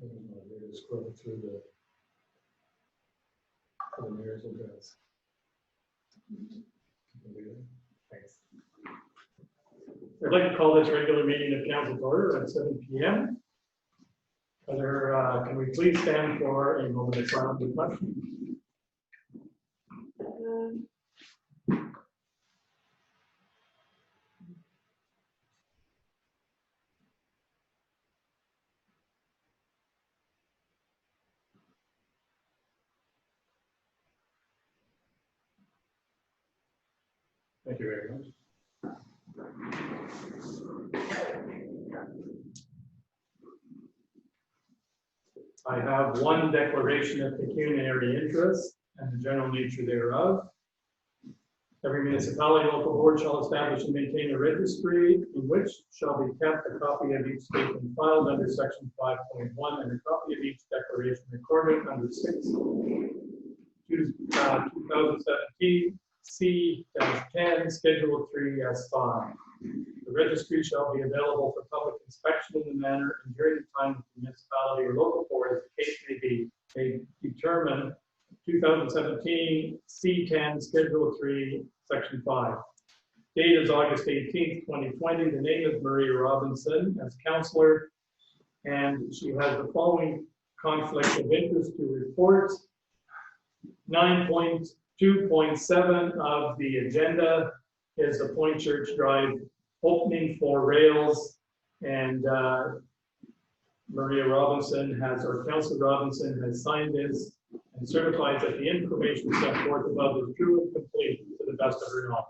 Just scroll through the mayor's address. Thanks. I'd like to call this regular meeting of council to order at 7 p.m. Can we please stand for a moment of silence and reflection? Thank you very much. I have one declaration of pecuniary interest and the general nature thereof. Every municipality and local board shall establish and maintain a registry in which shall be kept a copy of each statement filed under section 5.1 and a copy of each declaration recorded under 6 2017 C-10 Schedule 3S5. The registry shall be available for public inspection in the manner and during the time that the municipality or local board, as the case may be, may determine 2017 C-10 Schedule 3 Section 5. Date is August 18th, 2020. The name is Maria Robinson as counselor, and she has the following conflict of interest to report. 9.2.7 of the agenda is the Point Church Drive opening for rails, and Maria Robinson has, or Councillor Robinson has signed this and certifies that the information set forth above is true and complete to the best of her knowledge.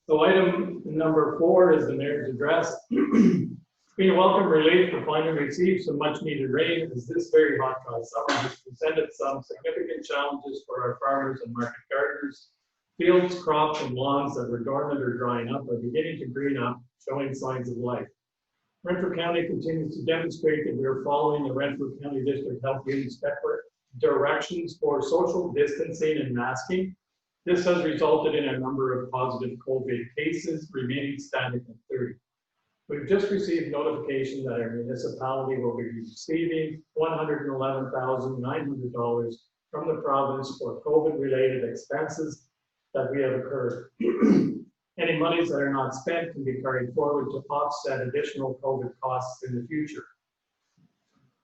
So item number 4 is the mayor's address. Being a welcome relief to finally receive some much needed rain as this very hot summer has presented some significant challenges for our farmers and market gardeners. Fields, crops, and lawns that were dormant or drying up are beginning to green up, showing signs of life. Renfrew County continues to demonstrate that we are following the Renfrew County District Health Unit's directions for social distancing and masking. This has resulted in a number of positive COVID cases remaining static at 30. We've just received notification that our municipality will be receiving $111,900 from the province for COVID-related expenses that we have incurred. Any monies that are not spent can be carried forward to offset additional COVID costs in the future.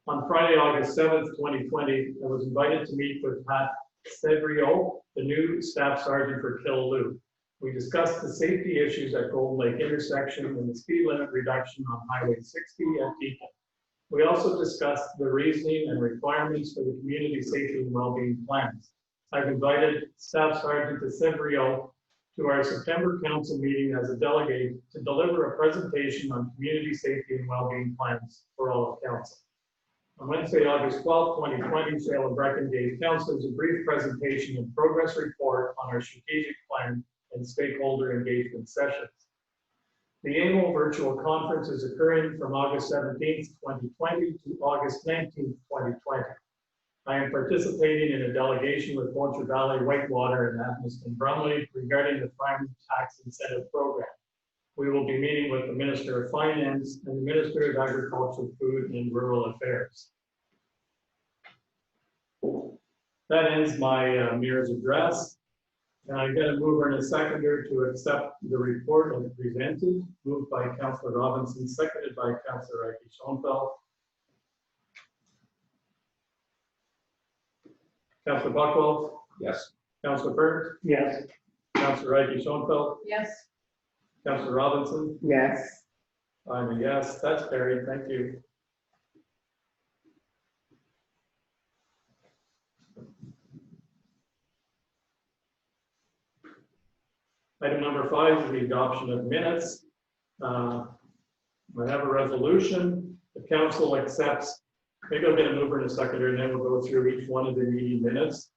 On Friday, August 7th, 2020, I was invited to meet with Pat Sevrio, the new staff sergeant for Killaloe. We discussed the safety issues at Golden Lake intersection and the speed limit reduction on Highway 60 at Deacon. We also discussed the reasoning and requirements for the community safety and well-being plans. I've invited Staff Sergeant Sevrio to our September council meeting as a delegate to deliver a presentation on community safety and well-being plans for all of council. On Wednesday, August 12, 2020, Shale and Brecken gave councilors a brief presentation and progress report on our strategic plan and stakeholder engagement sessions. The annual virtual conference is occurring from August 17th, 2020 to August 19th, 2020. I am participating in a delegation with Poacher Valley, Whitewater, and Atherton Brumley regarding the Farm Tax Incentive Program. We will be meeting with the Minister of Finance and the Minister of Agriculture, Food, and Rural Affairs. That ends my mayor's address. And I get a mover and a seconder to accept the report as presented, moved by Councillor Robinson, seconded by Councillor Ike Schoenfeld. Councillor Buckwell? Yes. Councillor Burke? Yes. Councillor Ike Schoenfeld? Yes. Councillor Robinson? Yes. I'm a yes. That's carried. Thank you. Item number 5 is the adoption of minutes. I have a resolution. The council accepts, maybe I'll get a mover and a seconder and then we'll go through each one of the meeting minutes.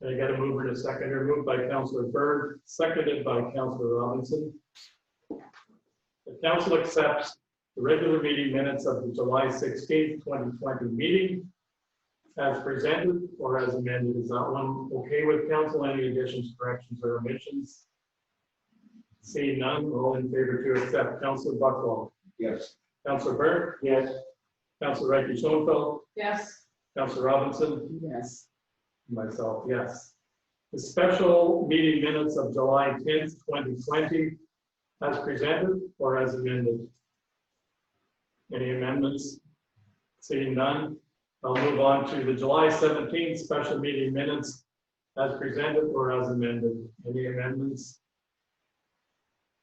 And I got a mover and a seconder, moved by Councillor Bird, seconded by Councillor Robinson. The council accepts the regular meeting minutes of the July 16th, 2020 meeting as presented or as amended. Is that one okay with council? Any additions, corrections, or omissions? Seeing none, all in favor to accept. Councillor Buckwell. Yes. Councillor Burke. Yes. Councillor Reiki Schoenfeld. Yes. Councillor Robinson. Yes. Myself, yes. The special meeting minutes of July 10th, 2020, as presented or as amended? Any amendments? Seeing none, I'll move on to the July 17th special meeting minutes as presented or as amended. Any amendments?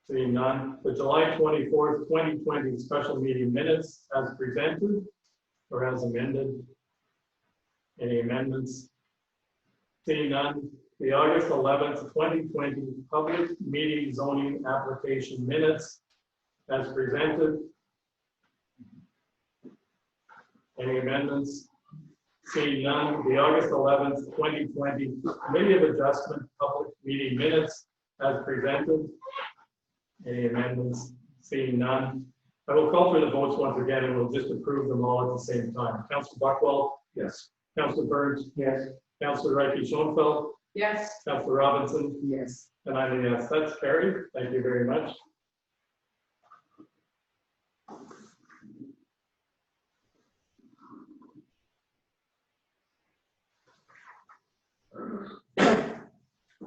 Seeing none. The July 24th, 2020 special meeting minutes as presented or as amended. Any amendments? Seeing none. The August 11th, 2020 public meeting zoning application minutes as presented. Any amendments? Seeing none. The August 11th, 2020 Committee of Adjustment public meeting minutes as presented. Any amendments? Seeing none. I will call for the votes once again and we'll just approve them all at the same time. Councillor Buckwell? Yes. Councillor Burns? Yes. Councillor Reiki Schoenfeld? Yes. Councillor Robinson? Yes. And I'm a yes. That's carried. Thank you very much.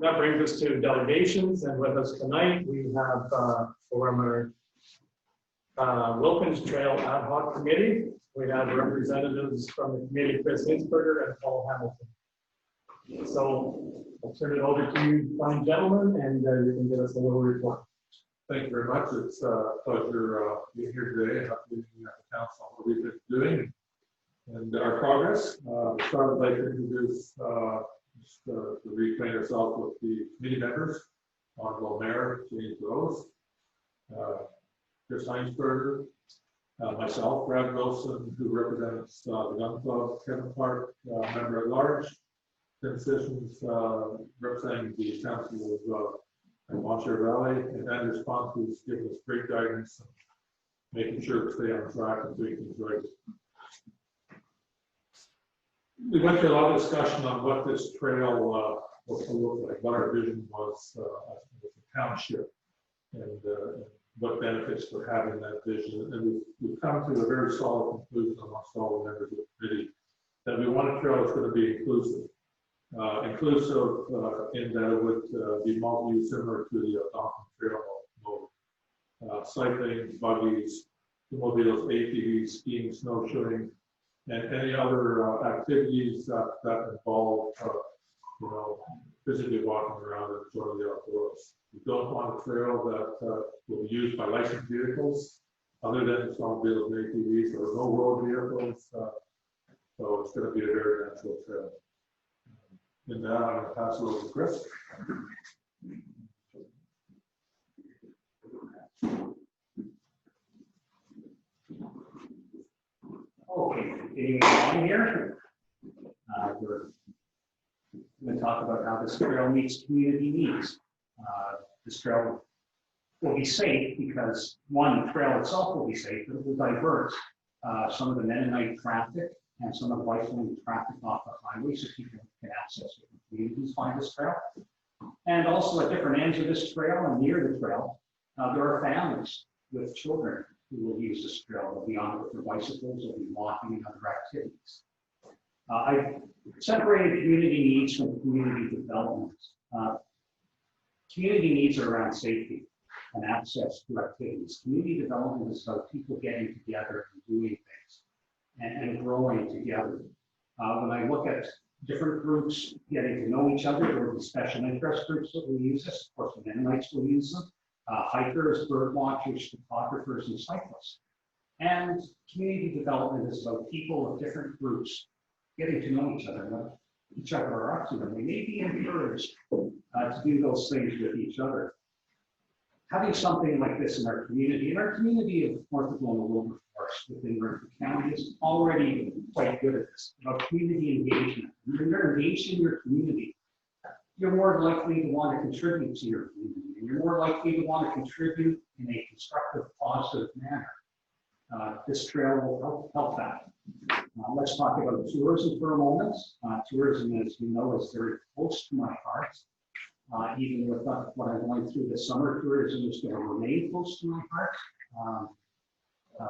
That brings us to delegations, and with us tonight we have former Wilkins Trail Ad Hoc Committee. We have representatives from the committee, Chris Hinsberger and Paul Hamilton. So I'll turn it over to you, fine gentlemen, and you can give us a little report. Thank you very much. It's a pleasure being here today and updating the council on what we've been doing and our progress. Start, I'd like to introduce just to reacquaint ourselves with the committee members: Honorable Mayor James Rose, Chris Hinsberger, myself, Brad Wilson, who represents the Gun Club, Kevin Clark, member at large, Tim Sessions, representing the council of Montreal Valley, and Andrew Spont, who's given us great guidance and making sure to stay on track and doing things right. We went through a lot of discussion on what this trail was to look like, what our vision was with the township, and what benefits for having that vision. And we've come to a very solid conclusion amongst all the members of the committee that we want a trail that's going to be inclusive. Inclusive in that it would be multi-use, similar to the Algona Trail mode. Cycling, buggies, automobiles, ATVs, skiing, snowshoeing, and any other activities that involve, physically walking around and enjoying the outdoors. We don't want a trail that will be used by licensed vehicles, other than automobiles and ATVs. There are no road vehicles, so it's going to be a very natural trail. And now I'm going to pass it over to Chris. Okay, continuing on here. We're going to talk about how this trail meets community needs. This trail will be safe because, one, the trail itself will be safe, but it will divert some of the Mennonite traffic and some of the bicycling traffic off the highway so people can access different communities by this trail. And also at different ends of this trail and near the trail, there are families with children who will use this trail. They'll be on it with their bicycles, they'll be walking and other activities. I've separated community needs from community development. Community needs are around safety and access to activities. Community development is about people getting together and doing things and growing together. When I look at different groups getting to know each other, there will be special interest groups that will use this. Of course, the Mennonites will use them. Hikers, bird watchers, photographers, and cyclists. And community development is about people of different groups getting to know each other, what each other are up to, and they may be encouraged to do those things with each other. Having something like this in our community of Algona Wilberforce within Renfrew County is already quite good at this, about community engagement. When you're engaged in your community, you're more likely to want to contribute to your community, and you're more likely to want to contribute in a constructive, positive manner. This trail will help that. Let's talk about tourism for a moment. Tourism, as you know, is very close to my heart. Even with what I'm going through this summer, tourism is going to remain close to my heart.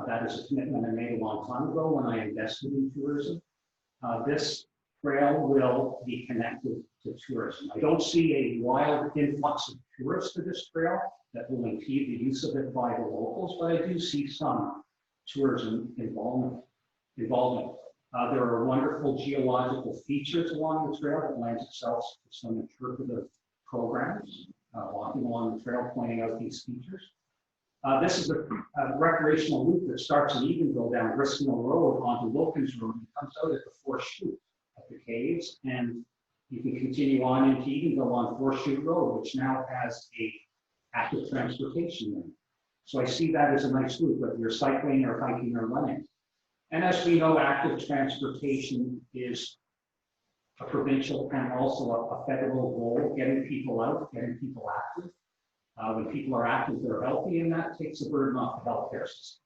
That is a commitment I made a long time ago when I invested in tourism. This trail will be connected to tourism. I don't see a wild influx of tourists to this trail that will impede the use of it by the locals, but I do see some tourism involvement. There are wonderful geological features along the trail that lends itself to some interpretive programs, walking along the trail, pointing out these features. This is a recreational route that starts in Eganville down Gristmill Road onto Wilkins Road and comes out at the Fourth Chute at the caves, and you can continue on into Eganville on Fourth Chute Road, which now has a active transportation lane. So I see that as a nice route, whether you're cycling or hiking or running. And as we know, active transportation is a provincial and also a federal goal, getting people out, getting people active. When people are active, they're healthy, and that takes the burden off the healthcare system.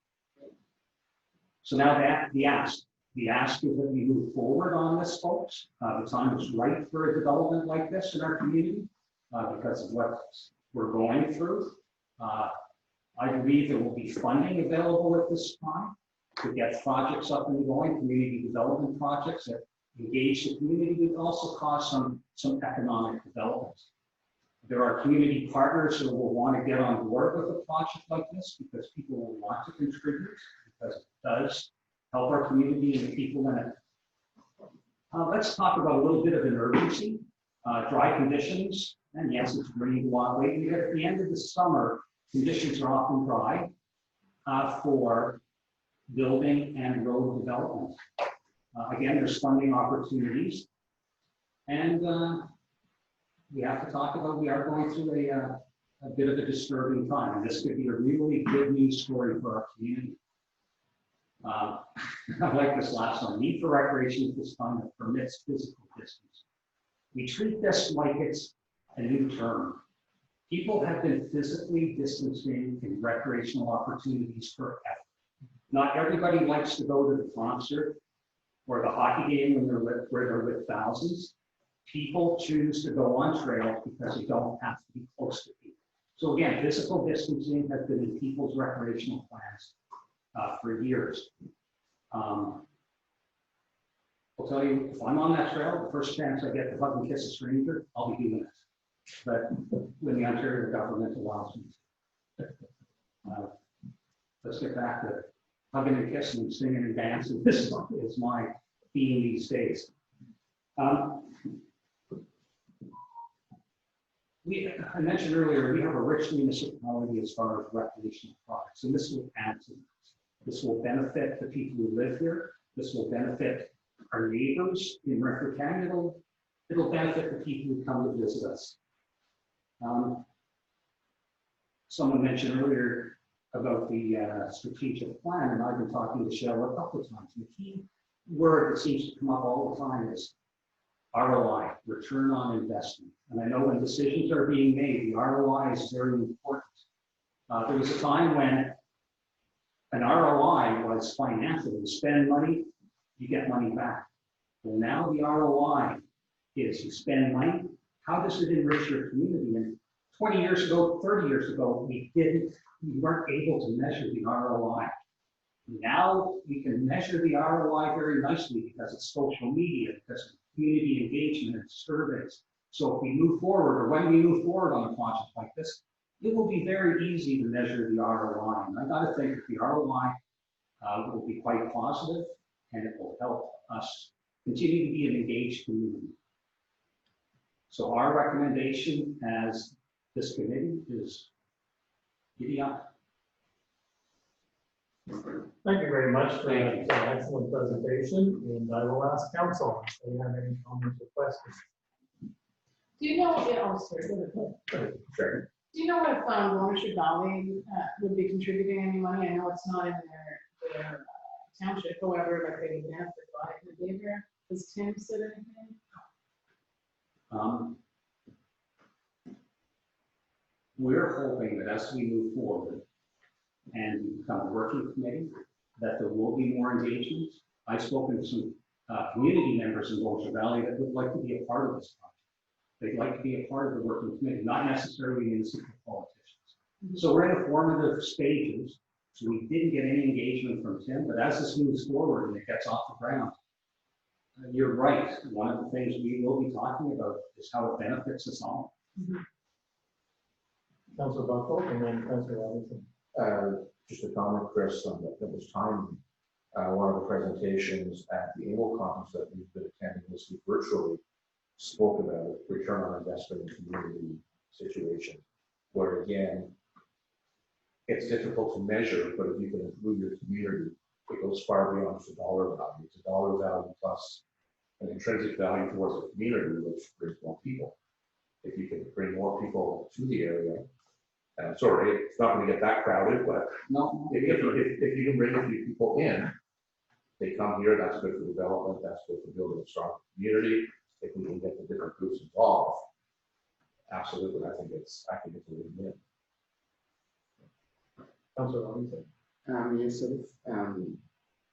So now the ask is that we move forward on this, folks. The time is right for a development like this in our community because of what we're going through. I believe there will be funding available at this time to get projects up and going, community development projects that engage the community, but also cause some economic development. There are community partners who will want to get on board with a project like this because people will want to contribute, because it does help our community and the people in it. Let's talk about a little bit of an urgency. Dry conditions, and yes, it's raining a lot lately. At the end of the summer, conditions are often dry for building and road development. Again, there's funding opportunities, and we have to talk about, we are going through a bit of a disturbing time, and this could be a really good news story for our community. I like this last one. Need for recreation at this time that permits physical distance. We treat this like it's a new term. People have been physically distancing in recreational opportunities forever. Not everybody likes to go to the concert or the hockey game where they're with thousands. People choose to go on trail because they don't have to be close to people. So again, physical distancing has been in people's recreational plans for years. I'll tell you, if I'm on that trail, the first chance I get to hug and kiss a stranger, I'll be doing it. But when the Ontario government allows me to. Let's get back to hugging and kissing and singing and dancing. This is my theme these days. I mentioned earlier, we have a rich municipality as far as recreational products, and this will add to this. This will benefit the people who live here. This will benefit our neighbors in Renfrew County. It'll benefit the people who come to visit us. Someone mentioned earlier about the strategic plan, and I've been talking to Cheryl a couple of times. The key word that seems to come up all the time is ROI, return on investment. And I know when decisions are being made, the ROI is very important. There was a time when an ROI was financial. You spend money, you get money back. Well, now the ROI is you spend money, how does it enrich your community? And 20 years ago, 30 years ago, we weren't able to measure the ROI. Now we can measure the ROI very nicely because it's social media, because of community engagement and surveys. So if we move forward, or when we move forward on a project like this, it will be very easy to measure the ROI. And I got to think that the ROI will be quite positive, and it will help us continue to be an engaged community. So our recommendation as this committee is giddy up. Thank you very much for that excellent presentation, and I will ask council if they have any comments or questions. Do you know, yeah, oh, sorry, go ahead. Sure. Do you know if Monash Valley would be contributing any money? I know it's not in their township, however, like they would benefit by it. Would they ever, does Tim said anything? We're hoping that as we move forward and we become a working committee, that there will be more engagement. I've spoken to some community members in Monash Valley that would like to be a part of this project. They'd like to be a part of the working committee, not necessarily municipal politicians. So we're in the formative stages. So we didn't get any engagement from Tim, but as this moves forward and it gets off the ground, you're right. One of the things we will be talking about is how it benefits us all. Councilor Buckle and then Councilor Robinson. Just a comment, Chris, on that was time. One of the presentations at the annual conference that we've been attending this week virtually spoke about return on investment in community situation, where again, it's difficult to measure, but if you can improve your community, it goes far beyond just a dollar value. It's a dollar value plus an intrinsic value towards the community, which brings more people. If you can bring more people to the area, and sorry, it's not going to get that crowded, but No, if you can bring a few people in, they come here, that's good for development, that's good for building a strong community. If we can get the different groups involved, absolutely, I think it's a win-win. Councilor Robinson. You sort of,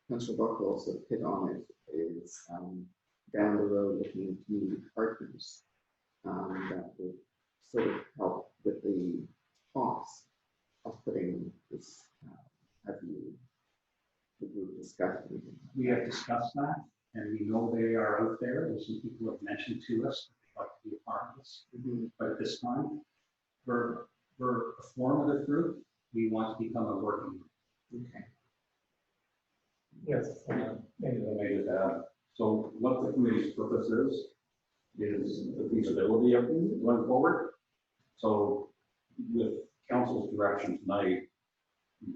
Councillor Buckle also hit on it, is down the road looking at community partners that would sort of help with the cost of putting this, have you, the group discussed anything? we have discussed that, and we know they are out there. There's some people who have mentioned to us that they'd like to be a part of this. But at this time, we're a formative group. We want to become a working group. Okay. Yes. Maybe I just add, so what the committee's purpose is the feasibility of going forward. So with council's direction tonight,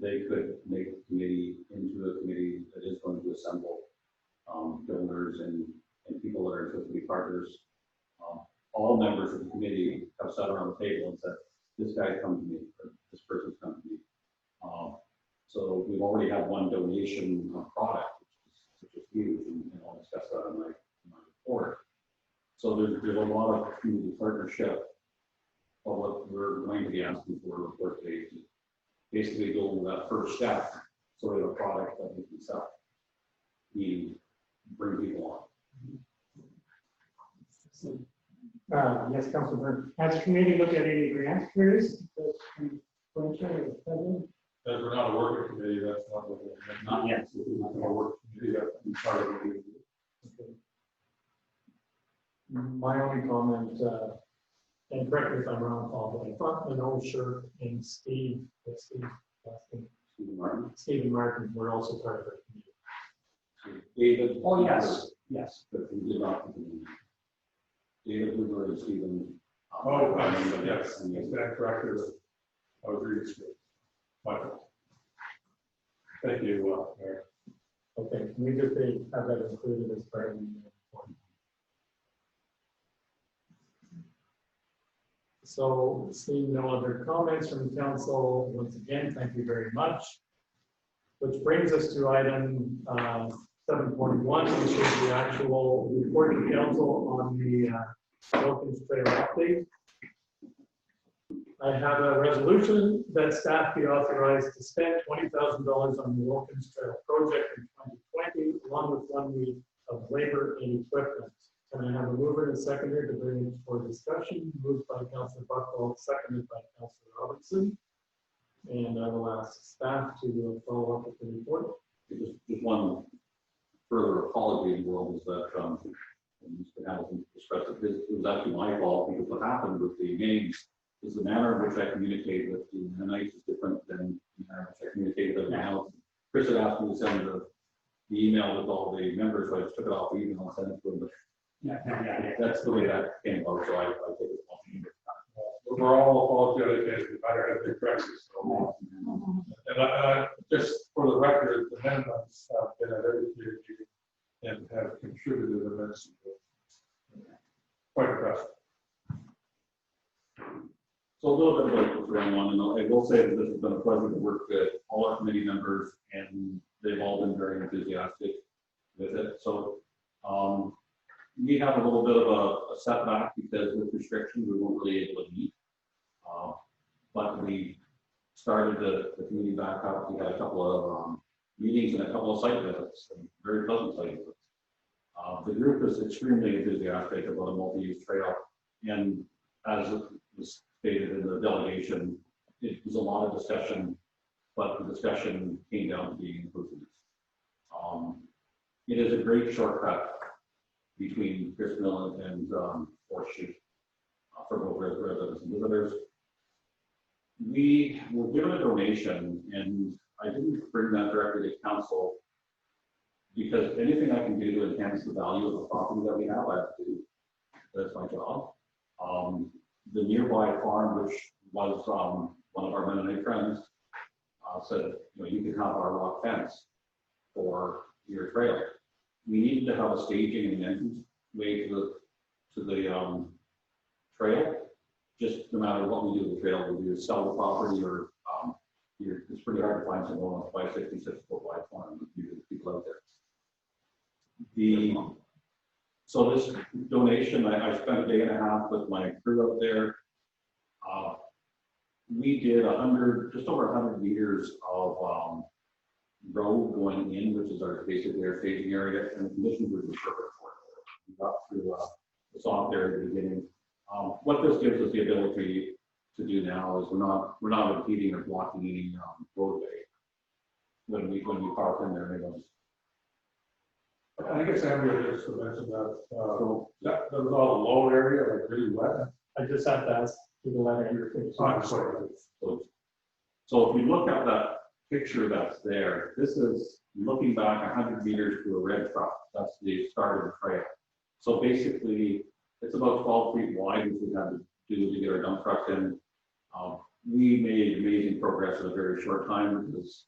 they could make the committee into a committee that is going to assemble donors and people that are interested to be partners. All members of the committee have sat around the table and said, this guy come to me, or this person's come to me. So we've already had one donation on product, which is huge, and I'll discuss that in my report. So there's a lot of community partnership of what we're going to be asking for in the report today to basically go that first step, so we have a product that we can sell. We bring people on. Yes, Councilor Byrne. Has the committee looked at any grants queries? As we're not a working committee, that's not what we're. Not yet. Not a working committee, that's part of what we do. My only comment, and correct me if I'm wrong, Paul, but I thought an old shirt and Steve and Martin were also part of the committee. David. Oh, yes, yes. But we did not. David Hoover and Stephen. Oh, yes, and that corrected. I was reading straight. Michael. Thank you, Mayor. Okay, can we just have that included as part of the report? So, seeing no other comments from the council, once again, thank you very much. Which brings us to item 7.1, which is the actual report to council on the Wilkins Trail update. I have a resolution that staff be authorized to spend $20,000 on the Wilkins Trail project in 2020, along with 1 week of labor and equipment. Can I have a mover and a seconder to bring it for discussion? Moved by Councilor Buckle, seconded by Councilor Robertson. And I will ask staff to follow up with the report. Just one further apology in the world is that Mr. Hamilton expressed that it was actually my fault, because what happened with the names is the manner in which I communicate with the Mennonites is different than the manner in which I communicate with everyone else. Chris had asked me to send the email with all the members, so I just took it off the email and sent it to him. But Yeah. that's the way that came about, so I take it off the email. We're all apologetic, and the matter has been corrected. So, and just for the record, the Mennonites have been at every meeting and have contributed immensely. Quite impressive. So a little bit about what's going on, and I will say that this has been a pleasure to work with all our committee members, and they've all been very enthusiastic with it. So we have a little bit of a setback because with restrictions, we weren't really able to meet. But we started the community back up. We had a couple of meetings and a couple of site visits, very pleasant site visits. The group is extremely enthusiastic about a multi-use trail. And as it was stated in the delegation, it was a lot of discussion, but the discussion came down to being improvements. It is a great shortcut between Chris Mill and Fourth Street for both residents and visitors. We were given a donation, and I didn't bring that directly to council because anything I can do to enhance the value of the property that we have, I have to do. That's my job. The nearby farm, which was one of our Mennonite friends, said, you can have our rock fence for your trail. We needed to have a staging and entrance way to the trail. Just no matter what we do with the trail, we do sell the property or it's pretty hard to find someone on a 566-foot wide farm with people out there. So this donation, I spent a day and a half with my crew out there. We did just over 100 meters of road going in, which is basically our staging area, and the conditions were just perfect for it. We got through the soft area at the beginning. What this gives us the ability to do now is we're not impeding or blocking any roadway when we park in there. I guess Andrea just mentioned that, that was all a low area, like really wet. I just have to ask to the letter in your picture. Oh, I'm sorry. So if you look at that picture that's there, this is looking back 100 meters to a red truck. That's the start of the trail. So basically, it's about 12 feet wide, which we had to do to get our dump trucks in. We made amazing progress in a very short time because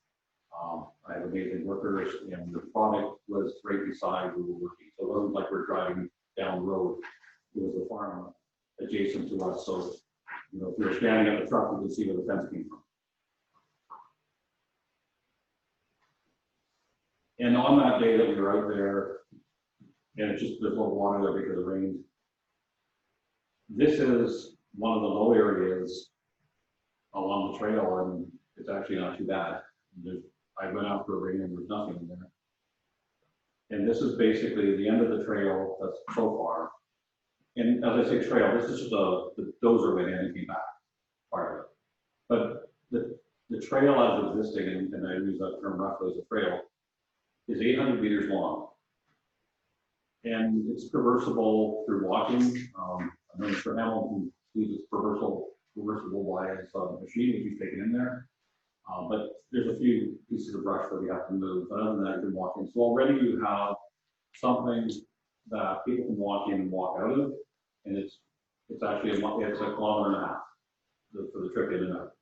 I have amazing workers, and the product was right beside where we were working. So it wasn't like we're driving down the road. It was a farm adjacent to us. So, if we were standing at the truck, we could see where the fence came from. And on that day that we were out there, and there's no water there because of rain. This is one of the low areas along the trail, and it's actually not too bad. I went out for a rain and there's nothing in there. And this is basically the end of the trail that's so far. And as I say trail, this is just the dozer went in and came back, part of it. But the trail as existing, and I use that term roughly as a trail, is 800 meters long. And it's traversable through walking. I know Mr. Hamilton uses traversable by his machine, which he's taken in there. But there's a few pieces of brush that we have to move. But other than that, you're walking. So already you have something that people can walk in and walk out of, and it's actually it's a kilometer and a half for the trip in and out.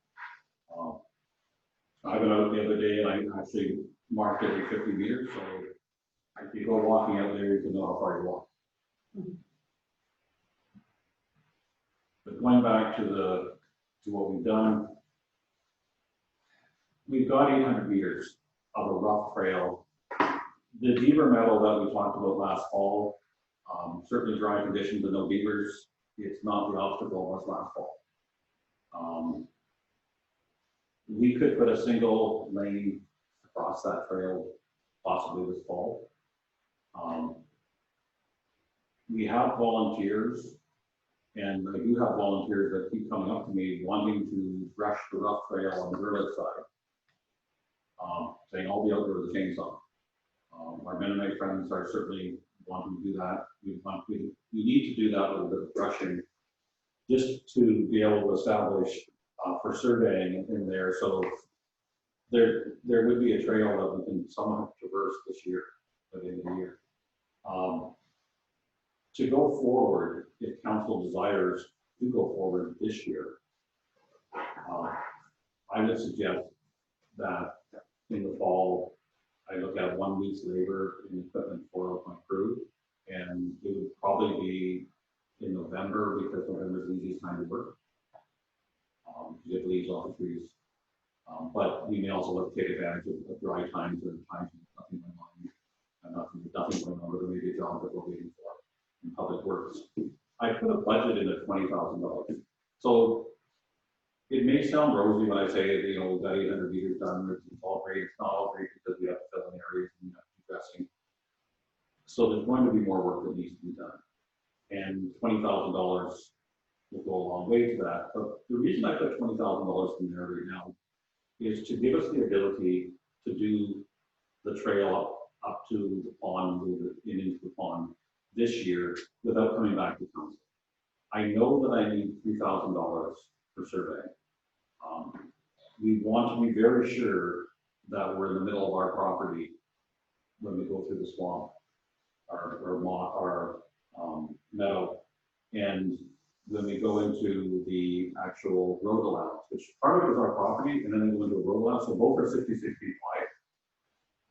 I went out the other day and I actually marked every 50 meters. So if you go walking out there, you can know how far you walk. But going back to what we've done, we've got 800 meters of a rough trail. The beaver meadow that we talked about last fall, certainly dry conditions and no beavers, it's not the obstacle as last fall. We could put a single lane across that trail possibly this fall. We have volunteers, and I do have volunteers that keep coming up to me wanting to brush the rough trail on the Gurlitt side, saying I'll be out there with a chainsaw. Our Mennonite friends are certainly wanting to do that. We need to do that little bit of brushing just to be able to establish for surveying in there. So there would be a trail that we can somewhat traverse this year, by the end of the year. To go forward, if council desires to go forward this year, I would suggest that in the fall, I look at 1 week's labor and equipment for my crew, and it would probably be in November because November is the easiest time to work. You get leaves off the trees. But we may also look to take advantage of dry times and times when nothing going on, and nothing going on, but there may be a job that we're waiting for in public works. I put a budget in at $20,000. So it may sound rosy when I say, we've got 800 meters done, it's all great. It's not all great because we have to fill in areas and we have to do dressing. So there's going to be more work that needs to be done. And $20,000 will go a long way to that. But the reason I put $20,000 in there right now is to give us the ability to do the trail up to the pond, move it into the pond this year without coming back to council. I know that I need $3,000 for survey. We want to be very sure that we're in the middle of our property when we go through the swamp, our meadow, and when we go into the actual road allowance, which part of it is our property, and then we go into a road allowance, so both are 66 feet wide.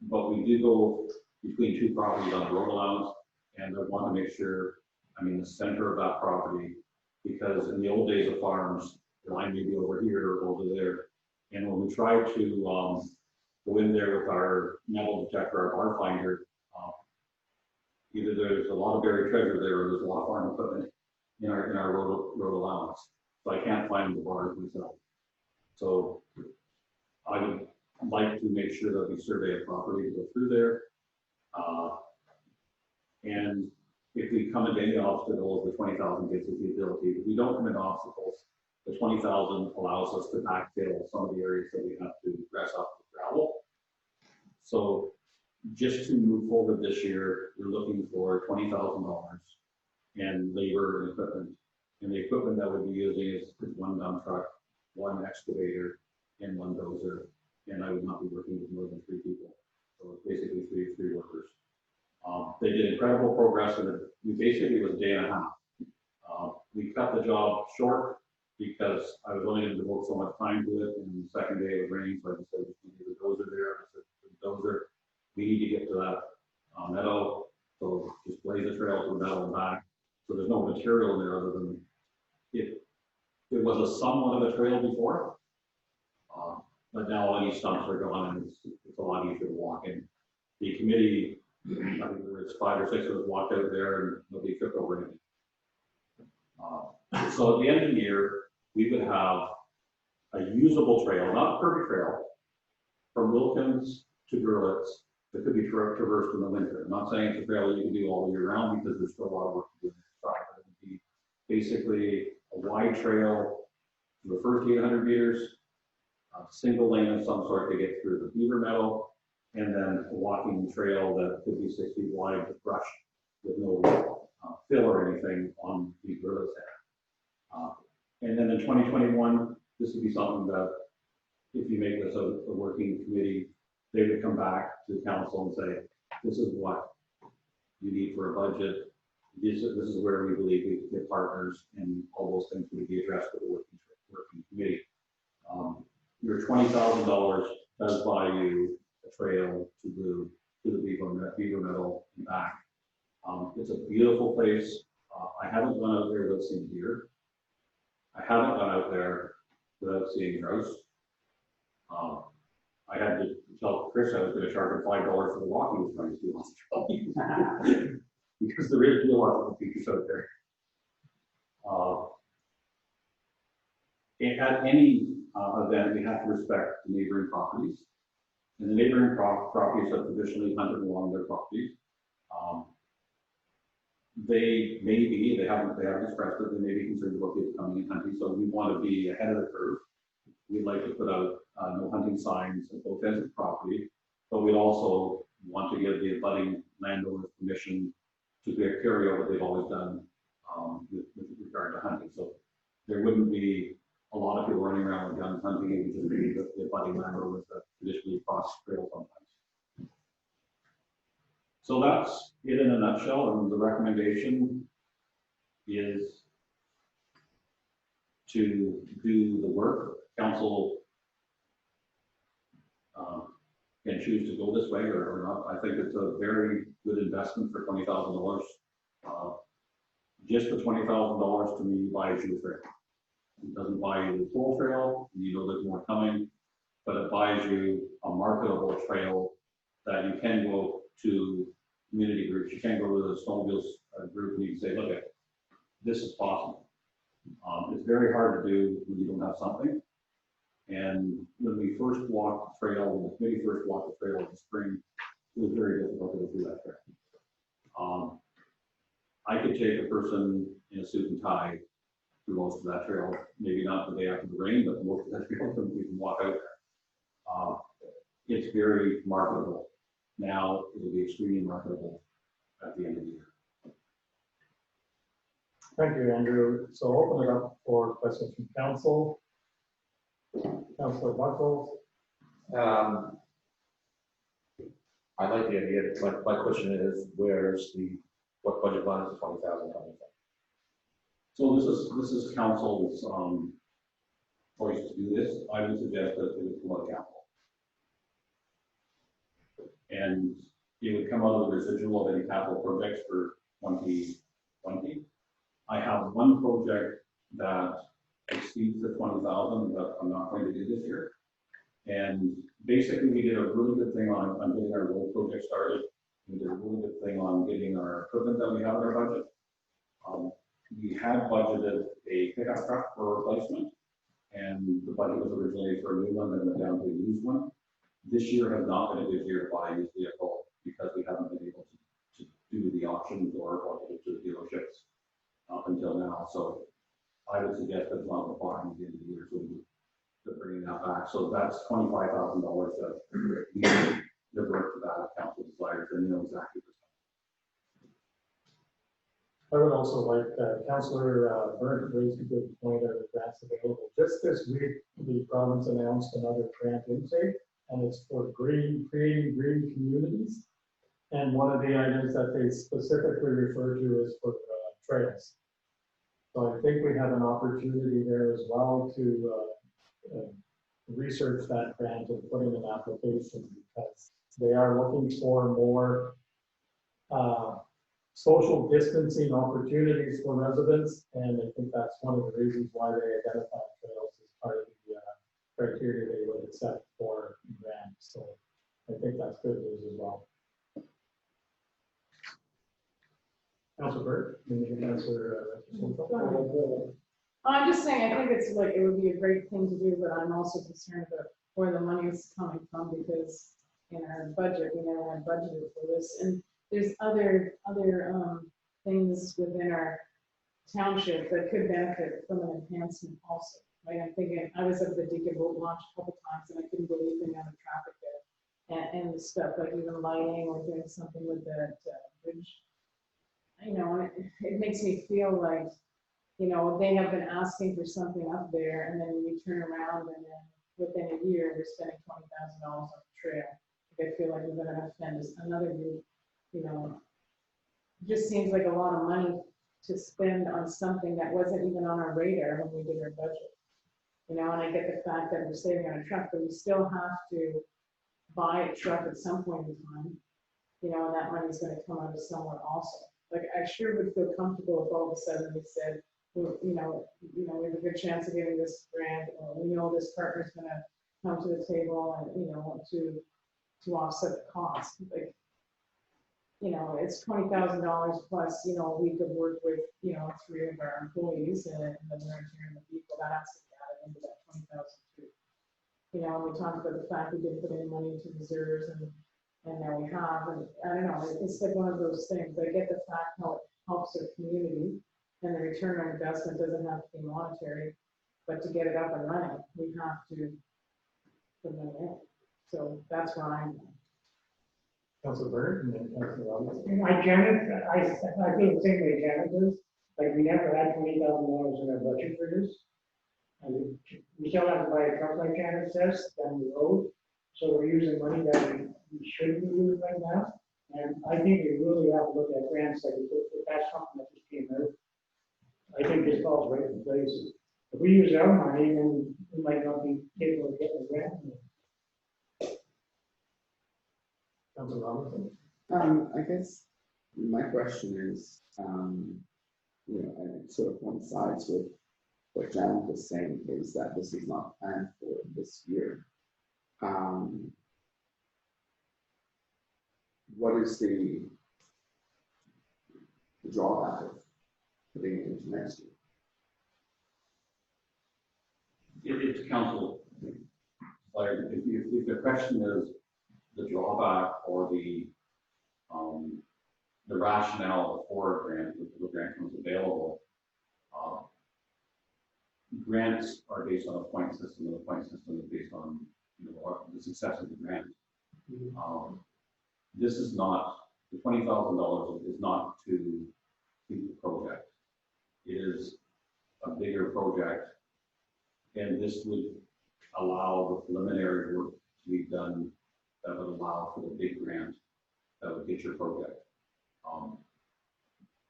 But we do go between two properties on a road allowance, and I want to make sure I'm in the center of that property, because in the old days of farms, the line may be over here or over there. And when we try to go in there with our metal detector, our bar finder, either there's a lot of buried treasure there, or there's a lot of farm equipment in our road allowance. So I can't find the bars myself. So I would like to make sure that we survey a property to go through there. And if we come into any obstacles, the 20,000 gives us the ability. If we don't come into obstacles, the 20,000 allows us to backfill some of the areas that we have to dress up with gravel. So just to move forward this year, we're looking for $20,000 in labor and equipment. And the equipment that we'll be using is one dump truck, one excavator, and one dozer. And I would not be working with more than 3 people. So it's basically three workers. They did incredible progress, and we basically, it was a day and a half. We cut the job short because I was only going to devote so much time to it, and the second day it was raining, so I just said, we need a dozer there. I said, the dozer, we need to get to that meadow, so just blaze the trail to the meadow and back. So there's no material in there other than it was a somewhat of a trail before, but now all these stumps are gone, and it's a lot easier to walk in. The committee, I think there was 5 or 6 of us walked out there, and nobody tripped over anything. So at the end of the year, we would have a usable trail, not a perfect trail, from Wilkins to Gurlitz that could be traversed in the winter. I'm not saying it's a trail that you can do all year round, because there's still a lot of work to do inside, but it would be basically a wide trail for the first 800 meters, a single lane of some sort to get through the beaver meadow, and then a walking trail that could be 6 feet wide with brush with no fill or anything on the Gurlitz area. And then in 2021, this would be something that, if you make this a working committee, they would come back to the council and say, this is what you need for a budget. This is where we believe we can get partners, and all those things would be addressed with a working committee. Your $20,000 does buy you a trail to the Beaver Meadow and back. It's a beautiful place. I haven't gone out there without seeing deer. I haven't gone out there without seeing grouse. I had to tell Chris I was going to charge him $5 for the walk he was trying to do on the trail, because there is a lot of features out there. At any event, we have to respect the neighboring properties, and the neighboring properties have traditionally hunted along their properties. They haven't expressed that they may be concerned about people coming and hunting, so we want to be ahead of the curve. We'd like to put out no hunting signs at both ends of the property, but we'd also want to give the abutting landowners permission to carry out what they've always done with regard to hunting. So there wouldn't be a lot of people running around with guns hunting. It would just be the abutting landowners that traditionally cross the trail sometimes. So that's it in a nutshell, and the recommendation is to do the work. Council can choose to go this way or not. I think it's a very good investment for $20,000. Just the $20,000 to me buys you a trail. It doesn't buy you the full trail, you know there's more coming, but it buys you a marketable trail that you can go to community groups. You can go to the snowmobiles group and you can say, look, this is possible. It's very hard to do when you don't have something. And when we first walked the trail, when the committee first walked the trail in the spring, it was very difficult to go through that trail. I could take a person in a suit and tie through most of that trail, maybe not the day after the rain, but most of that trail, we can walk out there. It's very marketable. Now it'll be extremely marketable at the end of the year. Thank you, Andrew. So open it up for questions from council. Councilor Buckles. I like the idea. My question is, what budget line is the 20,000 coming from? So this is council's choice to do this. I would suggest that it would come out of capital. And it would come out of the residual of any capital projects for 2020. I have one project that exceeds the 20,000 that I'm not going to do this year. And basically we did a really good thing on getting our road project started. We did a really good thing on getting our equipment that we have in our budget. We had budgeted a pickup truck for replacement, and the budget was originally for a new one, then went down to a used one. This year has not been a good year to buy a used vehicle because we haven't been able to do the auctions or to the dealerships up until now. So I would suggest that one of the buying at the end of the year, so we're bringing that back. So that's $25,000 that we divert to that if council desires, and you know exactly what's I would also like, Councillor Byrne raised a good point of the grants available. Just this week, the province announced another grant intake, and it's for creating green communities. And one of the items that they specifically refer to is for trails. So I think we have an opportunity there as well to research that grant and put in an application, because they are looking for more social distancing opportunities for residents, and I think that's one of the reasons why they identified trails as part of the criteria they would accept for grant. So I think that's good news as well. Councilor Burt, and then Councilor. I'm just saying, I think it's like, it would be a great thing to do, but I'm also concerned about where the money is coming from, because in our budget, we never had budgeted for this, and there's other things within our township that could benefit from an enhancement also. Like I'm thinking, I was at the Deacon Boat Launch a couple times, and I couldn't believe the amount of traffic there, and the stuff like even lighting or doing something with that bridge. You know, and it makes me feel like, you know, they have been asking for something up there, and then we turn around, and then within a year, we're spending $20,000 on the trail. I feel like we're going to spend another group, you know, just seems like a lot of money to spend on something that wasn't even on our radar when we did our budget. You know, and I get the fact that we're saving on a truck, but we still have to buy a truck at some point in time, you know, and that money's going to come out of somewhere also. Like, I sure would feel comfortable if all of a sudden we said, well, you know, we have a good chance of getting this grant, or we know this partner's going to come to the table and, you know, to offset the cost. Like, you know, it's $20,000 plus, you know, a week of work with, you know, 3 of our employees, and then we're in the vehicle, that has to be added into that 20,000 too. You know, we talked about the fact we didn't put any money into reserves, and now we have, and I don't know, it's like one of those things. I get the fact how it helps our community, and the return on investment doesn't have to be monetary, but to get it up and running, we have to put money in. So that's why I'm. Councilor Byrne, and then Councilor Robinson. Like Janet, I feel the same way Janet does. Like, we never had $20,000 in our budget for this. And we still have to buy a truck, like Janet says, down the road. So we're using money that we shouldn't be using right now. And I think we really have to look at grants like if that's something that just came out. I think this falls right in place. If we use our money, then we might not be able to get the grant. Councilor Robinson. I guess my question is, you know, and it sort of coincides with what Janet was saying, is that this is not planned for this year. What is the drawback of putting it into next year? It's council. Like, if the question is the drawback or the rationale for a grant, if the grant comes available, grants are based on a point system, and the point system is based on, the success of the grant. This is not, the $20,000 is not to complete the project. It is a bigger project, and this would allow the preliminary work to be done that would allow for the big grant that would get your project.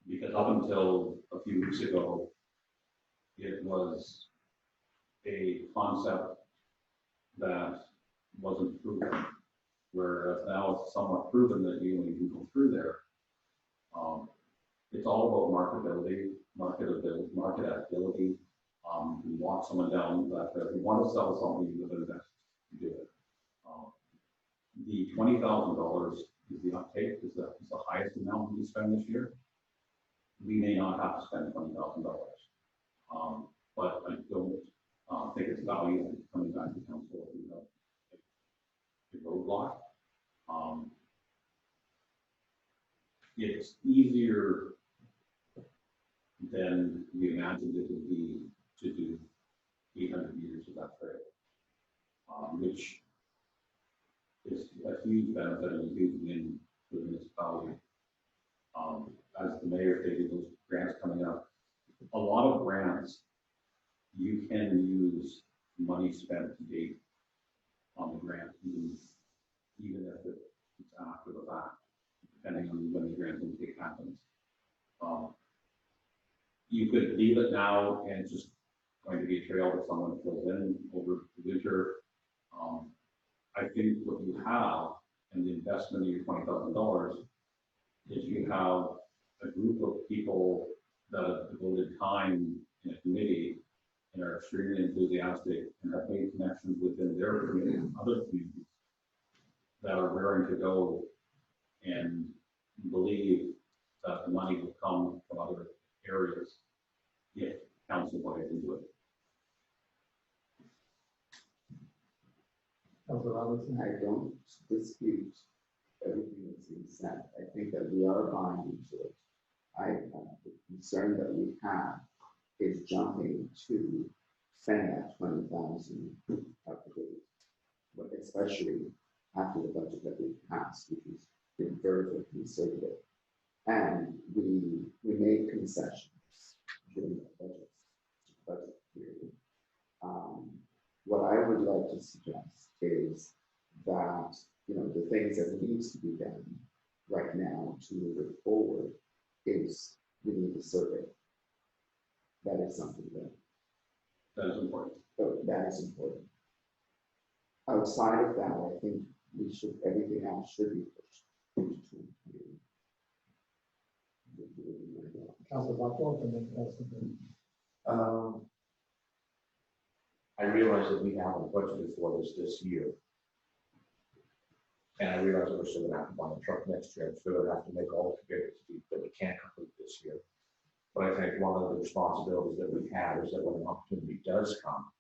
Because up until a few weeks ago, it was a concept that wasn't proven, whereas now it's somewhat proven that you can go through there. It's all about marketability. You walk someone down that if you want to sell something, you would invest to do it. The $20,000 is the uptake, is the highest amount we spend this year. We may not have to spend $20,000, but I don't think it's value coming back to council. A roadblock. It's easier than we imagined it would be to do 800 meters of that trail, which is a huge benefit and a huge win for the municipality. As the mayor stated, those grants coming up, a lot of grants, you can use money spent to date on the grant, even if it's after the fact, depending on when the grant intake happens. You could leave it now and it's just going to be a trail that someone fills in over the winter. I think what you have in the investment of your $20,000 is you have a group of people that have devoted time in a committee and are extremely enthusiastic and have made connections within their community and other communities that are raring to go and believe that the money will come from other areas if council buys into it. Councilor Robinson. I don't dispute everything that's being said. I think that we are buying into it. The concern that we have is jumping to spend that 20,000 up to date, but especially after the budget that we passed, which has been very, very conservative. And we made concessions during the budget period. What I would like to suggest is that, the things that needs to be done right now to move it forward is we need a survey. That is something That is important. that is important. Outside of that, I think everything else should be pushed into 2020. Councilor Buckles and then Councilor. I realize that we haven't budgeted for this year. And I realize that we're still gonna have to buy a truck next year, so we're gonna have to make all the commitments that we can't complete this year. But I think one of the responsibilities that we have is that when an opportunity does come,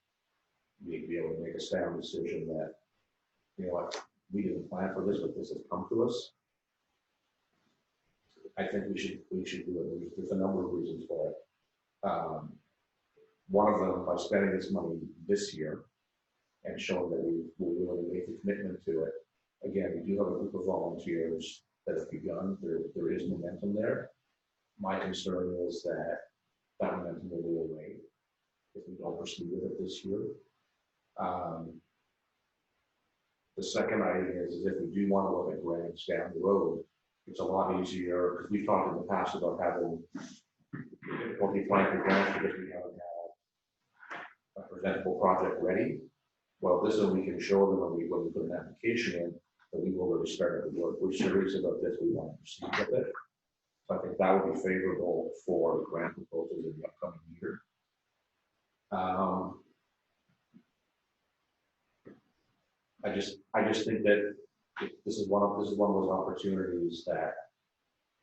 we'd be able to make a sound decision that, we didn't plan for this, but this has come to us. I think we should do it. There's a number of reasons for it. One of them, by spending this money this year and showing that we're willing to make the commitment to it. Again, we do have a group of volunteers that have begun. There is momentum there. My concern is that momentum will go away if we don't proceed with it this year. The second idea is if we do want to look at grants down the road, it's a lot easier because we've talked in the past about having difficulty applying for grants because we haven't had a presentable project ready. Well, this one we can show them when we put an application in that we've already started the work. We're serious about this. We want to proceed with it. So I think that would be favorable for the grant proposals in the upcoming year. I just think that this is one of those opportunities that,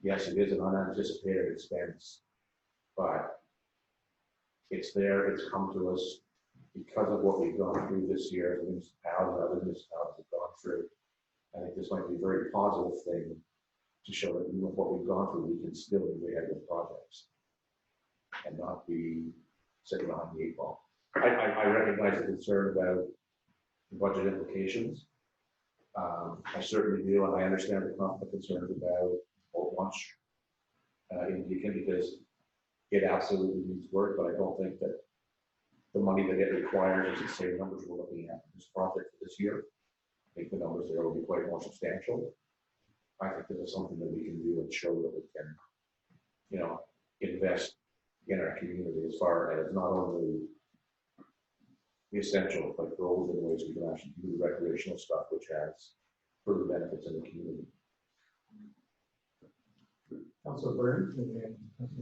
yes, it is an unanticipated expense, but it's there. It's come to us because of what we've gone through this year. The municipality and other municipalities have gone through. I think this might be a very positive thing to show that even with what we've gone through, we can still move ahead with projects and not be sitting behind the 8 ball. I recognize the concern about the budget implications. I certainly do, and I understand the concerns about boat launch in Beacon, because it absolutely needs work, but I don't think that the money that it requires is the same numbers we're looking at for this project for this year. I think the numbers there will be quite more substantial. I think this is something that we can do and show that we can, you know, invest in our community as far as not only the essential, like roads and ways we can actually do recreational stuff, which has further benefits in the community. Councilor Burns?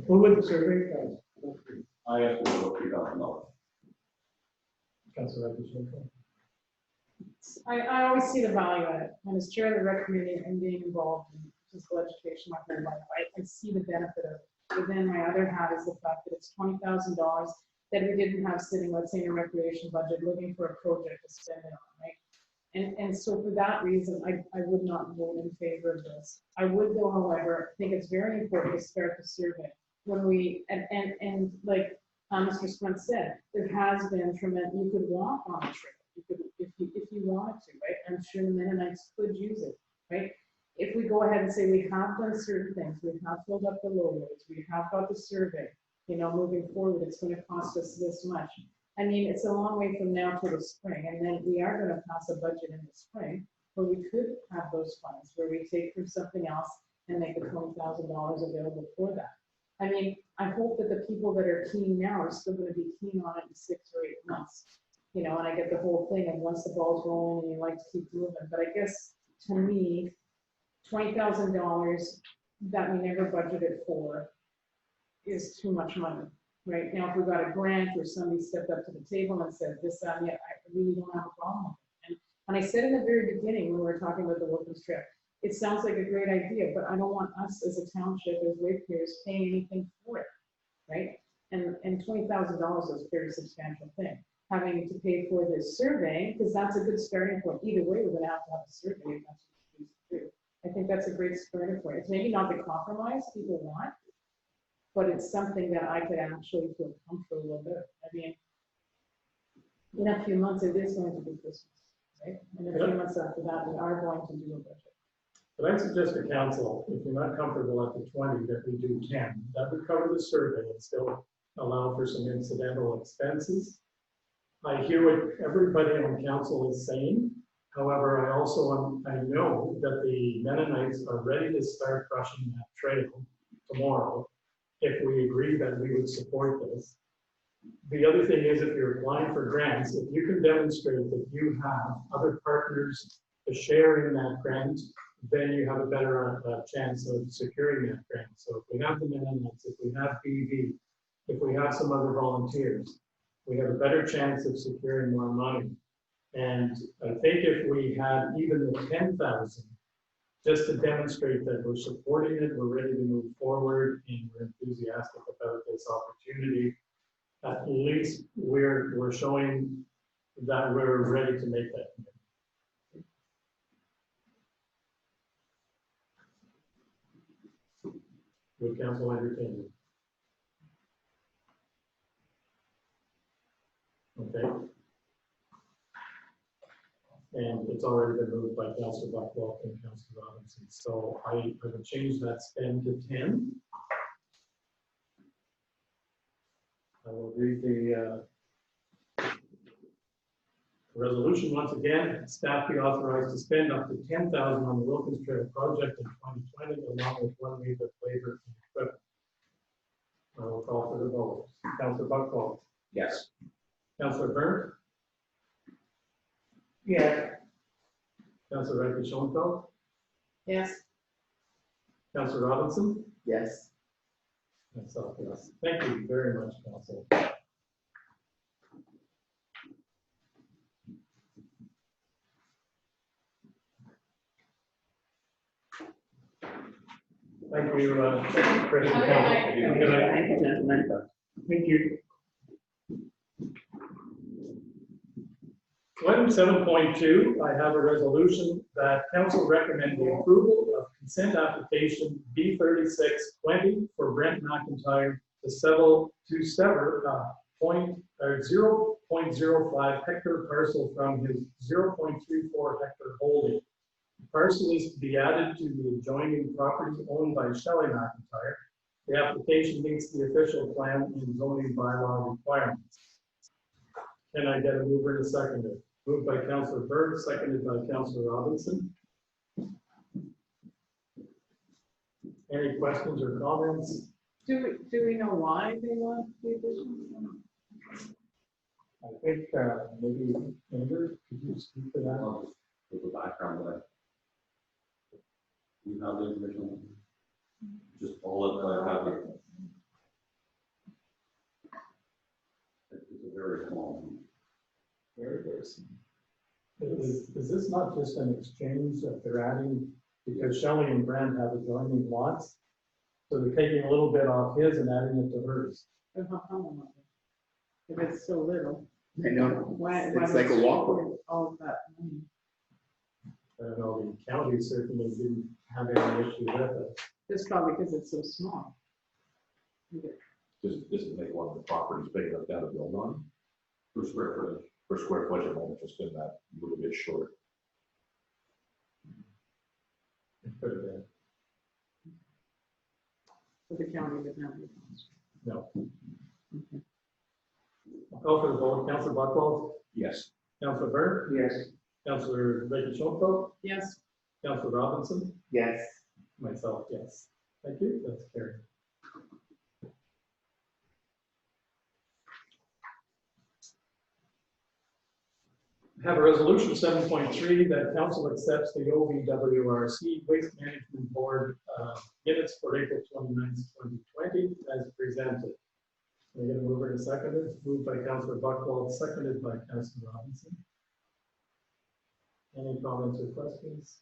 Who would the survey cost? I asked for about $3,000. Councilor Evans? I always see the value in it, and as chair of the rec committee and being involved in physical education my whole life, I see the benefit of it. But then my other hat is the fact that it's $20,000 that we didn't have sitting, let's say, in a recreation budget, looking for a project to spend it on, right? And so for that reason, I would not vote in favor of this. I would, though, however, think it's very important to start the survey when we, and like Mr. Sprint said, there has been tremendous, you could walk on the trail. You could, if you wanted to, right? I'm sure the Mennonites could use it, right? If we go ahead and say we have done certain things, we have filled up the low roads, we have got the survey, you know, moving forward, it's going to cost us this much. I mean, it's a long way from now to the spring, and then we are going to pass a budget in the spring where we could have those funds, where we take from something else and make the $20,000 available for that. I mean, I hope that the people that are keen now are still going to be keen on it in 6 or 8 months. You know, and I get the whole thing, and once the ball's rolling, you like to keep moving. But I guess, to me, $20,000 that we never budgeted for is too much money, right? Now, if we got a grant or somebody stepped up to the table and said, this, yeah, I really don't have a problem with it. And I said in the very beginning, when we were talking about the Wilkins Trail, it sounds like a great idea, but I don't want us as a township, as ratepayers, paying anything for it, right? And $20,000 is a very substantial thing. Having to pay for this survey, because that's a good starting point. Either way, we're going to have a survey if that's what we choose to do. I think that's a great starting point. It's maybe not the compromise people want, but it's something that I could actually feel comfortable with. I mean, in a few months, it is going to be Christmas, right? And a few months after that, we are going to do a budget. But I suggest to council, if you're not comfortable at the 20, that we do 10. That would cover the survey and still allow for some incidental expenses. I hear what everybody on council is saying. However, I know that the Mennonites are ready to start crushing that trail tomorrow if we agree that we would support this. The other thing is, if you're applying for grants, if you can demonstrate that you have other partners to share in that grant, then you have a better chance of securing that grant. So if we have the Mennonites, if we have BV, if we have some other volunteers, we have a better chance of securing more money. And I think if we had even the 10,000, just to demonstrate that we're supporting it, we're ready to move forward, and we're enthusiastic about this opportunity, at least we're showing that we're ready to make that commitment. Would council entertain it? Okay. And it's already been moved by Councilor Buckwalk and Councilor Robinson. So I would change that spend to 10. I will read the resolution once again. Staff be authorized to spend up to $10,000 on the Wilkins Trail project in 2020, along with 1 week of labor and equipment. I will call for the vote. Councilor Buckwalk. Yes. Councilor Byrne. Yeah. Councilor Rankin-Schoenfeld. Yes. Councilor Robinson. Yes. Myself, yes. Thank you very much, Council. Thank you, Chris. Have a good night. Have a good night. Thank you, gentlemen. Thank you. Item 7.2, I have a resolution that council recommend the approval of consent application B3620 for Brent McIntyre to sever 0.05 hectare parcel from his 0.34 hectare holding. The parcel is to be added to the adjoining property owned by Shelley McIntyre. The application meets the official plan and zoning bylaw requirements. Can I get a mover and a seconder? Moved by Councillor Berg, seconded by Councillor Robinson. Any questions or comments? Do we know why they want the addition? I think maybe Andrew, could you speak to that? I'll just give the background that you have the information. Just all that I have. It's a very small. Very, very small. Is this not just an exchange that they're adding, because Shelley and Brand have adjoining lots? So they're taking a little bit off his and adding it to hers. If it's so little, I know, why? it's like a walkway. All of that money. I don't know, the county certainly didn't have any issue with it. It's probably because it's so small. Does it make one of the properties big enough down to build on? Per square footage. Per square foot, it might just been that little bit short. It could have been. For the county didn't have any cost. No. I'll call for the vote. Councillor Buchwald, Yes. Councillor Berg, Yes. Councillor Becky Schultz, Yes. Councillor Robinson, Yes. myself, yes. Thank you, that's carried. I have a resolution 7.3 that council accepts the OVWRC Waste Management Board minutes for April 29th, 2020 as presented. We're going to move in a second. Moved by Councillor Buchwald, seconded by Councillor Robinson. Any comments or questions?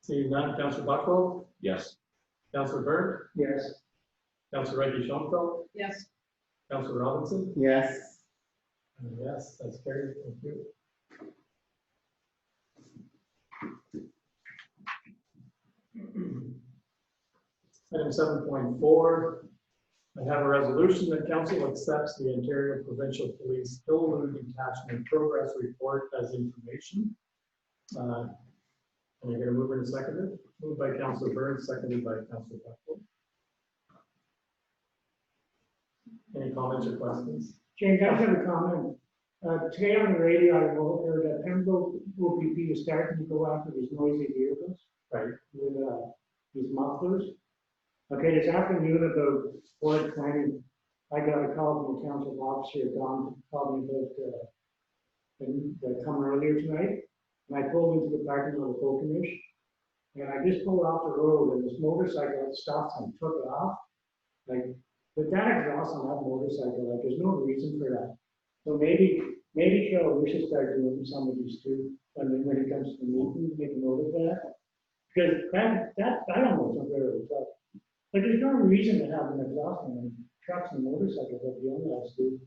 Seeing none, Councillor Buchwald, Yes. Councillor Berg, Yes. Councillor Reggie Schoenfeld, Yes. Councillor Robinson. Yes. Yes, that's carried. Thank you. Item 7.4, I have a resolution that council accepts the Ontario Provincial Police Hillwood Detachment Progress Report as information. And I'm going to move it and second it. Moved by Councillor Burns, seconded by Councillor Buchwald. Any comments or questions? James, I just have a comment. Today on the radio, I heard that Pembroke OPP is starting to go after these noisy vehicles, Right. with these mufflers. Okay, this afternoon about 4:20, I got a call from the council officer, Don, called me about the come earlier tonight. And I pulled into the parking lot of Oakenish, and I just pulled off the road, and this motorcycle stopped and took it off. Like, with that exhaust on that motorcycle, like, there's no reason for that. So maybe Cheryl, we should start doing some of these too, when it comes to the meeting, make a note of that. Because that I don't know something very tough. But there's no reason to have an exhaust on trucks and motorcycles like the other guys do.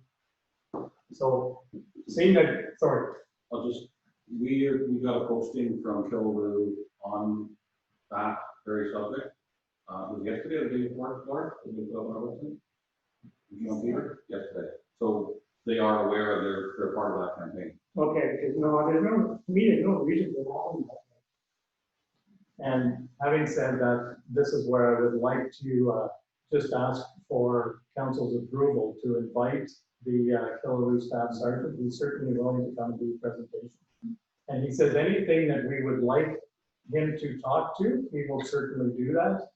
So, seeing that, sorry, I'll just, we got a posting from Killaroo on that very subject. It was yesterday, or the day before, Robinson? Yesterday. So they are aware of they're part of that campaign. Okay, because to me, there's no reason for having that. and having said that, this is where I would like to just ask for council's approval to invite the Killaroo Staff Sergeant. He's certainly willing to come and do a presentation. And he says anything that we would like him to talk to, he will certainly do that.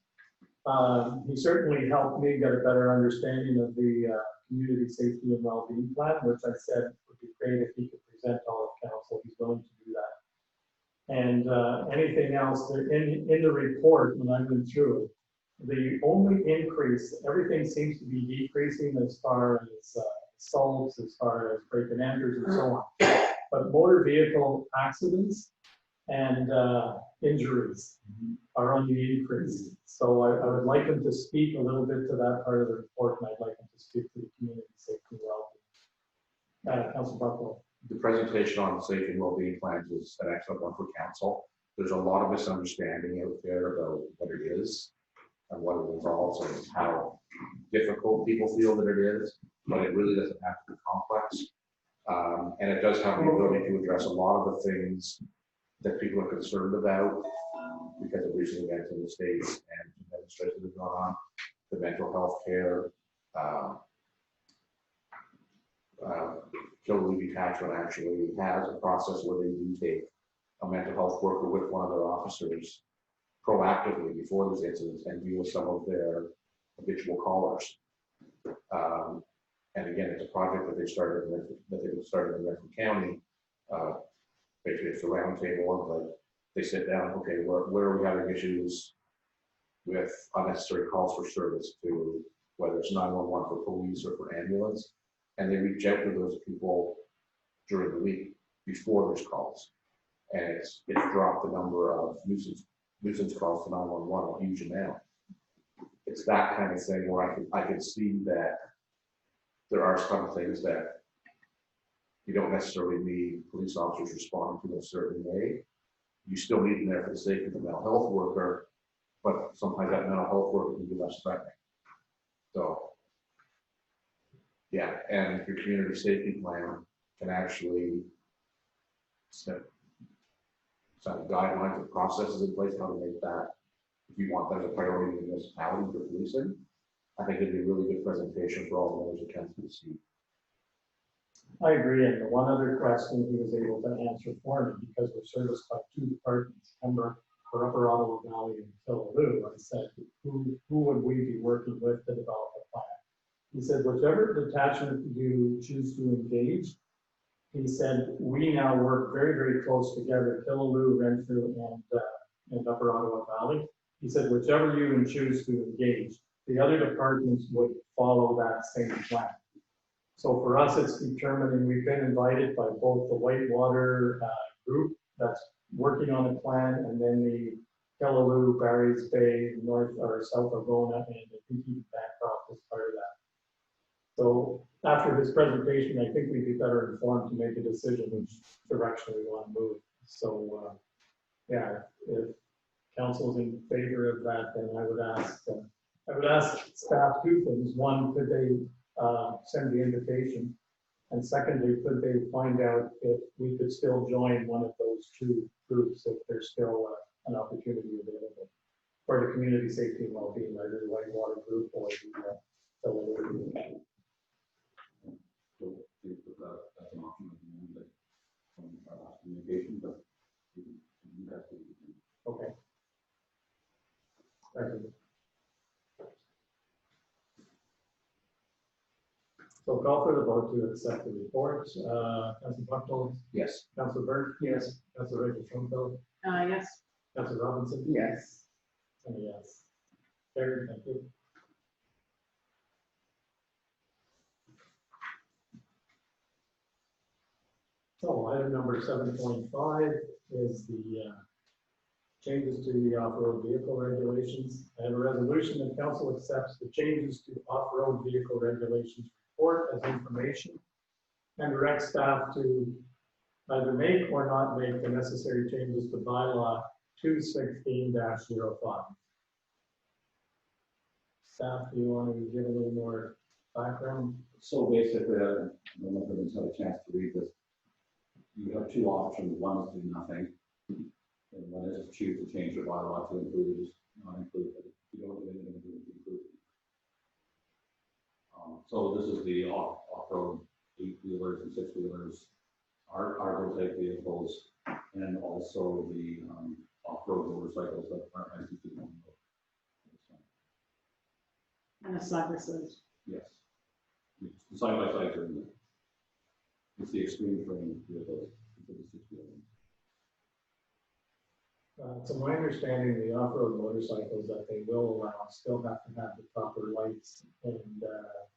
He certainly helped me get a better understanding of the community safety and well-being plan, which I said would be great if he could present all of council. He's willing to do that. And anything else in the report, when I went through it, the only increase, everything seems to be decreasing as far as assaults, as far as break and enters and so on. But motor vehicle accidents and injuries are on the increase. So I would like him to speak a little bit to that part of the report, and I'd like him to speak to the community safety and well-being. Councilor Buchwald. The presentation on the safety and well-being plans is an excellent one for council. There's a lot of misunderstanding out there about what it is. and what it involves and how difficult people feel that it is, but it really doesn't have to be complex. And it does have the ability to address a lot of the things that people are concerned about because of recent events in the state and demonstrations that have gone on, the mental health care. Killaloe Detachment actually has a process where they do take a mental health worker with one of their officers proactively before these incidents and deal with some of their habitual callers. And again, it's a project that they started in Renfrew County. Basically, it's a roundtable, but they sit down. Okay, where are we having issues with unnecessary calls for service, to whether it's 911 for police or for ambulance, and they reach out to those people during the week before there's calls, and it's dropped the number of nuisance calls to 911 a huge amount. It's that kind of thing where I can see that there are some things that you don't necessarily need police officers responding to in a certain way. You still need them there for the sake of the mental health worker, but sometimes that mental health worker can be less threatening. So, yeah, and your community safety plan can actually set guidelines and processes in place how to make that, if you want that as a priority in the municipality for policing. I think it'd be a really good presentation for all the members of council to see. I agree, and the one other question he was able to answer for me, because we're serviced by two departments, Pembroke for Upper Ottawa Valley and Killaloe. I said, who would we be working with to develop a plan? He said, whichever detachment you choose to engage, he said, we now work very, very close together, Killaloe, Renfrew, and Upper Ottawa Valley. He said, whichever you choose to engage, the other departments would follow that same plan. So for us, it's determining, we've been invited by both the Whitewater group that's working on a plan, and then the Killaloe, Barry's Bay, North or South Algona, and I think even Bancroft is part of that. So after this presentation, I think we'd be better informed to make a decision which direction we want to move. So yeah, if council's in favor of that, then I would ask staff two things. One, could they send the invitation? And secondly, could they find out if we could still join one of those two groups if there's still an opportunity available for the community safety and well-being, either the Whitewater group or the Killaloe group. So please put that as an option at the end, like from our last communication, but you guys will be. Okay. Thank you. So call for the vote to accept the report. Councilor Buckles? Yes. Councilor Burke? Yes. Councilor Rachel Trumbo? Yes. Councilor Robinson? Yes. And a yes. Carried, thank you. So item number 7.5 is the changes to the off-road vehicle regulations. I have a resolution that council accepts the changes to off-road vehicle regulations report as information and directs staff to either make or not make the necessary changes to bylaw 216-05. Staff, do you want to give a little more background? So basically, I don't know if everyone's had a chance to read this. You have two options. One is do nothing, and one is to choose to change your bylaw to include or not include it. If you don't do anything, include it. So this is the off-road 8-wheelers and 6-wheelers, cargo type vehicles, and also the off-road motorcycles that aren't licensed on the road. And a side by side. Yes. The side-by-sides are in there. It's the extreme terrain vehicles. To my understanding, the off-road motorcycles that they will allow still have to have the proper lights and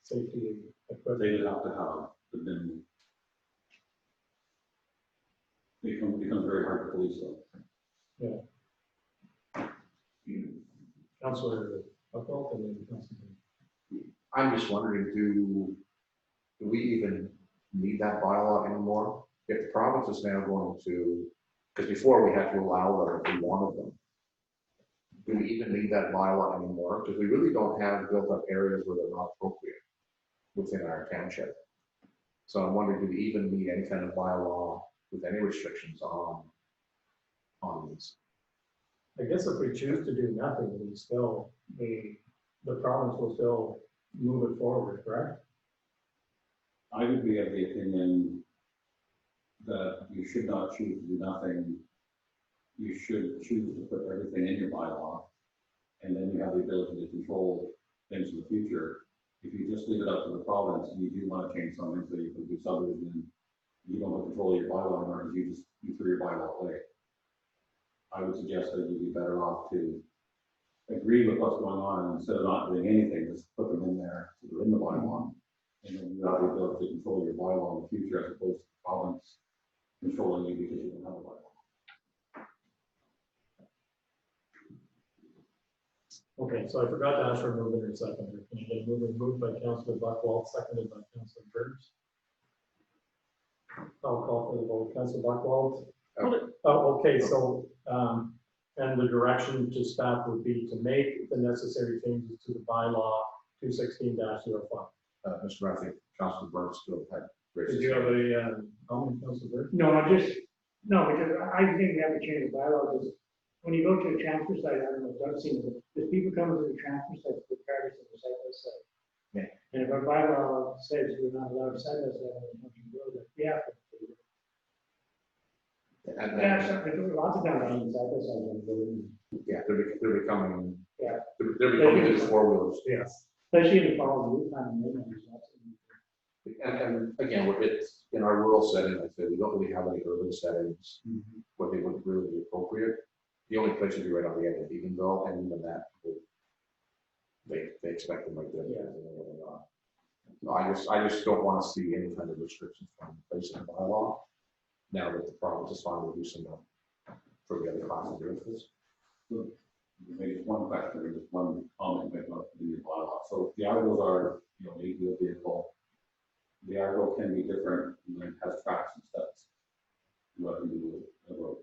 safety equipment. They would have to have the minimum. It becomes very hard to police though. Yeah. Councilor Buckles and then Councilor. I'm just wondering, do we even need that bylaw anymore? If the province is now going to, because before we had to allow them if we wanted them. do we even need that bylaw anymore? Because we really don't have built up areas where they're not appropriate within our township. So I'm wondering, do we even need any kind of bylaw with any restrictions on these? I guess if we choose to do nothing, we still, the province will still move it forward, correct? I would be of the opinion that you should not choose to do nothing. You should choose to put everything in your bylaw, and then you have the ability to control things in the future. If you just leave it up to the province and you do want to change something so you can do subdivision, you don't have control of your bylaw anymore, you threw your bylaw away. I would suggest that you'd be better off to agree with what's going on, and instead of not doing anything, just put them in there, so they're in the bylaw. And then you have the ability to control your bylaw in the future as opposed to the province controlling you because you don't have a bylaw. Okay, so I forgot to ask for a mover and seconder. Can I get a mover moved by Councilor Buckwald, seconded by Councilor Burns? I'll call for the vote. Councilor Buckwald? Oh, okay, so, and the direction to staff would be to make the necessary changes to the bylaw 216-05. Mr. Murphy, Councilor Burns still had raised. Did you have a comment, Councilor Burns? No, because I think we have to change the bylaw, because when you go to a transfer site, I don't know if I've seen it, there's people coming to the transfer site with cars to the site. Yeah. And if our bylaw says you're not allowed to site us, yeah. And Yeah, then, there's lots of times on the site, yeah, they're becoming, yeah, they're becoming just four-wheelers. Yes. especially in the fall, we kind of know them. And again, it's in our rural setting, like I said, we don't really have any urban settings where they would really be appropriate. The only place would be right on the edge of Edenville, and even that, they expect them like that. Yeah. No, I just don't want to see any kind of restrictions from place in the bylaw. Now that the province is finally reducing them for the other classes of vehicles. Maybe just one question or just one comment made about the new bylaw. So the Argos are, you know, an 8-wheel vehicle. The Argo can be different and then has tracks and steps. What do you do with a road?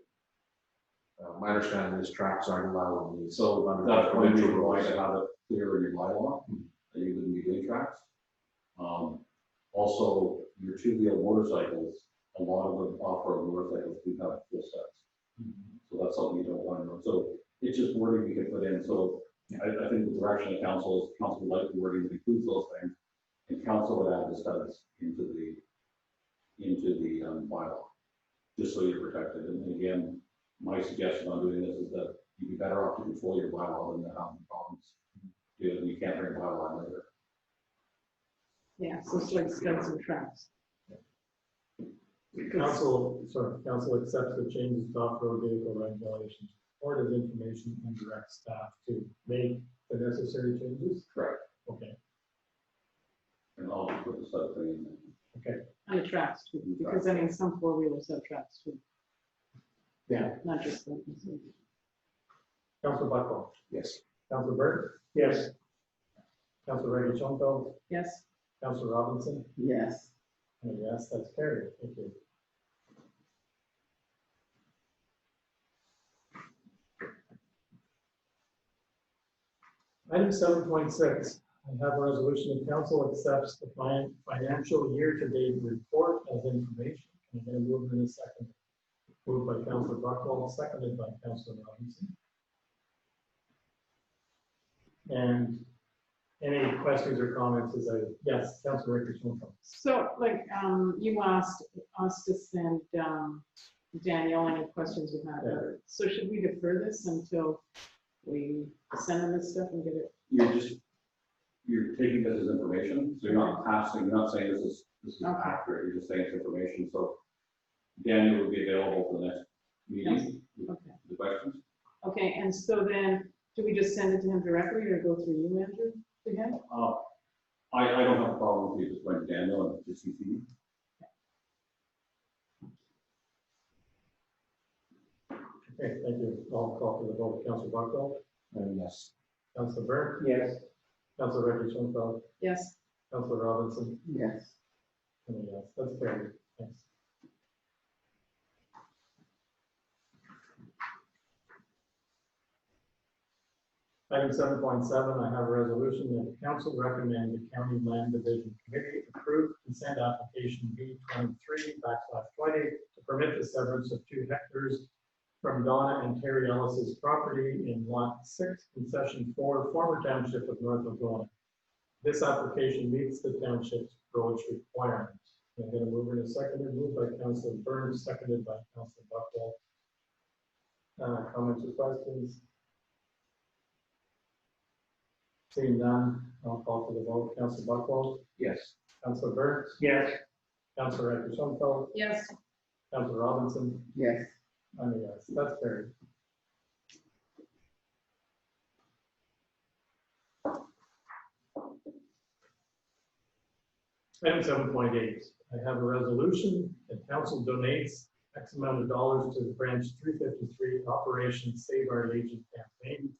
My understanding is tracks aren't allowed on these. So under that's one provincial reason why rules. to have it clear in your bylaw, that you wouldn't be doing tracks. Also, your 2-wheel motorcycles, a lot of them off-road motorcycles do have full sets. So that's something you don't want to know. So it's just wording you can put in. So I think the direction of council is council would like the wording that includes those things, and council would add the studs into the bylaw, just so you're protected. And again, my suggestion on doing this is that you'd be better off to control your bylaw than to have problems. You can't bring bylaw in later. Yeah, so it's like studs and tracks. Council accepts the changes to off-road vehicle regulations, or does information and direct staff to make the necessary changes? Correct. Okay, And I'll just put the stud thing in there. okay. And the tracks too, because I mean, some four-wheelers have tracks too. Yeah. Not just the. Councilor Buckwald, Yes. Councilor Burke, Yes. Councilor Reggie Schoenfeld, Yes, Councilor Robinson, Yes. and yes, that's carried. Thank you. Item 7.6, I have a resolution that council accepts the financial year-to-date report as information. Can I get a mover in a second? Moved by Councilor Buckwald, seconded by Councilor Robinson. And any questions or comments as yes, Councilor Rickard Schoenfeld. so like, you asked us to send, Daniel any questions you have. Yeah. So should we defer this until we send them this stuff and get it? You're taking this as information, so you're not passing, you're not saying this is Okay. accurate, you're just saying it's information. So Daniel will be available for the next meeting. Okay. The questions? Okay, and so then, do we just send it to him directly or go through you, Andrew, to him? I don't have a problem with you just going to Daniel and just CC. Okay, thank you. I'll call for the vote. Councilor Buckwald, Yes. Councilor Burke, Yes. Councilor Rickard Schoenfeld, Yes, Councilor Robinson, Yes. and a yes, that's carried. Thanks. Item 7.7, I have a resolution that the council recommend the county land division committee approve consent application B23/20 to permit the severance of 2 hectares from Donna and Terry Ellis's property in Lot 6, concession 4, former township of North Algona. This application meets the township's approach requirements. I'm going to move in a second, moved by Councilor Burns, seconded by Councilor Buckwell. Comments or questions? Seeing none, I'll call for the vote. Councilor Buckwell, Yes. Councilor Burns, Yes. Councilor Eckert-Schonfeld, Yes, Councilor Robinson, Yes, I'm a yes. That's carried. Item 7.8, I have a resolution that council donates X amount of dollars to the branch 353 Operation Save Our Legion campaign.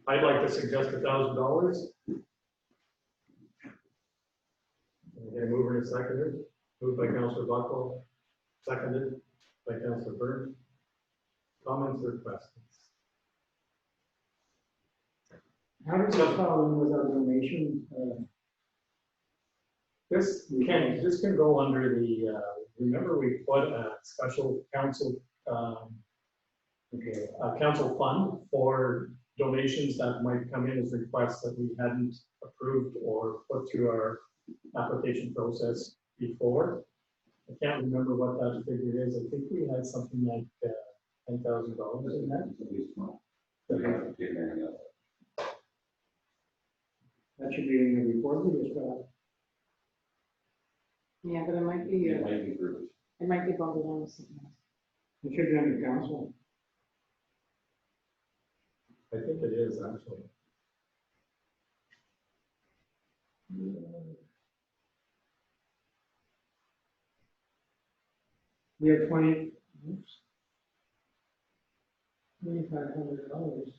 I'd like to suggest $1,000. Okay, mover and seconder, moved by Councilor Buckwell, seconded by Councilor Burns. Comments or questions? How does this fall in with our donation? This can go under the, remember we put a special council, council fund for donations that might come in as requests that we hadn't approved or put through our application process before. I can't remember what that figure is. I think we had something like $10,000 in that. At least one. We haven't taken any of it. That should be in the report we just got. yeah, but it might be, It might be grouped. it might be bundled on with something else. It should be under council. I think it is actually. We have $2,500.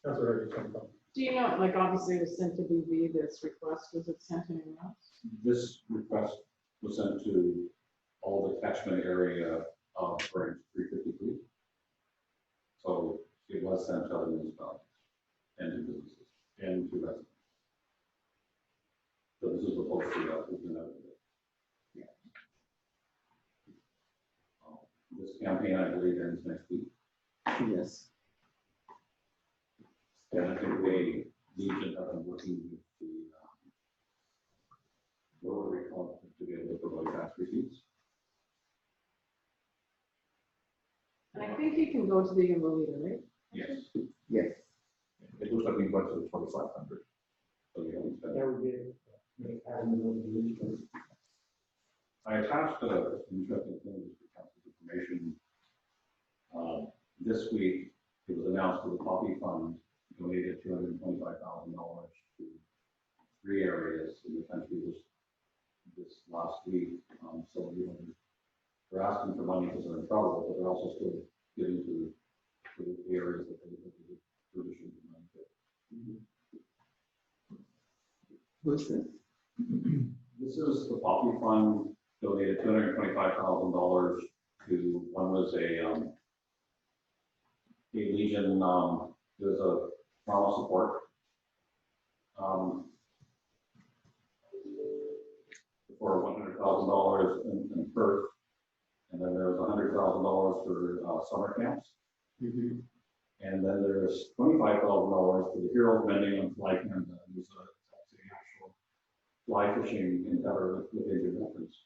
Councilor Eckert-Schonfeld. Do you know, like, obviously it was sent to BV, this request, was it sent anywhere else? This request was sent to all the catchment area of branch 353. So it was sent to other municipalities and to businesses and to residents. So this is the posting that we've been out of it. This campaign, I believe, ends next week. yes. And I think the Legion have been working with the Rotary Club to be able to provide tax receipts. And I think you can go to the Invalida, right? Yes. Yes. It looks like we went to the 2,500. So we haven't spent. That would be, I attached a interesting thing with council's information. This week, it was announced that the Poppy Fund donated $225,000 to 3 areas in the country this last week. So they're asking for money because they're in trouble, but they're also still giving to the areas that they traditionally money to. Who's this? This is the Poppy Fund donated $225,000 to, one was a Legion, there's a trauma support. For $100,000 in Perth, and then there's $100,000 for summer camps. Mm-hmm. And then there's $25,000 for the Hero Mending and Fly Canada. There's an actual fly fishing endeavor with injured veterans.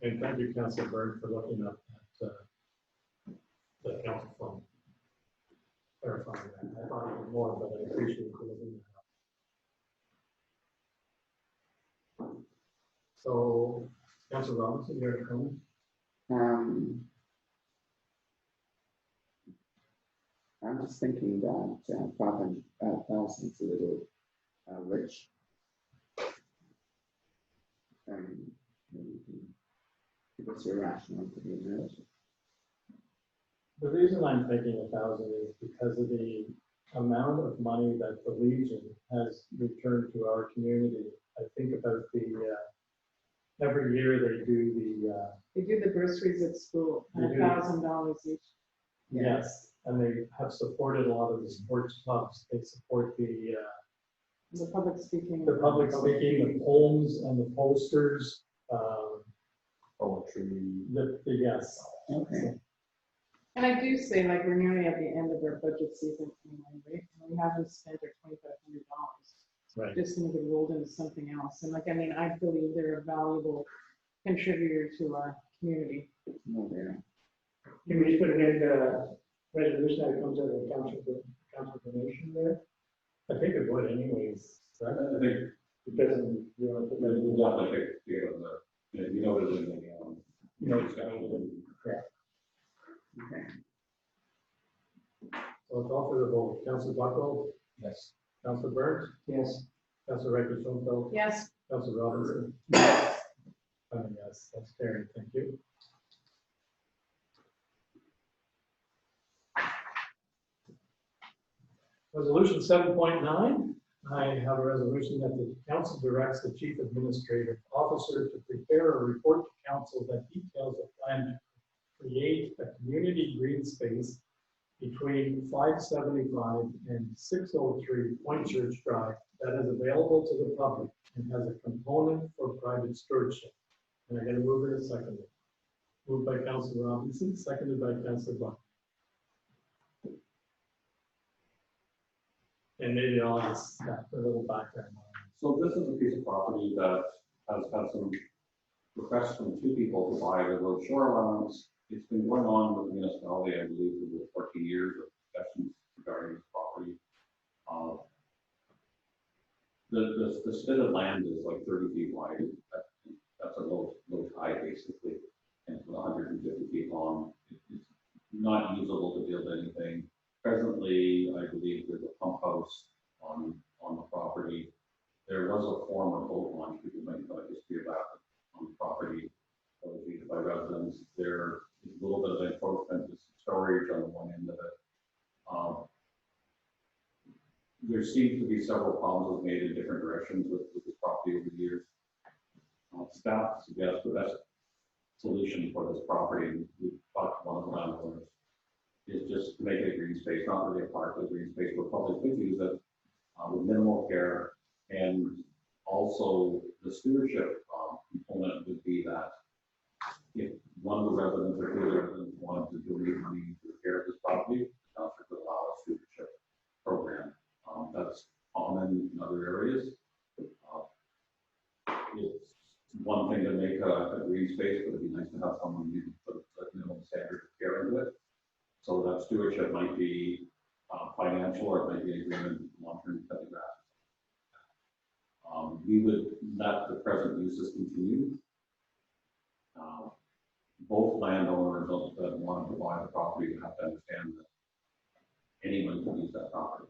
And thank you, Councilor Bird, for looking up at the council fund. Clarifying that. I thought it was more, but I appreciate you looking that up. So, Councilor Robinson, you have a comment? I'm just thinking that 5,000 is a little rich. Maybe you can give us your rationale for doing that. The reason I'm thinking 1,000 is because of the amount of money that the Legion has returned to our community. I think about every year they do the bursaries at school, They do. $1,000 each. yes, and they have supported a lot of the sports clubs. They support The public speaking. the public speaking, the poems and the posters, Poetry. yes. Okay. And I do say, like, we're nearly at the end of our budget season anyway, right? And we haven't spent our $2,500. Right. Just gonna get rolled into something else. And like, I mean, I believe they're a valuable contributor to our community. Oh, yeah. Can we put it in the resolution that comes out of the council donation there? I think it would anyways. Right? I think It doesn't, you know, put that in we'll the- definitely take the, you know, it in the, discussion. Okay. So I'll call for the vote. Councillor Buckle, Yes. Councillor Burnt, Yes. Councillor Rector Schoenfeld, Yes, Councillor Robinson. Yes, that's carried. Thank you. Resolution 7.9, I have a resolution that the council directs the chief administrative officer to prepare a report to council that details a plan to create a community green space between 575 and 603 Point Church Drive that is available to the public and has a component for private stewardship. And I'm going to move it and second it. Moved by Councilor Robinson, seconded by Councilor Buck. And maybe I'll ask Scott for a little background on it. So this is a piece of property that has had some requests from two people to buy the road shore allowance. It's been going on with the municipality, I believe, for 14 years of discussions regarding this property. The spit of land is like 30 feet wide. That's a low tide basically, and it's 150 feet long. It's not usable to build anything. Presently, I believe there's a pump house on the property. There was a former boat launch, people might know the history of that on the property. That was used by residents. There is a little bit of encroachment, with storage on the one end of it. There seems to be several problems made in different directions with this property over the years. Staff suggests the best solution for this property, and we've talked to one of the landowners, is just to make it a green space, not really a park, but a green space where public could use it with minimal care. And also the stewardship component would be that if one of the residents or two residents wanted to donate money to the care of this property, the township would allow a stewardship program. That's common in other areas. It's one thing to make a green space, but it'd be nice to have someone who put a minimum standard of care into it. So that stewardship might be financial, or it might be an agreement long-term cut the grass. We would let the present uses continue. Both landowners that want to buy the property would have to understand that anyone can use that property.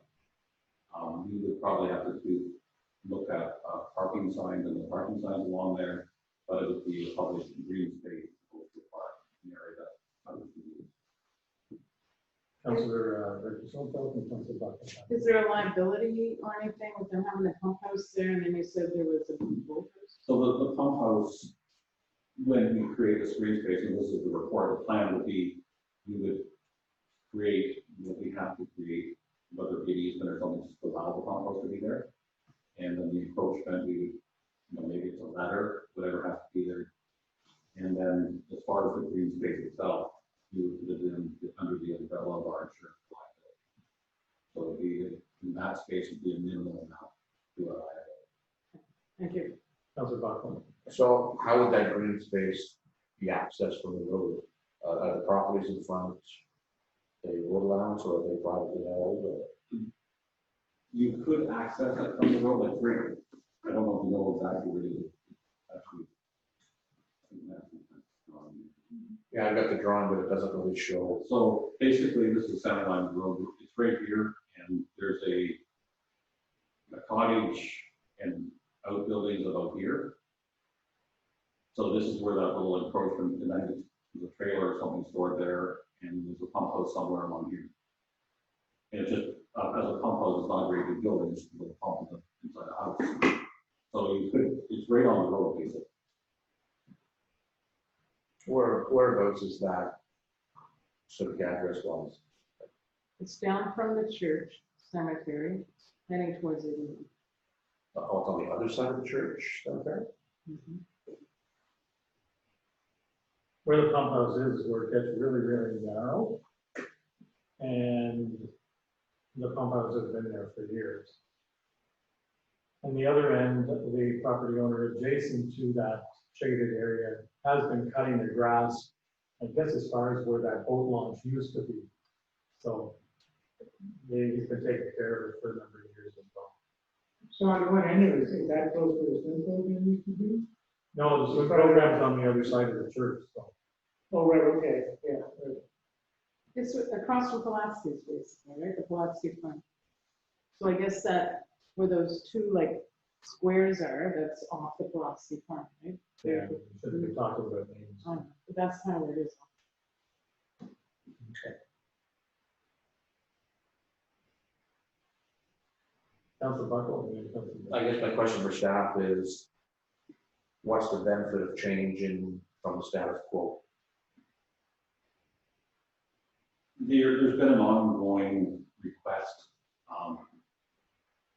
We would probably have to look at parking signs and the parking signs along there, but it would be a public green space opposed to a park, an area that others can use. Councilor Rector Schoenfeld and Councilor Buck. is there a liability or anything with them having a pump house there? And then you said there was a boat house? So the pump house, when we create this green space, and this is the report, the plan would be, we would create what we have to create, whether it be an easement or something, just to allow the pump house to be there. And then the encroachment, we would, maybe it's a ladder, whatever has to be there. And then as far as the green space itself, we would put it in under the umbrella of our insurance liability. So it'd be, in that space would be a minimal amount to a liability. Thank you. Councilor Buck. So how would that green space be accessed from the road? Are the properties in front, a road allowance, or are they privately held? Or? You could access it from the road, like three. I don't know if you know exactly where it is. Actually. Yeah, I've got the drawing, but it doesn't really show. So basically, this is Center Line Road. It's right here, and there's a cottage and outbuildings about here. So this is where that little encroachment, and I think there's a trailer or something stored there, and there's a pump house somewhere along here. And it's just, as a pump house, it's not a very big building, it's just a little pump inside the house. So you could, it's right on the road, basically. Whereabouts is that sort of address was? It's down from the church cemetery, heading towards the. Oh, it's on the other side of the church, okay? Where the pump house is where it gets really, really narrow. And the pump house has been there for years. On the other end, the property owner adjacent to that shaded area has been cutting the grass, I guess as far as where that boat launch used to be. So he's been taking care of it for a number of years as well. So on one end of it, is that close to the swim program used to be? No, the swim program's on the other side of the church, so. Oh, right, okay, yeah. Right. It's across from Pulaski's basically, right, the Pulaski farm. So I guess that where those two like squares are, that's off the Pulaski farm, right? Yeah, we shouldn't be talking about names. But that's kind of where it is. Okay. Councilor Buckle, you have something? I guess my question for staff is, what's the benefit of changing from the status quo? There's been an ongoing request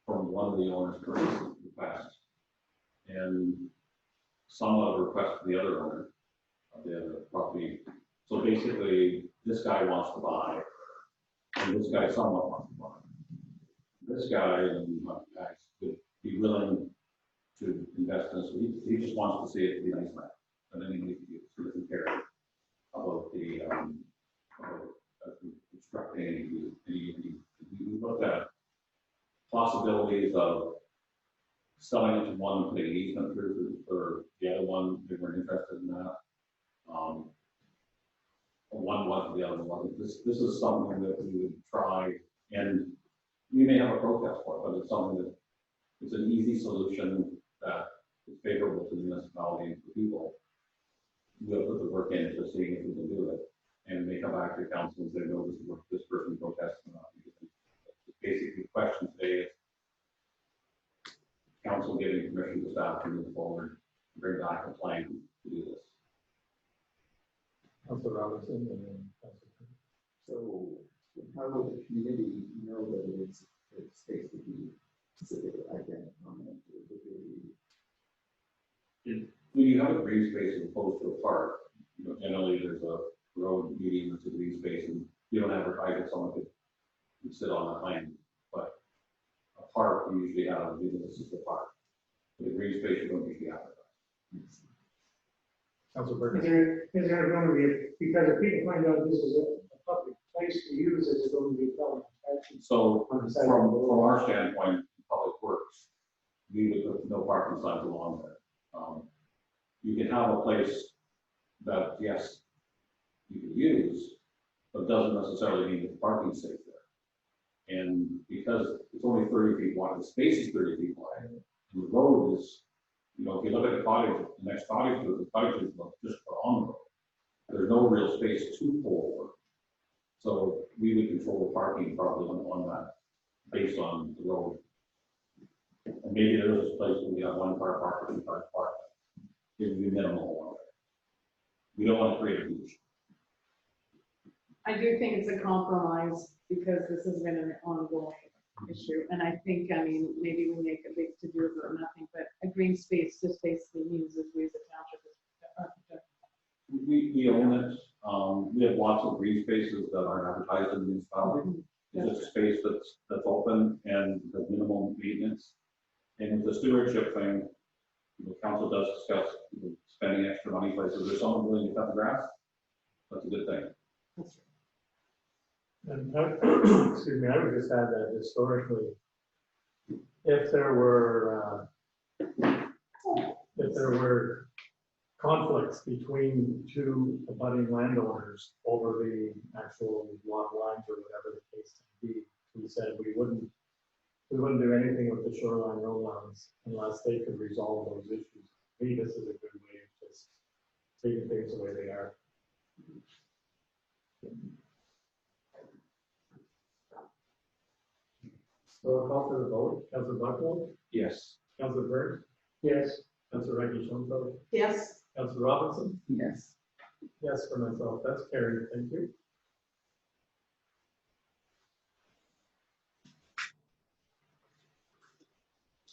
from one of the owners for a request, and somewhat a request to the other owner of the other property. So basically, this guy wants to buy, and this guy somewhat wants to buy. This guy and guys would be willing to invest in this. He just wants to see it to be nice land, and then he doesn't care about the constructing any. We looked at possibilities of selling it to one, putting an easement through for the other one. They weren't interested in that. One was, the other one. This is something that we would try, and we may have a protest for it, but it's something that it's an easy solution that is favorable to the municipality and the people. We'll put the work into seeing if we can do it, and may come back to council and say, no, this is what this person protests or not. Basically, the question today is council giving permission to staff to move forward, bring back a plan to do this. Councilor Robinson and then Councilor. So how will the community know that it's space to be considered identified? When you have a green space as opposed to a park, generally there's a road median that's a green space, and you don't advertise that someone could sit on that land. But a park, you usually have, this is the park. But a green space, you don't usually advertise. Councilor Burke. Is there going to be, because if people find out this is a public place to use, is it going to be public inspection? So from our standpoint, public works, we would put no parking signs along there. You can have a place that, yes, you can use, but doesn't necessarily mean that the parking's safe there. And because it's only 30 feet wide, the space is 30 feet wide, and the road is, if you look at the cottage, the next cottage, the cottage is just on the road. There's no real space to pull over. So we would control the parking probably on that based on the road. And maybe there is a place where we have one car park or two cars park. It would be minimal one way. We don't want to create a huge. I do think it's a compromise because this has been an ongoing issue. And I think, maybe we make a big to-do about nothing, but a green space just basically means that we as a township. We own it. We have lots of green spaces that aren't advertised in the municipality. It's just a space that's open and has minimal maintenance. And with the stewardship thing, the council does discuss spending extra money places. There's someone willing to cut the grass. That's a good thing. And excuse me, I would just add that historically, if there were conflicts between two abutting landowners over the actual lot lines or whatever the case may be, we said we wouldn't do anything with the shoreline road lines unless they could resolve those issues. Maybe this is a good way of just leaving things the way they are. So I'll call for the vote. Councillor Buckle, Yes. Councillor Burke, Yes. Councillor Reggie Schoenfeld, Yes. Councillor Robinson. Yes. Yes, for myself, that's carried, thank you.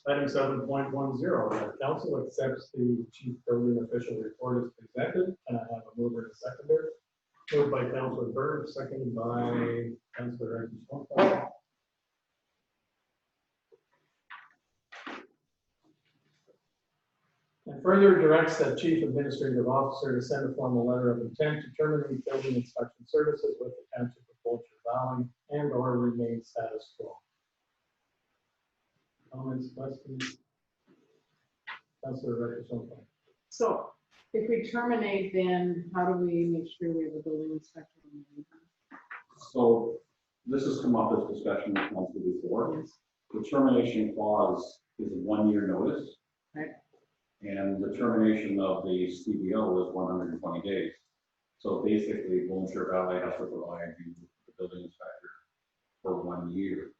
Item 7.10, that council accepts the chief building official report as presented, and I have a mover and a seconder. Moved by Councillor Byrd, seconded by Councillor Reggie Schoenfeld. And further directs that chief administrative officer to send a formal letter of intent to terminate building inspection services with the Township of Bolger Valley and or remain status quo. Comments, questions? Councillor Reggie Schoenfeld. So if we terminate, then how do we make sure we have a building inspector? So this has come up as discussion with council before. Yes. The termination clause is a 1-year notice. Right. And the termination of the CBO is 120 days. So basically, Bolger Valley has to provide you the building inspector for 1 year.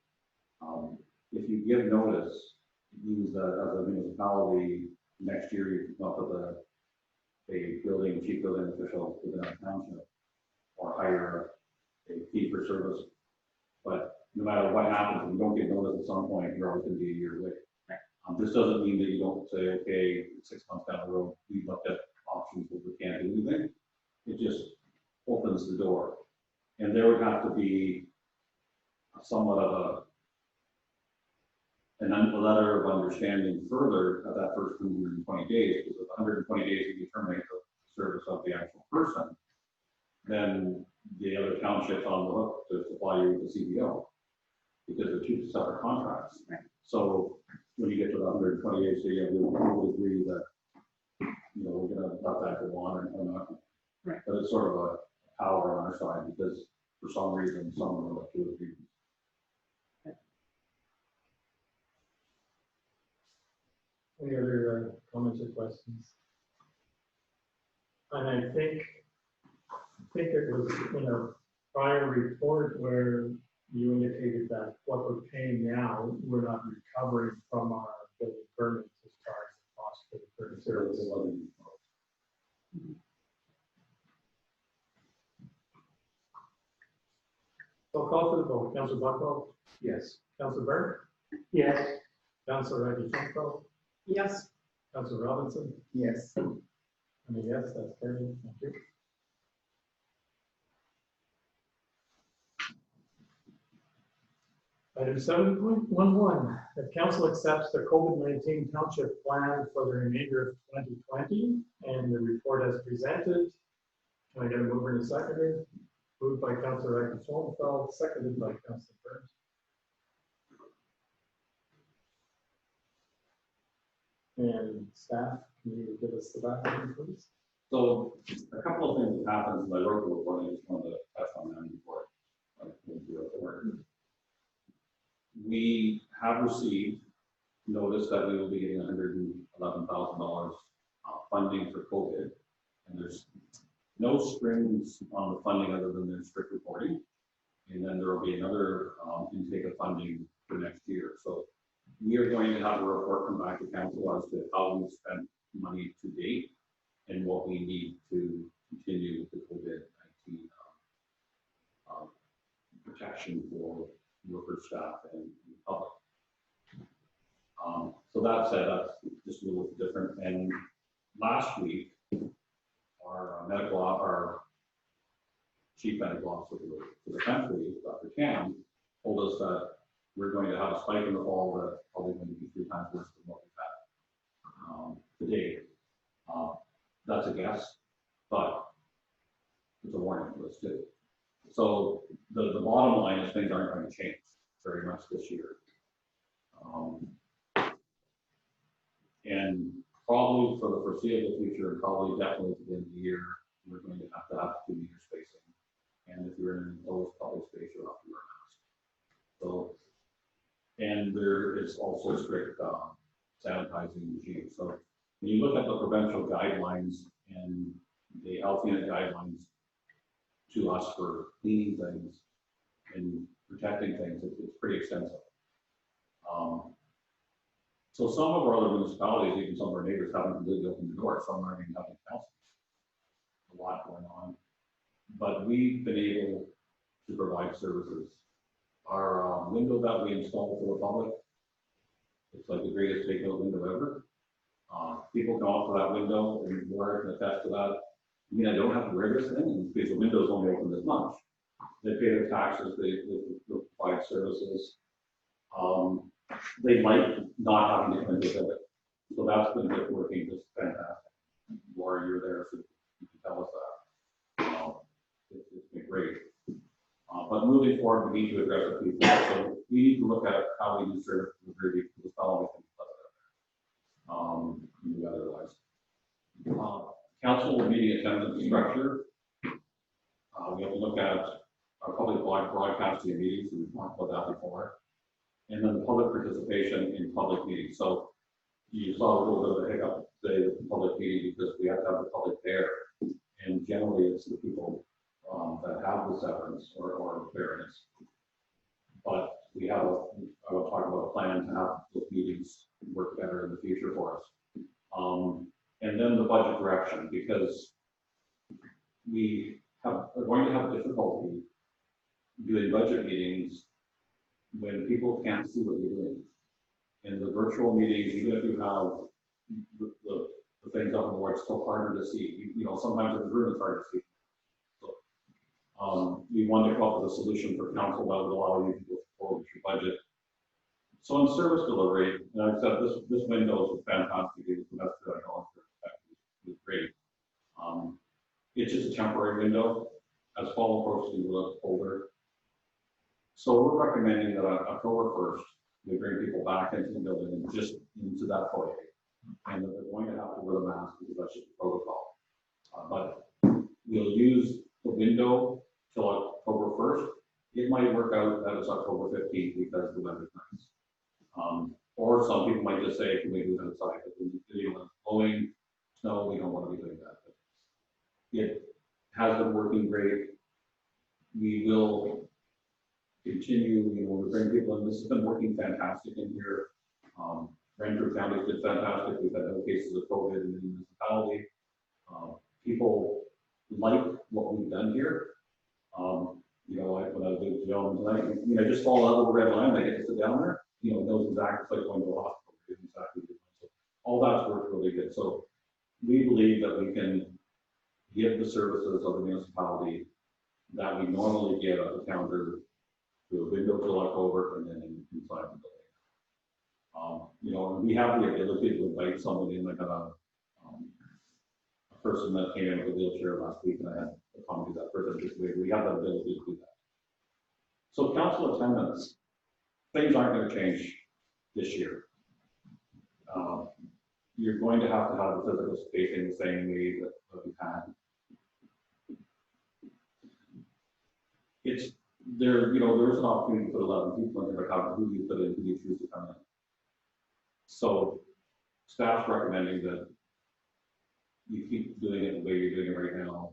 If you give notice, it means that as a municipality, next year you come up with a chief building official within our township, or hire a fee for service. But no matter what happens, if you don't get notice at some point, you're always going to be a year late. This doesn't mean that you don't say, okay, 6 months down the road, we looked at options, but we can't do anything. It just opens the door. And there would have to be somewhat of a letter of understanding further of that first 120 days, because if 120 days you terminate the service of the actual person, then the other township's on the hook to supply you with the CBO, because they're two separate contracts. Right. So when you get to the 120 days, so yeah, we will agree that, we're gonna let that go on or not. Right. But it's sort of a power on our side, because for some reason, someone will have to agree. Any other comments or questions? And I think it was in a prior report where you indicated that what we're paying now, we're not recovering from our building permits as far as the cost of the current service. So call for the vote. Councillor Buckle, Yes. Councillor Burke, Yes. Councillor Reggie Schoenfeld, Yes. Councillor Robinson. Yes. I mean, yes, that's carried. Thank you. Item 7.11, that council accepts the COVID-19 township plan for the remainder of 2020 and the report as presented. Can I get a mover and a seconder? Moved by Councillor Reggie Schoenfeld, seconded by Councillor Burns. And staff, can you give us the background, please? So a couple of things that happened when I wrote the report, I just wanted to touch on them before I move to the report. We have received notice that we will be getting $111,000 funding for COVID, and there's no strings on the funding other than their strict reporting. And then there will be another intake of funding for next year. So we are going to have a report come back to council as to how we spent money to date and what we need to continue with the COVID-19 protection for workers, staff, and the public. So that said, that's just a little different. And last week, our chief medical officer for the country, Dr. Cam, told us that we're going to have a spike in the fall that probably going to be 3 times worse than what we've had to date. That's a guess, but it's a warning to us too. So the bottom line is things aren't going to change very much this year. And probably for the foreseeable future, and probably definitely to the end of the year, we're going to have 2 meter spacing. And if you're in an enclosed public space, you'll have to wear a mask. So, and there is also strict sanitizing regime. So when you look at the provincial guidelines and the health unit guidelines to us for cleaning things and protecting things, it's pretty extensive. So some of our other municipalities, even some of our neighbors haven't completely opened the door, some aren't even having councils. A lot going on, but we've been able to provide services. Our window that we installed for the public, it's like the greatest takeout window ever. People come off of that window and Laura can attest to that. I mean, I don't have to wear this thing because the window's only open this much. They pay their taxes, they provide services. They like not having to come into it. So that's been working just fantastic. Laura, you're there, so you can tell us that. It's been great. But moving forward, we need to address the people. So we need to look at how we do service delivery to the following things. Otherwise. Council meeting attendance structure. We have to look at our public broadcasting meetings, we've talked about that before. And then the public participation in public meetings. So you saw a little bit of a hiccup today with the public meeting because we have to have the public there. And generally it's the people that have the severance or fairness. But we have I will talk about a plan to have those meetings work better in the future for us. And then the budget direction, because we are going to have difficulty doing budget meetings when people can't see what you're doing. In the virtual meetings, even if you have the things up on the board, it's still harder to see. You know, sometimes in the room it's hard to see. So, we want to come up with a solution for council that would allow you to go forward with your budget. So in service delivery, and I've said this window is fantastic. It's the best that I know. It's great. It's just a temporary window. As fall approaches, it will look colder. So we're recommending that on October 1st, we bring people back into the building and just into that foyer. And that they're going to have to wear the mask because that's just the protocol. But we'll use the window till October 1st. It might work out that it's October 15th because the weather's nice. Or some people might just say, can we do it outside? If it's blowing snow, we don't want to be doing that. But it has been working great. We will continue, we bring people in. This has been working fantastic in here. Ranford County did fantastic. We've had no cases of COVID in the municipality. People like what we've done here. Like when I was with Joan tonight, just fall out of the red line, I get to sit down there, knows exactly like going to a hospital. Exactly. So all that's worked really good. So we believe that we can give the services of the municipality that we normally give at the counter to a window till October and then inside the building. We have the ability to invite somebody in, like a person that came in with a wheelchair last week, and I had to accommodate that person this week. We have that ability to do that. So council attendance, things aren't going to change this year. You're going to have the physical spacing the same way that we've had. It's there, there's an opportunity to put 11 people in there, but how who you put in, who you choose to come in. So staff's recommending that you keep doing it the way you're doing it right now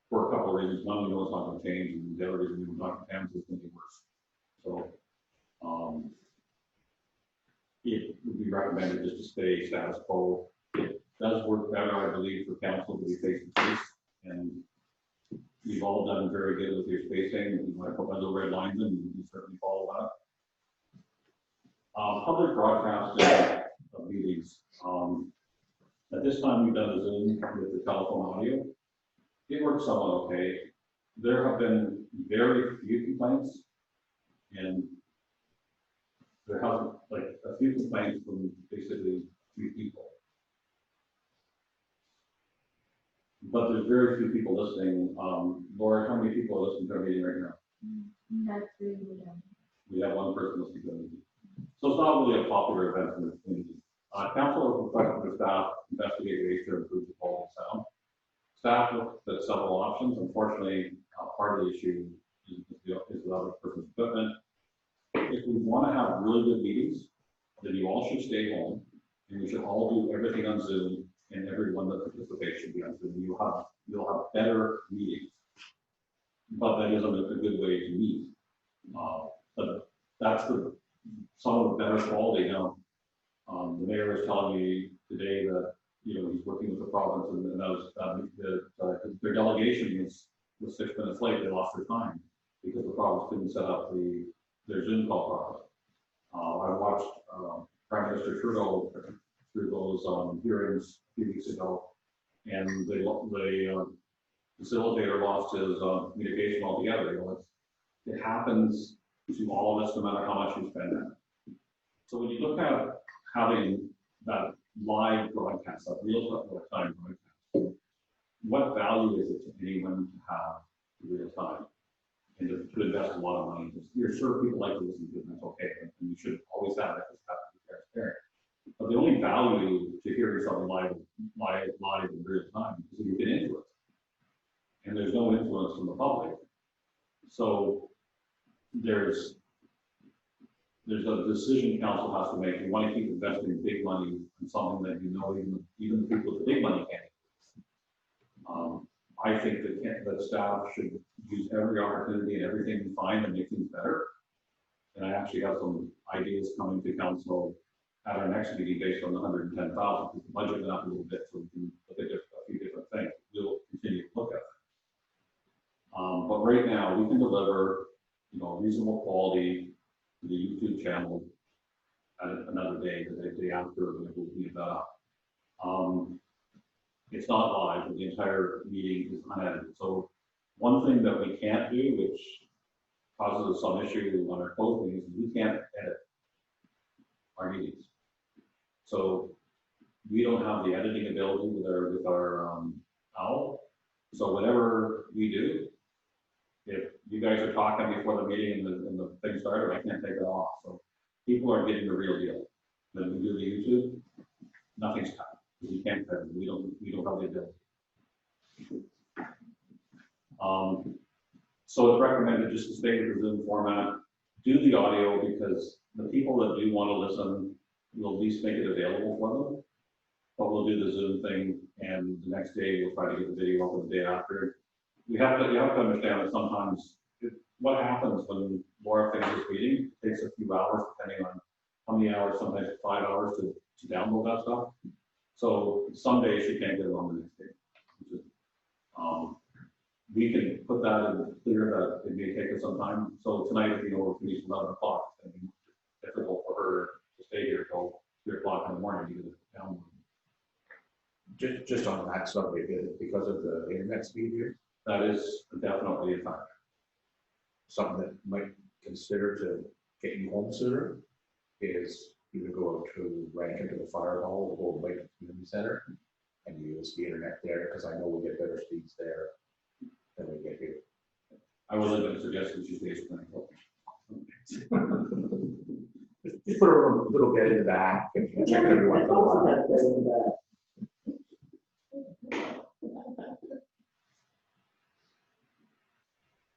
for a couple of reasons. One, we know it's not going to change, and the other reason we don't have is going to be worse. So it would be recommended just to stay status quo. It does work better, I believe, for council to be face to face, and you've all done very good with your spacing. I put my little red lines in, and you certainly follow that. Public broadcasting of meetings. At this time, we've done a Zoom with the telephone audio. It works somewhat okay. There have been very few complaints, and there have like a few complaints from basically a few people. But there's very few people listening. Laura, how many people are listening to our meeting right now? That's really good. We have one person listening to the meeting. So it's not really a popular event in the community. Council has requested the staff investigate ways to improve the quality of sound. Staff looked at several options. Unfortunately, part of the issue is the other person's equipment. If we want to have really good meetings, then you all should stay home, and we should all do everything on Zoom, and everyone that participates should be on Zoom. You'll have better meetings, but that isn't a good way to meet. But that's the some of the better quality now. The mayor was telling me today that, you know, he's working with the province and their delegation was 6 minutes late. They lost their time because the province couldn't set up their Zoom call properly. I watched Prime Minister Trudeau through those hearings a few weeks ago, and the facilitator lost his communication altogether. You know, it happens to all of us, no matter how much you spend on it. So when you look at having that live broadcast, that real-time broadcast, what value is it to anyone to have real time and to invest a lot of money? You're sure people like to listen to it, and that's okay, and you should always have it, because that's transparent. But the only value to hearing something live in real time is that you get into it, and there's no influence from the public. So there's a decision council has to make. You want to keep investing big money in something that you know even the people with the big money can't. I think that staff should use every opportunity and everything we find to make things better. And I actually have some ideas coming to council at our next meeting based on the 110,000. The budget went up a little bit, so we can look at a few different things. We'll continue to look at it. But right now, we can deliver, you know, reasonable quality to the YouTube channel at another day, the day after, when it will be about. It's not live, but the entire meeting is unedited. So one thing that we can't do, which causes us some issue on our closed meetings, is we can't edit our meetings. So we don't have the editing ability with our OWL. So whatever we do, if you guys are talking before the meeting and the thing started, I can't take it off. So people are getting the real deal. When we do the YouTube, nothing's cut. You can't cut it. We don't have the ability. So it's recommended just to stay with the Zoom format. Do the audio, because the people that do want to listen, we'll at least make it available for them. But we'll do the Zoom thing, and the next day we'll try to get the video up the day after. You have to understand that sometimes what happens when Laura finishes reading, it takes a few hours, depending on how many hours, sometimes 5 hours to download that stuff. So some days she can't get it on the next day. We can put that in clear that it may take us some time. So tonight, if you know, we're finished 11 o'clock, it's going to be difficult for her to stay here till 3 o'clock in the morning to get it downloaded. Just on that subject, because of the internet speed here, That is definitely a factor. something that might consider to get you home sooner is you would go out to Rankin to the fire hall, or go right to the community center, and use the internet there, because I know we get better speeds there than we get here. I wasn't going to suggest we should stay tonight. Just put a little bit in the back and check everyone.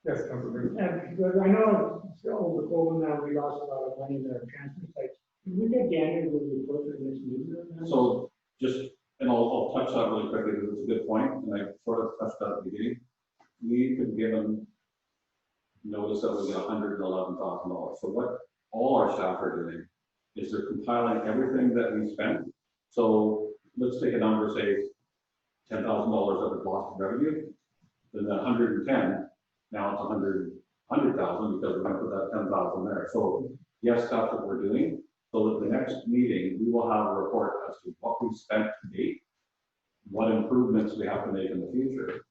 Yes, Councilor. And because I know over COVID now, we lost a lot of money in our transfer sites. Can we get Daniel to report for this meeting? So just, and I'll touch that really quickly because it's a good point, and I sort of touched that at the beginning. We could give them notice that we get $111,000. So what all our staff are doing is they're compiling everything that we spent. So let's take a number, say $10,000 that was lost in revenue, then that 110, now it's 100,000 because we're going to put that 10,000 there. So yes, that's what we're doing. So at the next meeting, we will have a report as to what we've spent to date, what improvements we have to make in the future,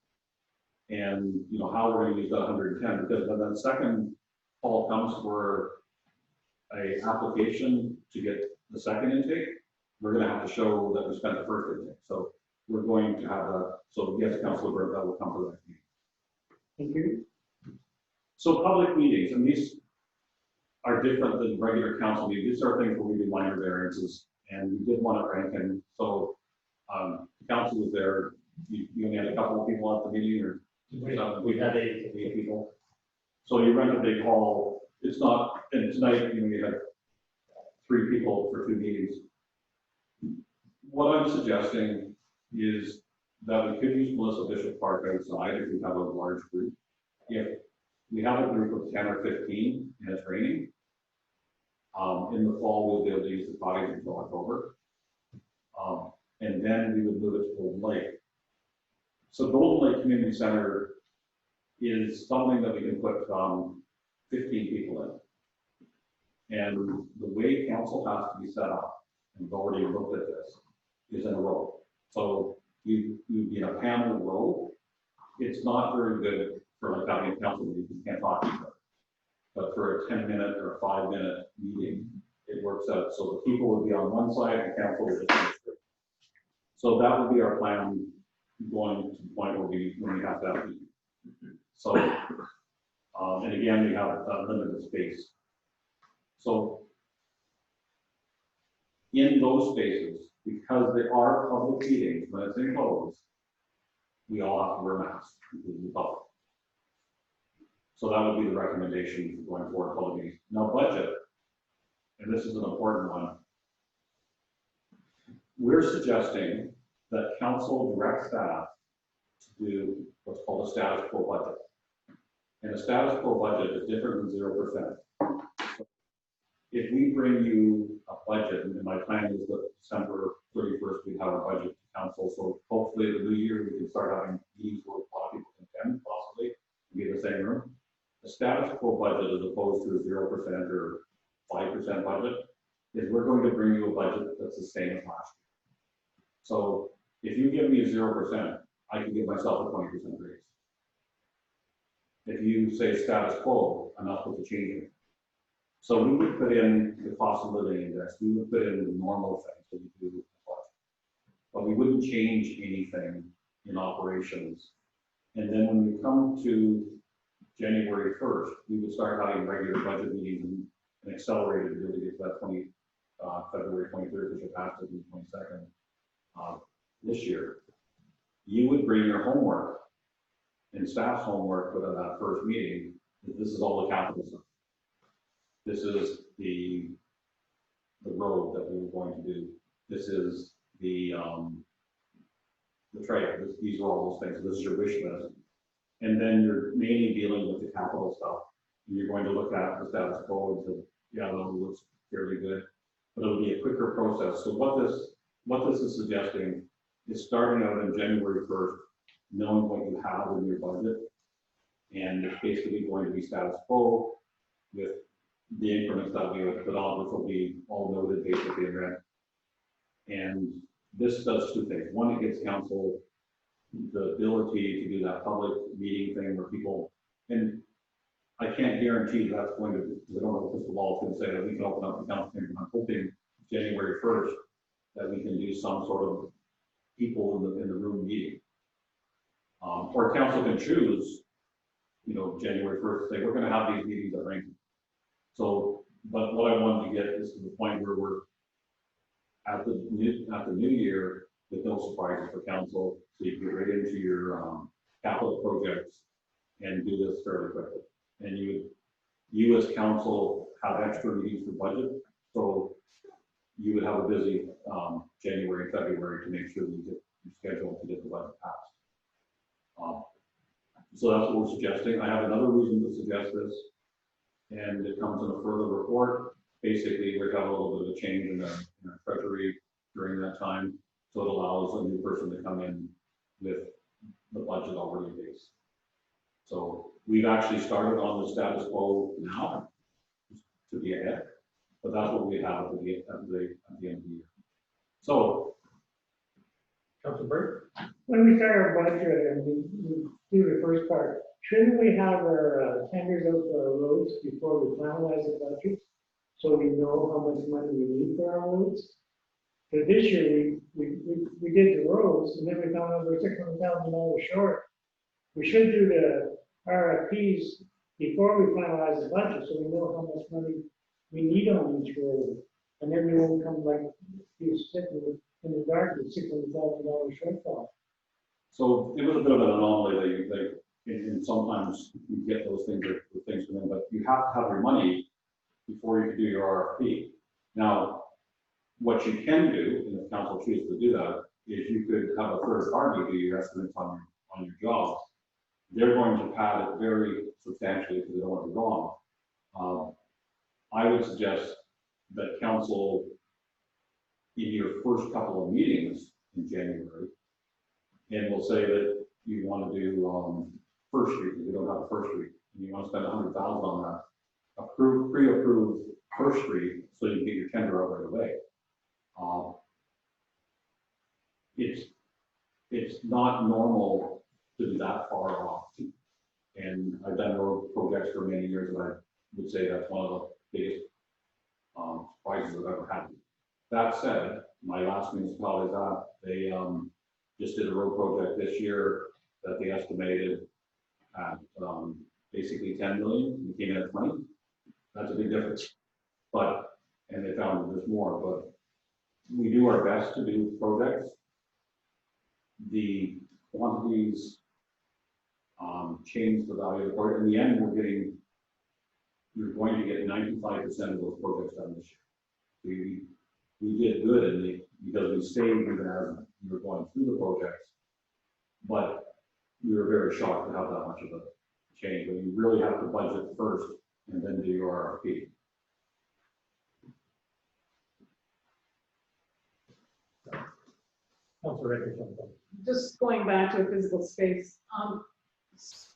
and you know how we're going to use that 110. Because when that second call comes for a application to get the second intake, we're going to have to show that we spent the first intake. So we're going to have a, so yes, Councilor Burke, that will come to that meeting. Thank you. So public meetings, and these are different than regular council meetings. These are things where we do minor variances, and we did one at Rankin. So the council was there. You only had a couple of people at the meeting, or We had eight people. So you rent a big hall. It's not, and tonight, you know, you had 3 people for 2 meetings. What I'm suggesting is that we could use Melissa Bishop Park outside if we have a large group. If we have a group of 10 or 15 and it's raining, In the fall, we'll be able to use the cottage until October. And then we would move it to Golden Lake. So Golden Lake Community Center is something that we can put 15 people in. And the way council has to be set up, and we've already looked at this, is in a row. So you'd be in a panel row. It's not very good for like having a council meeting, you can't talk to each other. But for a 10-minute or a 5-minute meeting, it works out. So the people would be on one side and council would just be straight. So that would be our plan going to the point where when we have to have a meeting. So, and again, we have limited space. So in those spaces, because they are public meetings, when it's enclosed, we all have to wear masks, including the public. So that would be the recommendation for going forward public meetings. Now budget, and this is an important one. We're suggesting that council direct staff to do what's called a status quo budget. And a status quo budget is different than 0%. If we bring you a budget, and my plan is that December 31st, we have a budget to council. So hopefully the new year, we can start having meetings where a lot of people can attend, possibly, and be in the same room. A status quo budget, as opposed to a 0% or 5% budget, is we're going to bring you a budget that's the same as last year. So if you give me a 0%, I can give myself a 20% raise. If you say status quo, I'm not supposed to change it. So we would put in the cost of living index, we would put in the normal things that we do with the budget. But we wouldn't change anything in operations. And then when we come to January 1st, we would start having regular budget meetings and accelerated to really get to that February 23rd, which will pass to the 22nd this year. You would bring your homework and staff's homework within that first meeting. This is all the capital stuff. This is the road that we were going to do. This is the trail. These are all those things. This is your wish list. And then you're mainly dealing with the capital stuff. And you're going to look at the status quo and say, yeah, that looks fairly good. But it'll be a quicker process. So what this is suggesting is starting out on January 1st, knowing what you have in your budget. And it's basically going to be status quo with the increments that we would put on, which will be all noted basically in red. And this does two things. One, it gives council the ability to do that public meeting thing where people, and I can't guarantee that's going to, because I don't know what crystal ball is going to say that we can open up the council chamber. I'm hoping January 1st that we can do some sort of people in the room meeting. Or council can choose, January 1st, say, we're going to have these meetings at Rankin. So, but what I wanted to get is to the point where we're at the new year with no surprises for council, so you can get right into your capital projects and do this fairly quickly. And you as council have extra meetings for budget, so you would have a busy January and February to make sure you get your schedule to get the budget passed. So that's what we're suggesting. I have another reason to suggest this, and it comes in a further report. Basically, we got a little bit of a change in our treasury during that time, so it allows a new person to come in with the budget already in base. So we've actually started on the status quo now to be ahead, but that's what we have at the end of the year. So, Councilor Burke? When we start our budget and we do the first part, shouldn't we have our tenders out for our roads before we finalize the budget? So we know how much money we need for our roads? But this year, we did the roads, and then we found out we're $600,000 short. We should do the RFPs before we finalize the budget, so we know how much money we need on each road. And then we won't come like, be sitting in the dark with $600,000 shortfall. So it was a bit of an anomaly that and sometimes you get those things with things come in, but you have to have your money before you can do your RFP. Now, what you can do, and if council chooses to do that, is you could have a third party do your estimates on your jobs. They're going to pad it very substantially because they don't want to be wrong. I would suggest that council, in your first couple of meetings in January, and we'll say that you want to do First Street, because we don't have a First Street, and you want to spend 100,000 on that, pre-approved First Street, so you can get your tender out right away. It's not normal to be that far off. And I've done road projects for many years, and I would say that's one of the biggest surprises I've ever had. That said, my last municipality that they just did a road project this year that they estimated at basically 10 million, and it came in at 20. That's a big difference. But, and they found there's more, but we do our best to do projects. The quantities change the value of the project. In the end, you're going to get 95% of those projects done this year. We did good because we stayed even as we were going through the projects, but we were very shocked to have that much of a change. But you really have to budget first and then do your RFP. Just going back to a physical space,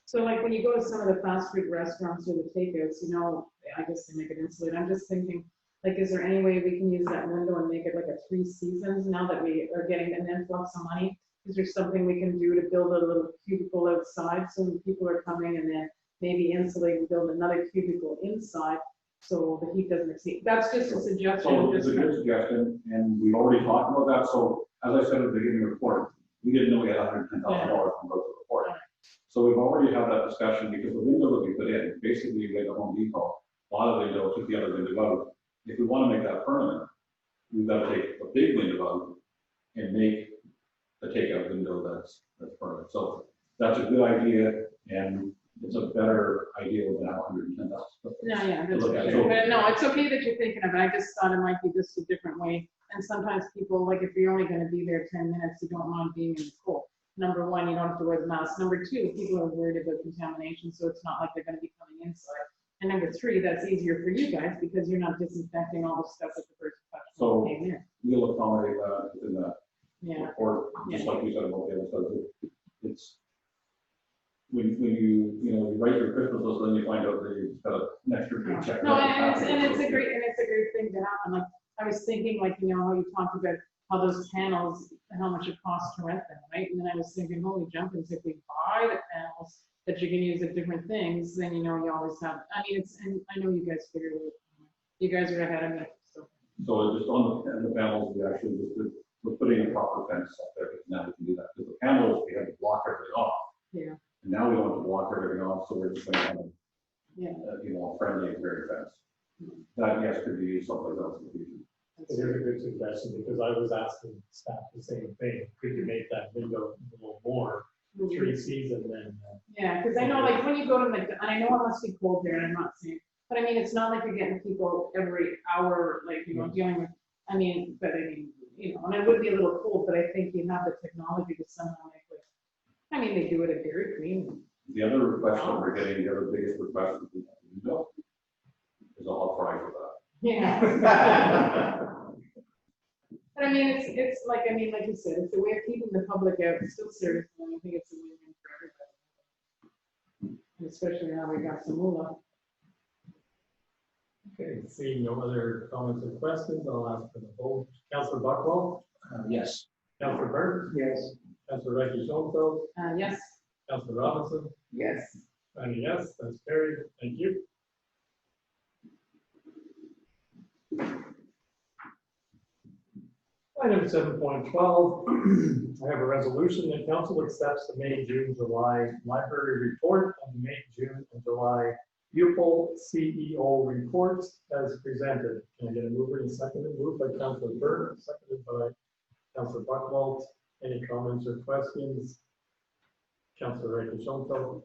so like when you go to some of the fast food restaurants or the takeouts, you know, I guess they make it insulated. I'm just thinking, like, is there any way we can use that window and make it like a 3 seasons now that we are getting an influx of money? Is there something we can do to build a little cubicle outside so when people are coming, and then maybe insulate and build another cubicle inside so the heat doesn't exceed? That's just a suggestion. So it's a good suggestion, and we've already talked about that. So as I said at the beginning of the report, we didn't know we had $110,000 from the report. So we've already had that discussion because the window that we put in, basically you get a Home Depot, a lot of the window took the other window out. If we want to make that permanent, we've got to take a big window out and make a takeout window that's permanent. So that's a good idea, and it's a better idea than have 110,000. No, yeah, that's Look for at sure. it. But no, it's okay that you're thinking of it. I just thought it might be just a different way. And sometimes people, like if you're only going to be there 10 minutes, you don't mind being in the cold. Number one, you don't have to wear the mask. Number two, people are worried about contamination, so it's not like they're going to be coming inside. And number three, that's easier for you guys because you're not disinfecting all the stuff that the person touched when they came in. We'll accommodate that in that report, just like you said about the other stuff. It's when you write your Christmas list, then you find out that you've got an extra big check. No, and it's a great thing to happen. Like I was thinking, like, you know, how you talked about how those panels, how much it costs to rent them, right? And then I was thinking, holy jumpins, if we buy the panels that you can use at different things, then you know you always have. I mean, and I know you guys figured it out. You guys are ahead of me. So just on the panels, we're putting a proper fence up there, because now we can do that. Because the panels, we had to block everything off. Yeah. And now we don't have to block everything off, so we're just going to have a friendly interior fence. That, yes, could be used someplace else in the future. Here's a good suggestion, because I was asking staff the same thing. Could you make that window a little more 3 season than? Yeah, because I know, like, when you go to and I know it must be cold there, and I'm not saying, but I mean, it's not like you're getting people every hour, like, you know, dealing with, I mean, you know, and it would be a little cold, but I think you have the technology to somehow make it. I mean, they do it at Dairy Queen. The other request that we're getting, the other biggest request is window is a hot price for that. Yeah. But I mean, it's like, I mean, like you said, it's a way of keeping the public out. It's still serious, and I think it's a win-win for everybody. And especially now we got some moolah. Okay, seeing no other comments or questions, I'll ask for the vote. Councillor Buckwell? Yes. Councillor Burke? Yes. Councillor Reggie-Schoenfeld? Yes. Councillor Robinson? Yes. And yes, that's carried. Thank you. Item 7.12, I have a resolution that council accepts the May, June, July library report and the May, June, and July pupil CEO reports as presented. Can I get a mover and seconded? Moved by Councillor Burke, seconded by Councillor Buckwalt. Any comments or questions? Councillor Reggie-Schoenfeld.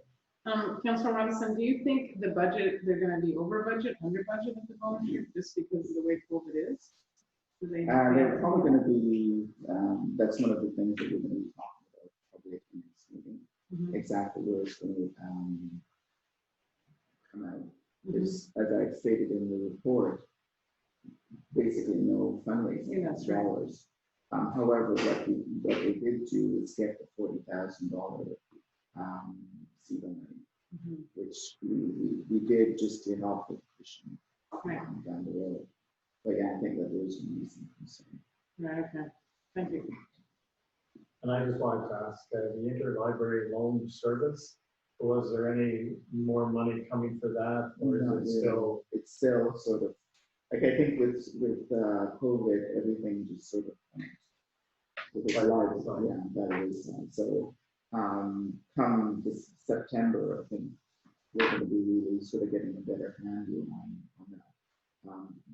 Councillor Robinson, do you think the budget, they're going to be over budget, under budget at the moment here, just because of the way COVID is? They're probably going to be, that's one of the things that we're going to be talking about probably at the next meeting. Exactly where it's going to come out. Because as I stated in the report, basically no fundraising Yeah, that's right. dollars. However, what they did do is get the $40,000 CEDA money, Mhm. which we did just to help with cushion Right, down the road. But yeah, I think that there's some reason concern. right, okay, thank you. And I just wanted to ask, the interlibrary loan service, was there any more money coming for that? Or Not is it really. still, It's still sort of, like, I think with COVID, everything just sort of with a Right, lot, sorry. yeah, that is, so, come this September, I think we're gonna be really sort of getting a better handle on that.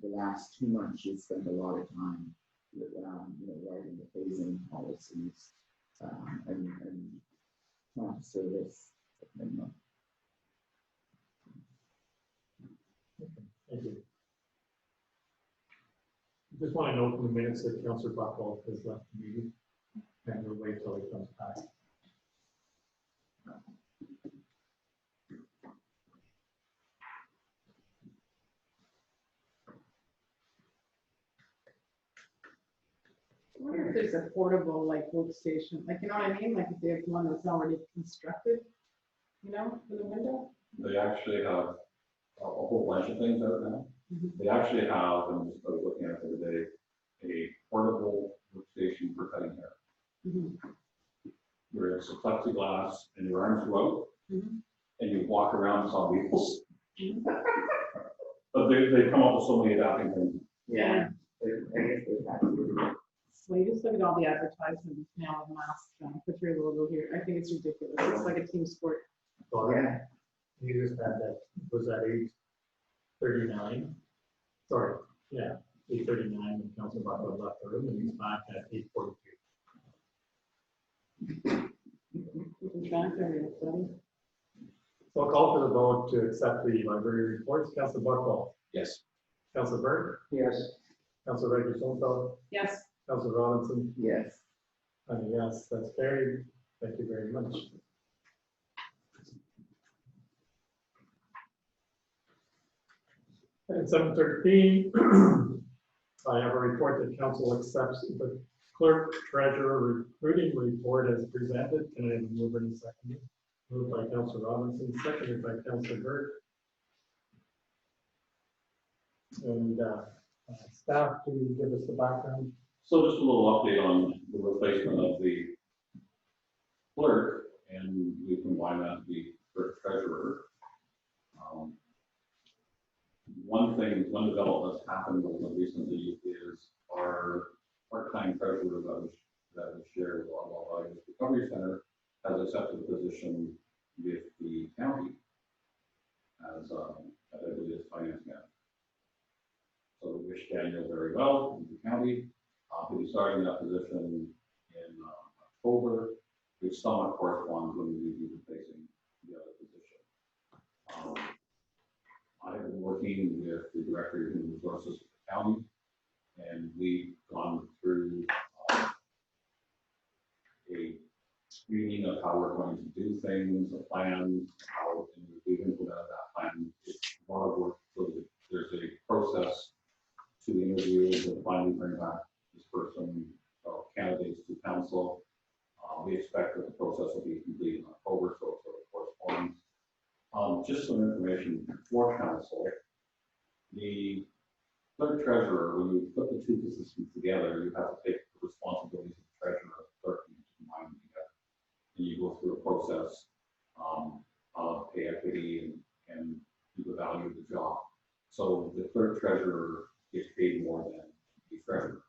The last 2 months, we spent a lot of time with, writing the phasing policies, and trying to service the minimum. thank you. Just want to note from the minutes that Councillor Buckle has left the meeting, and we'll wait till he comes back. I wonder if there's a portable, like, workstation, like, you know what I mean, like, if they have one that's already constructed, for the window? They actually have a whole bunch of things out now. Mhm. They actually have, and I was looking at it the other day, a portable workstation for cutting hair. Mhm. Where it's a plexiglass and your arms go out Mhm. and you walk around on wheels. Mhm. But they come up with so many adapting things. Yeah. I guess they have to. Well, you just look at all the advertisements now of masks, put your logo here, I think it's ridiculous, it's like a team sport. So Yeah. you just had that, was that age 39? Sorry, yeah, 8:39 when Councillor Buckle left the room, and he's back at 8:42. Keeping track there, everybody. So I'll call for the vote to accept the library reports. Councillor Buckle, Yes. Councillor Burke, Yes. Councillor Reggie Schoenfeld, Yes, Councillor Robinson, Yes. and yes, that's carried. Thank you very much. At 7:13, I have a report that council accepts the clerk treasurer recruiting report as presented. Can I have a mover and a second? Moved by Councillor Robinson, seconded by Councillor Burke. And staff, can you give us the background? So just a little update on the replacement of the clerk, and we combine that to be clerk treasurer. One development that's happened recently is our part-time treasurer that was shared with our Recovery Center has accepted a position with the county as I believe is finance manager. So we wish Daniel very well in the county. He'll be starting that position in October, which somewhat corresponds when we will be replacing the other position. I have been working with the Director of Human Resources of the county, and we've gone through a screening of how we're going to do things, a plan, how we've implemented that plan. It's a lot of work, so there's a process to interview and finally bring back this person, candidates to council. We expect that the process will be complete in October, so it sort of corresponds. Just some information for council. The clerk treasurer, when you put the two positions together, you have to take the responsibilities of the treasurer and clerk and combine them together. And you go through a process of pay equity and the value of the job. So the clerk treasurer gets paid more than the treasurer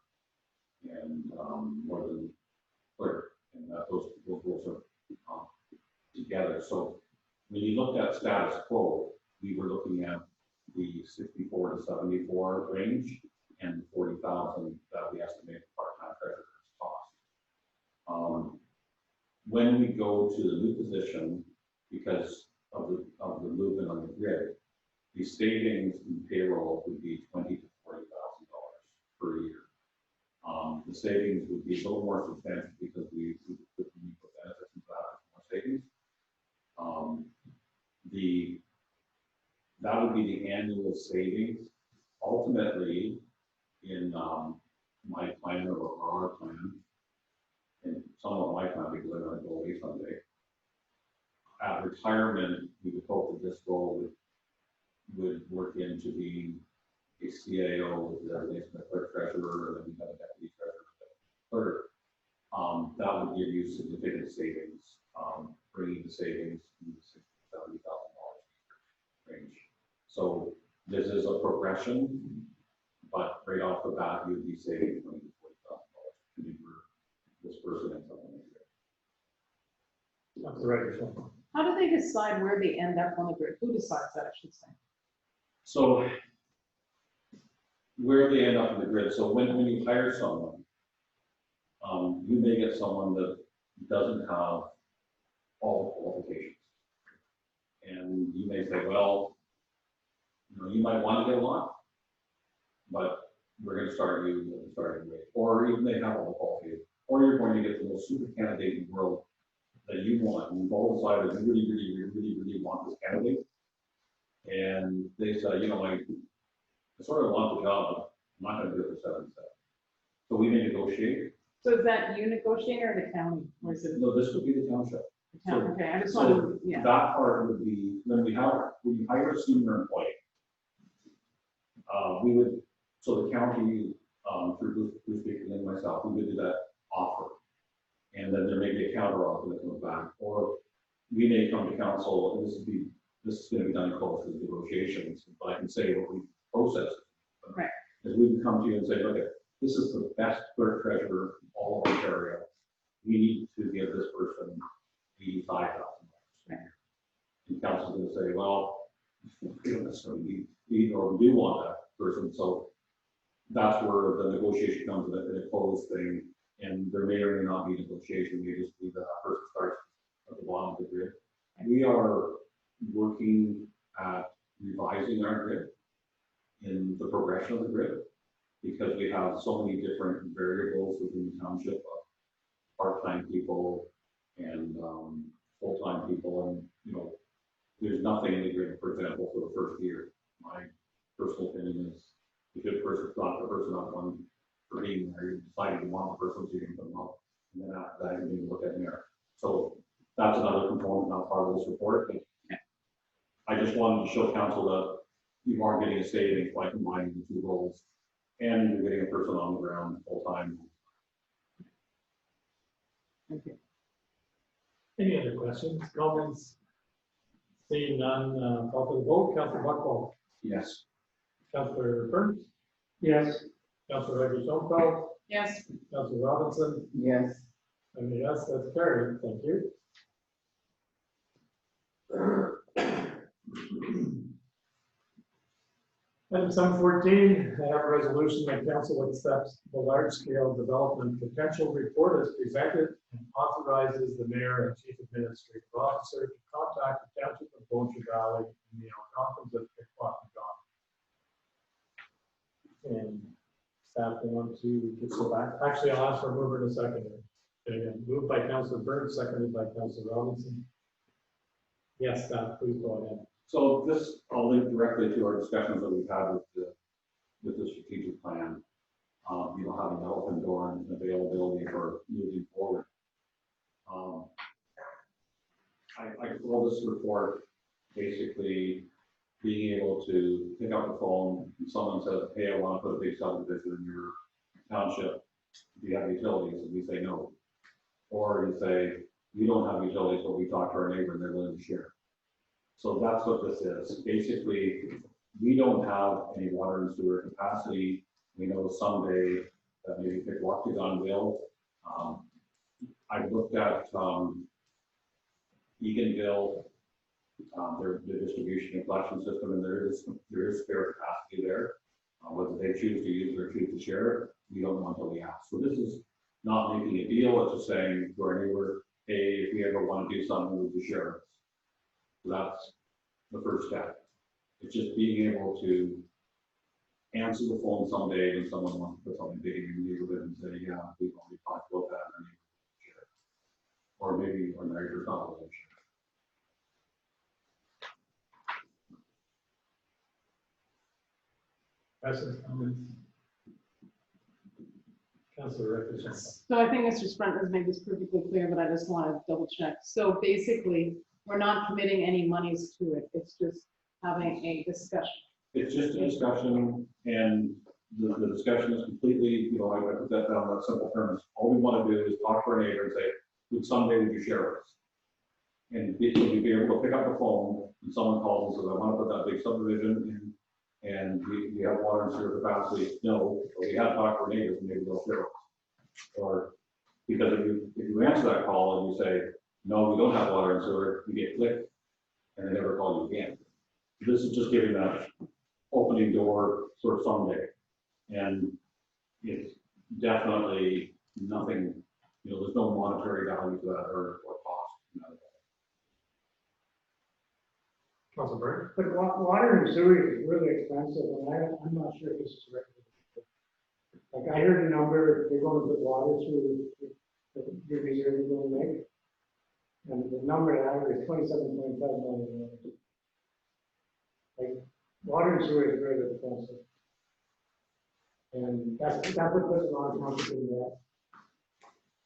and more than clerk, and those are together. So when you looked at status quo, we were looking at the 64 to 74 range and 40,000 that we estimate part-time treasurer's cost. When we go to the new position, because of the movement on the grid, the savings in payroll would be $20,000 to $40,000 per year. The savings would be a little more substantial because we put benefits into that as more savings. That would be the annual savings. Ultimately, in my plan or our plan, and some of my plan because I'm gonna go away someday. At retirement, we would hope that this role would work into being a CAO with designation of clerk treasurer, and then we have a deputy treasurer, clerk. That would give you significant savings, bringing the savings in the $60,000 to $70,000 range. So this is a progression, but right off the bat, you'd be saving $20,000 to $40,000 for this person and someone like that. That's the right result. How do they decide where they end up on the grid? Who decides that, I should say? So where they end up in the grid. So when you hire someone, you may get someone that doesn't have all the qualifications. And you may say, well, you might want to get a lot, but we're going to start you at the starting rate. Or even they have all the qualifications. Or you're going to get the most super candidate in the world that you want. And you've all decided you really want this candidate. And they say, I sort of want the job, but I'm not going to do it for 7 cents. So we may negotiate. So is that you negotiating or the county? Or is it No, this would be the township. the town? Okay, I just So wanted, yeah. that part would be, when you hire a senior employee, we would, so the county, through Bruce Baker and myself, we would do that offer. And then there may be a counter offer that comes back, or we may come to council, and this is going to be done close to negotiations, but I can say what we process. Right. Is we would come to you and say, okay, this is the best clerk treasurer in all of Ontario. We need to give this person $85,000. Right. And council's going to say, well, we don't necessarily need, or we do want that person. So that's where the negotiation comes in a closed thing. And there may or may not be negotiation. We just believe that person starts at the bottom of the grid. We are working at revising our grid in the progression of the grid, because we have so many different variables within the township of part-time people and full-time people. And, there's nothing in the grid, for example, for the first year. My personal opinion is if a person thought the person up one for being there, you decided you want the person, so you can put them up. And then after that, you need to look at there. So that's another component, not part of this report. But I just wanted to show council that you are getting a savings by combining the two roles, and you're getting a person on the ground full-time. Thank you. Any other questions, comments? Seeing none, call for the vote. Councillor Buckwald. Yes. Councillor Burns. Yes. Councillor Ivey-Schoenfeld. Yes. Councillor Robinson. Yes. And yes, that's carried. Thank you. Item 714, I have a resolution that council accepts the large-scale development potential report as presented and authorizes the mayor and chief administrative officer to contact the Township of Bossier Valley in the Algonquin district, and staff want to get so back. Actually, I'll ask for a mover and a seconder. Moved by Councillor Burns, seconded by Councillor Robinson. Yes, staff, please go ahead. So this, I'll link directly to our discussions that we've had with the strategic plan. Having an open door and availability for moving forward. I call this report basically being able to pick up the phone and someone says, hey, I want to put a big subdivision in your township. Do you have utilities? And we say no. Or you say, we don't have utilities, but we talk to our neighbor and they're willing to share. So that's what this is. Basically, we don't have any water and sewer capacity. We know someday that maybe Pickwaukee will. I've looked at Eganville, their distribution and collection system, and there is spare capacity there. Whether they choose to use it or choose to share it, we don't know until we ask. So this is not making a deal. It's just saying to our neighbor, hey, if we ever want to do something, would you share it? So that's the first step. It's just being able to answer the phone someday when someone wants to put something big in your neighborhood and say, yeah, we've already talked about that, and share it. Or maybe our neighbor's not willing to share. Questions, comments? Councilor Ricketson. So I think Mr. Sprint has made this perfectly clear, but I just want to double check. So basically, we're not committing any monies to it. It's just having a discussion. It's just a discussion, and the discussion is completely, I put that down on that simple premise. All we want to do is talk to our neighbor and say, would someday would you share with us? And you'd be able to pick up the phone and someone calls and says, I want to put that big subdivision in, and we have water and sewer capacity. No, but we have talked to our neighbors and maybe they'll share with us. Or because if you answer that call and you say, no, we don't have water and sewer, you get clicked and they never call you again. This is just giving that opening door sort of someday. And it's definitely nothing, there's no monetary value to that or cost. Councilor Burke. But water and sewer is really expensive, and I'm not sure if this is recommended. Like, I heard a number, they're going to put water through the reserve they're going to make. And the number that I heard is $27.5 million. Like, water and sewer is really expensive. And that's what puts a lot of confidence in that.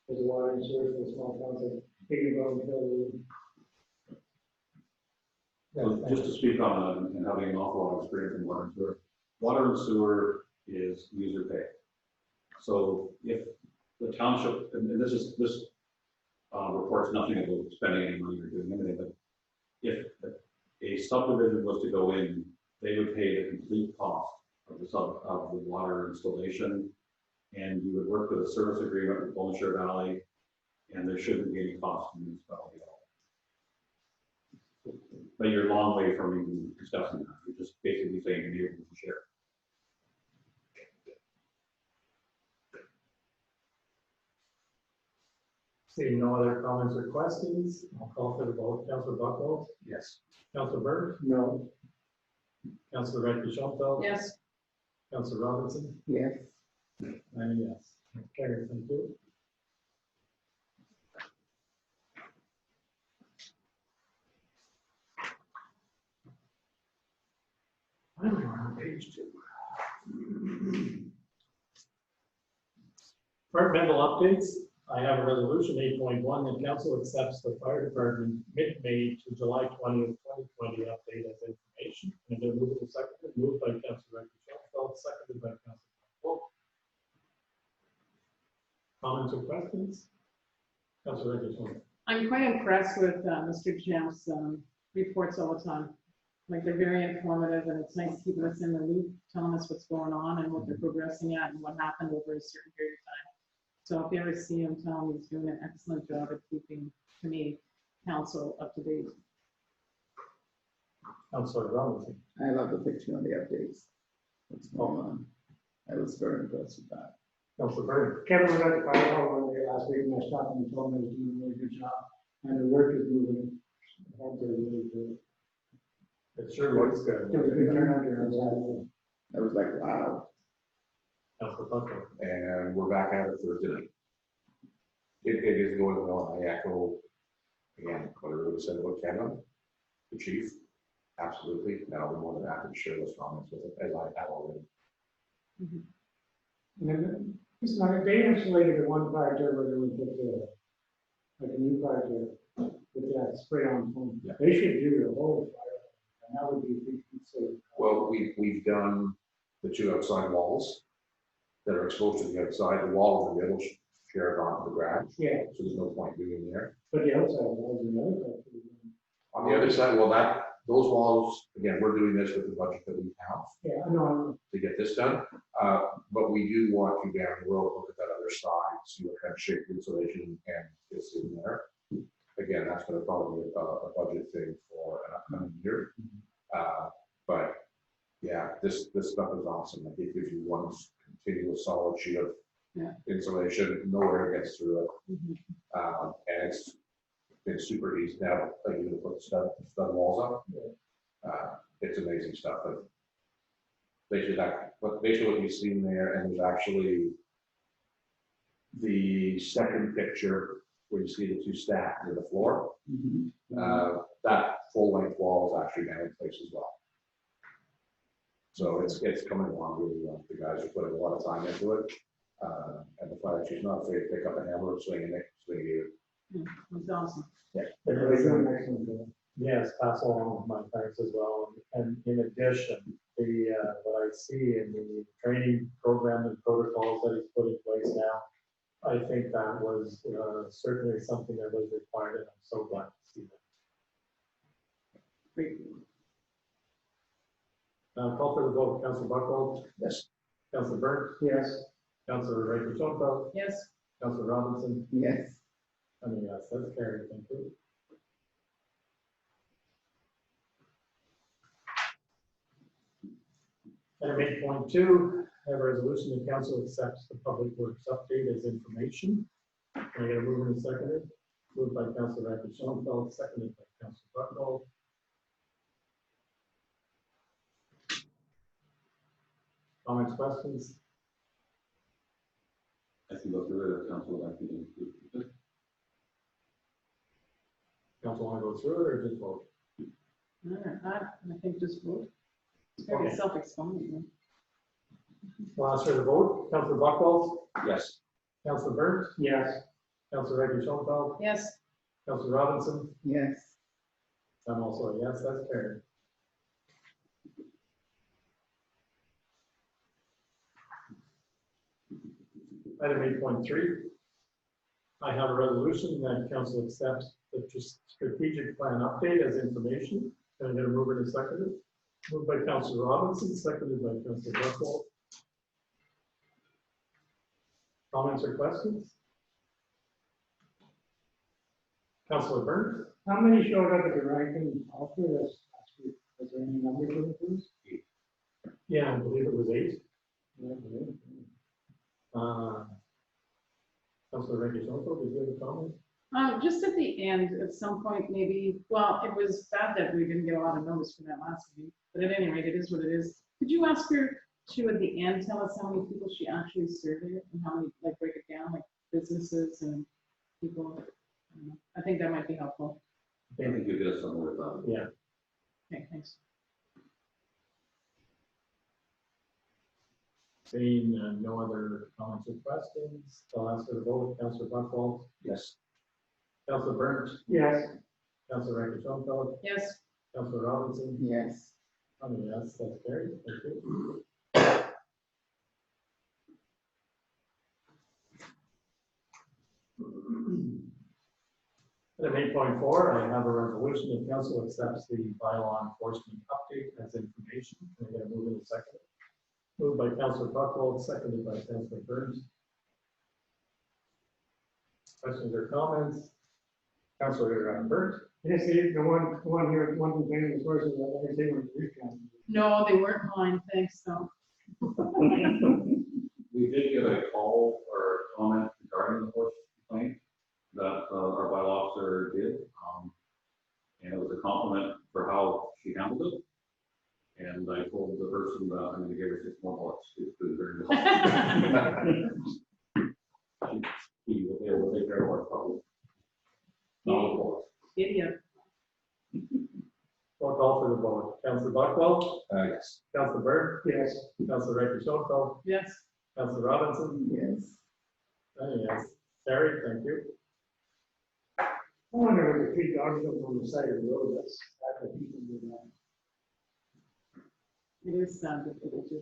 There's water and sewer for the small towns like Biggie Hill. So just to speak on that and having an awful lot of experience in water and sewer is user pay. So if the township, and this reports nothing about spending any money or doing anything, but if a subdivision was to go in, they would pay the complete cost of the water installation, and you would work with a service agreement with Bolshire Valley, and there shouldn't be any cost to the municipality at all. But you're a long way from even discussing that. You're just basically saying you're able to share. Seeing no other comments or questions, I'll call for the vote. Councilor Buckles? Yes. Councilor Burke? No. Councilor Ricketson? Yes. Councilor Robinson? Yes. And a yes. Carried, thank you. Finally, we're on page 2. Departmental updates. I have a resolution 8.1 that council accepts the fire department mid-May to July 20th, 2020 update as information. And then moved to second, moved by Councilor Ricketson, seconded by Councilor Wolf. Comments or questions? Councilor Ricketson. I'm quite impressed with Mr. Jam's reports all the time. Like, they're very informative, and it's nice keeping us in the loop, telling us what's going on and what they're progressing at and what happened over a certain period of time. So if you ever see him, tell him he's doing an excellent job at keeping, to me, council up to date. Councilor Robinson. I love the picture on the updates. What's going on? I was very impressed with that. Councilor Burke. Kevin was at the fire hall one day last week, and I stopped him and told him he was doing a really good job. And the work is moving. Really good. It sure looks good. It was a good turnout here on Saturday. I was like, wow. Councilor Buckles. And we're back at it Thursday night. It is going well. I echo again what I really said about Kevin, the chief. Absolutely. And I'll be more than happy to share those comments with him, as I have already. And then, it's not, they insulated the one part there where they would put like a new part there with that spray on foam. Yeah. They should do the whole fire, and that would be a big concern. Well, we've done the 2 outside walls that are exposed to the outside. The wall in the middle shares onto the garage. Yeah, So there's no point doing there. but the outside walls and the other part. On the other side, well, those walls, again, we're doing this with the budget that we have Yeah, I know. to get this done. But we do want to down the road, look at that other side, see what kind of shape insulation and is in there. Again, that's going to probably be a budget thing for an upcoming year. But yeah, this stuff is awesome. Like, it gives you one continuous solid sheet of insulation, nowhere gets through it. And it's been super easy now. Like, you can put stud walls up. It's amazing stuff. But basically what you've seen there, and there's actually the second picture where you see the 2 stacked to the floor. That full length wall is actually now in place as well. So it's coming along really well. The guys are putting a lot of time into it. And the fire chief's not afraid to pick up a hammer and swing it. That's awesome. They're doing an excellent job. Yes, pass along my thanks as well. And in addition, what I see in the training program and protocols that he's put in place now, I think that was certainly something that was required, and I'm so glad to see that. Great. Call for the vote, Councillor Buckwald. Yes. Councillor Burke. Yes. Councillor Rachel Schoenfeld. Yes. Councillor Robinson. Yes. And yes, that's carried. Thank you. Item 8.2, have a resolution the council accepts the public works update as information. Can I get a mover and a seconder? Moved by Councillor Rachel Schoenfeld, seconded by Councillor Buckwald. Comments, questions? I can go through it, council would like me to include it. Council want to go through it or just vote? I think just vote. It's very Okay. self-explanatory. We'll ask for the vote. Councillor Buckwald, Yes. Councillor Burke, Yes. Councillor Rachel Schoenfeld, Yes. Councillor Robinson. Yes. I'm also a yes, that's carried. Item 8.3, I have a resolution that council accepts the strategic plan update as information. Can I get a mover and a seconder? Moved by Councillor Robinson, seconded by Councillor Buckwald. Comments or questions? Councillor Burke? How many showed up at the ranking offer this last week? Was there any number to it? Yeah, I believe it was 8. Yeah. Councillor Rachel Schoenfeld, did you have a comment? Just at the end, at some point, maybe, well, it was bad that we didn't get a lot of notice for that last meeting, but at any rate, it is what it is. Could you ask her to, at the end, tell us how many people she actually surveyed and how many, like, break it down, like businesses and people? I don't know. I think that might be helpful. I think you did something with that. Yeah. Okay, thanks. Seeing no other comments or questions, I'll ask for the vote. Councillor Buckwald, Yes. Councillor Burke, Yes. Councillor Rachel Schoenfeld, Yes. Councillor Robinson. Yes. I'm a yes, that's carried. Thank you. Item 8.4, I have a resolution that council accepts the bylaw enforcement update as information. Can I get a move in a second? Moved by Councillor Buckwald, seconded by Councillor Burns. Questions or comments? Councillor Burns? Yes, the one here, one complaining was person that everything was recount. No, they weren't mine, thanks, though. We did get a call or comment regarding the horse complaint that our bylaw officer did. And it was a compliment for how she handled it. And I told the person that I'm going to give her 6 more bucks. She was doing very well. She was able to take care of our problem. No, Idiot. We'll call for the vote. Councillor Buckwald, Yes. Councillor Burke, Yes. Councillor Rachel Schoenfeld, Yes. Councillor Robinson. Yes. Yes, carried. Thank you. I wonder if the 3 dogs up on the side of the road, that's what people do now. It is sad that people do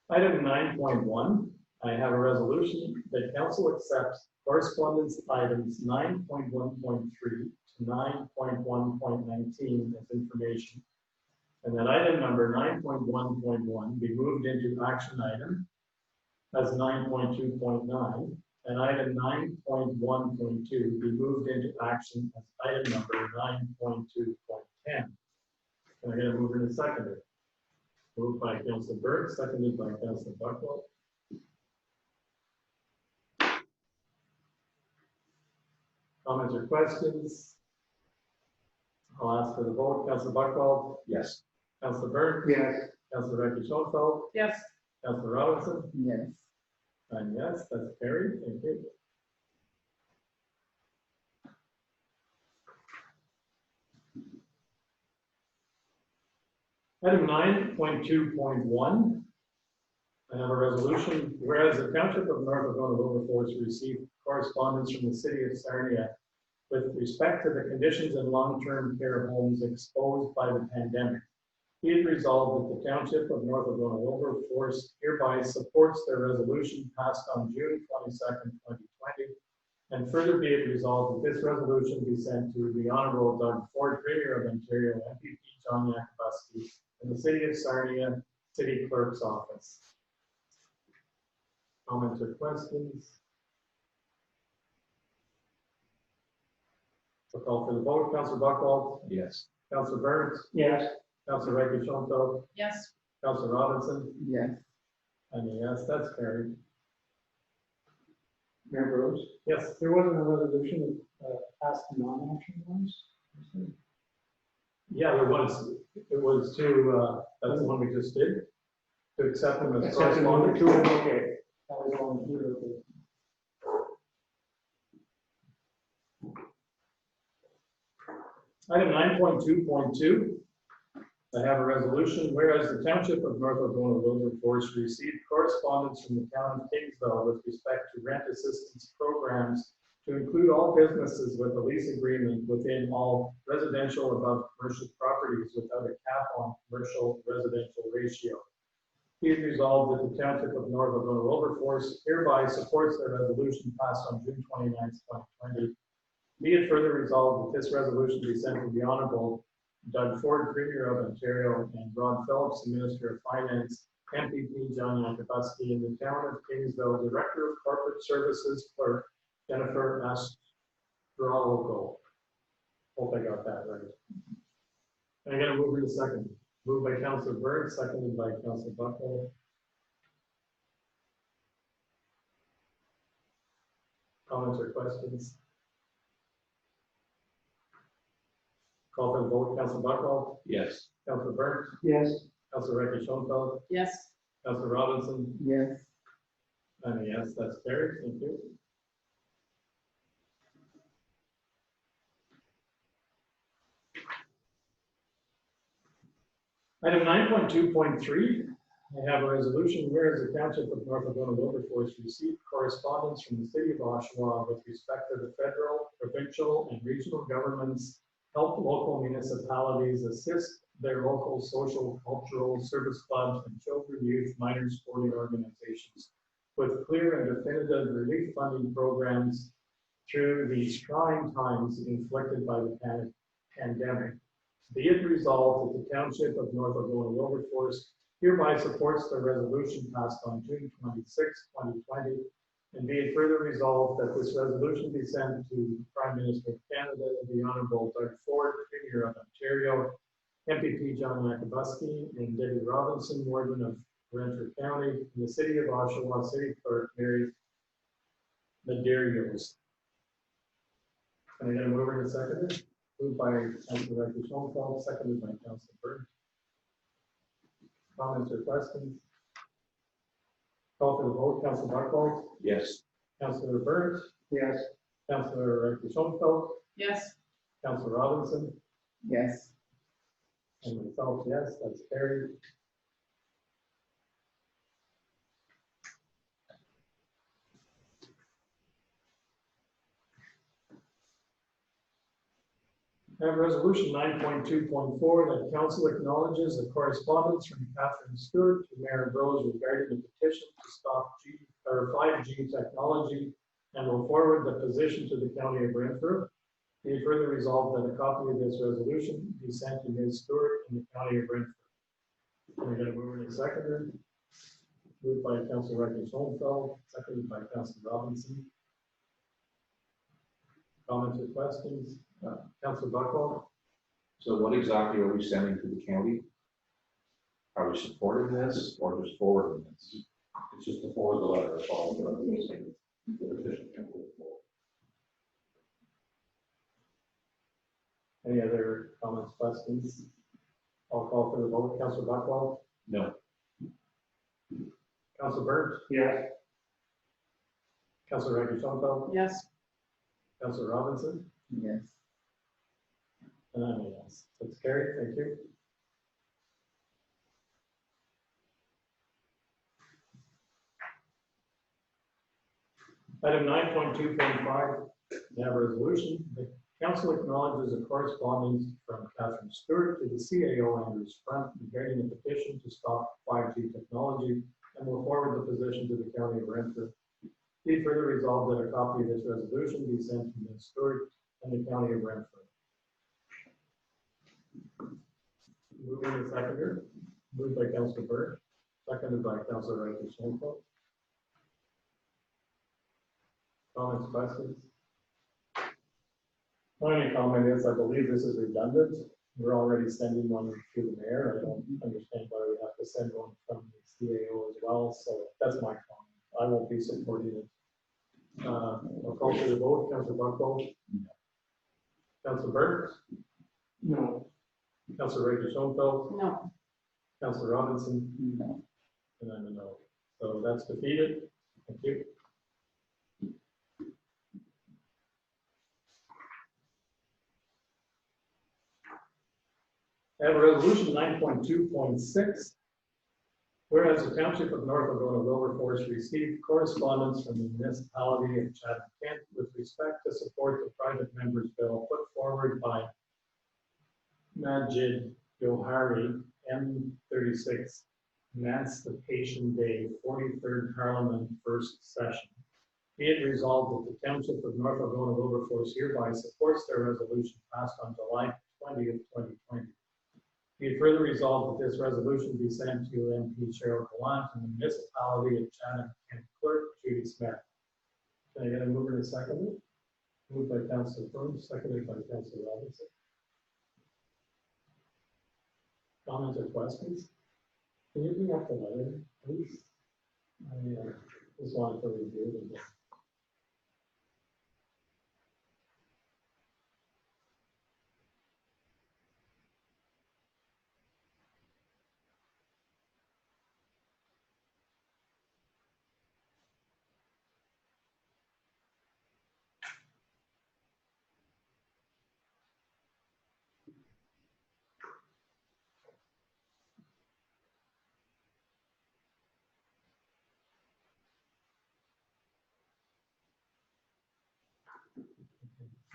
that. Item 9.1, I have a resolution that council accepts correspondence items 9.1.3 to 9.1.19 as information. And that item number 9.1.1 be moved into action item as 9.2.9. And item 9.1.2 be moved into action as item number 9.2.10. Can I get a mover and a seconder? Moved by Councillor Burke, seconded by Councillor Buckwald. Comments or questions? I'll ask for the vote. Councillor Buckwald, Yes. Councillor Burke, Yes. Councillor Rachel Schoenfeld, Yes. Councillor Robinson, Yes. and yes, that's carried. Thank you. Item 9.2.1, I have a resolution, whereas the Township of North Algona Wilberforce received correspondence from the city of Sarnia with respect to the conditions in long-term care homes exposed by the pandemic. Be it resolved that the Township of North Algona Wilberforce hereby supports the resolution passed on June 22nd, 2020. And further be it resolved that this resolution be sent to the Honorable Doug Ford, Premier of Ontario, MPP John Yakubuski, in the city of Sarnia City Clerk's Office. Comments or questions? So call for the vote. Councillor Buchwald, Yes. Councillor Burns, Yes. Councillor Reggie Schoenfeld, Yes. Councillor Robinson, Yes. and a yes, that's carried. Mayor Rose, Yes, there wasn't a resolution passed non-action ones? yeah, there was. It was to, that's the one we just did, to accept them as Except in one or correspondence. two, okay. That was one, two, okay. Item 9.2.2, I have a resolution, whereas the Township of North Algona Wilberforce received correspondence from the town of Kingsville with respect to rent assistance programs to include all businesses with a lease agreement within all residential above commercial properties without a cap on commercial residential ratio. Be it resolved that the Township of North Algona Wilberforce hereby supports the resolution passed on June 29th, 2020. Be it further resolved that this resolution be sent to the Honorable Doug Ford, Premier of Ontario, and Ron Phillips, the Minister of Finance, MPP John Yakubuski, in the town of Kingsville, Director of Corporate Services Clerk Jennifer Astrologo. Hope I got that right. And I got to move in a second. Moved by Councillor Burns, seconded by Councillor Buckle. Comments or questions? Call for the vote. Councillor Buckle, Yes. Councillor Burns, Yes. Councillor Reggie Schoenfeld, Yes. Councillor Robinson, Yes. and a yes, that's carried. Thank you. Item 9.2.3, I have a resolution whereas the Township of North Algona Wilberforce received correspondence from the city of Oshawa with respect to the federal, provincial, and regional governments help local municipalities assist their local social, cultural, service clubs, and children, youth, minor sporting organizations with clear and definitive relief funding programs through these trying times inflicted by the pandemic. Be it resolved that the Township of North Algona Wilberforce hereby supports the resolution passed on June 26, 2020, and be it further resolved that this resolution be sent to the Prime Minister of Canada, the Honorable Doug Ford, Premier of Ontario, MPP John Yakubuski, and Debbie Robinson, Warden of Brantford County, in the city of Oshawa, City Clerk Mary Medeiros. Can I get a mover and a seconder? Moved by Councilor Reggie Schoenfeld, seconded by Councilor Burns. Comments or questions? Call for the vote. Councilor Buchwald, Yes. Councilor Burns, Yes. Councilor Reggie Schoenfeld, Yes. Councilor Robinson, Yes. and myself, yes, that's carried. I have resolution 9.2.4 that council acknowledges the correspondence from Catherine Stewart to Mayor Rose regarding the petition to stop 5G technology and will forward the position to the County of Brantford. Be it further resolved that a copy of this resolution be sent to Ms. Stewart in the County of Brantford. We're going to move in a second. Moved by Councilor Reggie Schoenfeld, seconded by Councilor Robinson. Comments or questions? Councilor Buchwald? So what exactly are we sending to the county? Are we supporting this or just forwarding this? It's just to forward the letter, that's all. The petition can move forward. Any other comments, questions? I'll call for the vote. Councilor Buchwald? No. Councilor Burns? Yes. Councilor Reggie Schoenfeld? Yes. Councilor Robinson? Yes. And I'm a yes. That's carried. Thank you. Item 9.2.5, we have a resolution. The council acknowledges a correspondence from Catherine Stewart to the CAO Andrews Front regarding a petition to stop 5G technology and will forward the position to the county of Renfrew. Be further resolved that a copy of this resolution be sent to Ms. Stewart and the county of Renfrew. Moving to seconder, moved by Councilor Burke, seconded by Councilor Wright-Shanko. Comments, questions? My only comment is I believe this is redundant. We're already sending one to the mayor. I don't understand why we have to send one from the CAO as well. So that's my comment. I won't be supporting it. I'll call for the vote. Councilor Buckle? No. Councilor Burke? No. Councilor Wright-Shanko? No. Councilor Robinson? No. And I'm a no. So that's defeated. Thank you. I have resolution 9.2.6. Whereas the Township of North Algona Wilberforce received correspondence from the municipality of Chatham-Kent with respect to support the private members bill put forward by Majid Johari, M36, Emancipation Day, 43rd Parliament, First Session. Be it resolved that the Township of North Algona Wilberforce hereby supports their resolution passed on July 20th, 2020. Be it further resolved that this resolution be sent to MP Cheryl Gallant and the municipality of Chatham-Kent Clerk Judy Smith. Can I get a mover and a seconder? Moved by Councilor Froome, seconded by Councilor Robinson. Comments or questions? Can you bring up the letter, please? I just wanted to review them.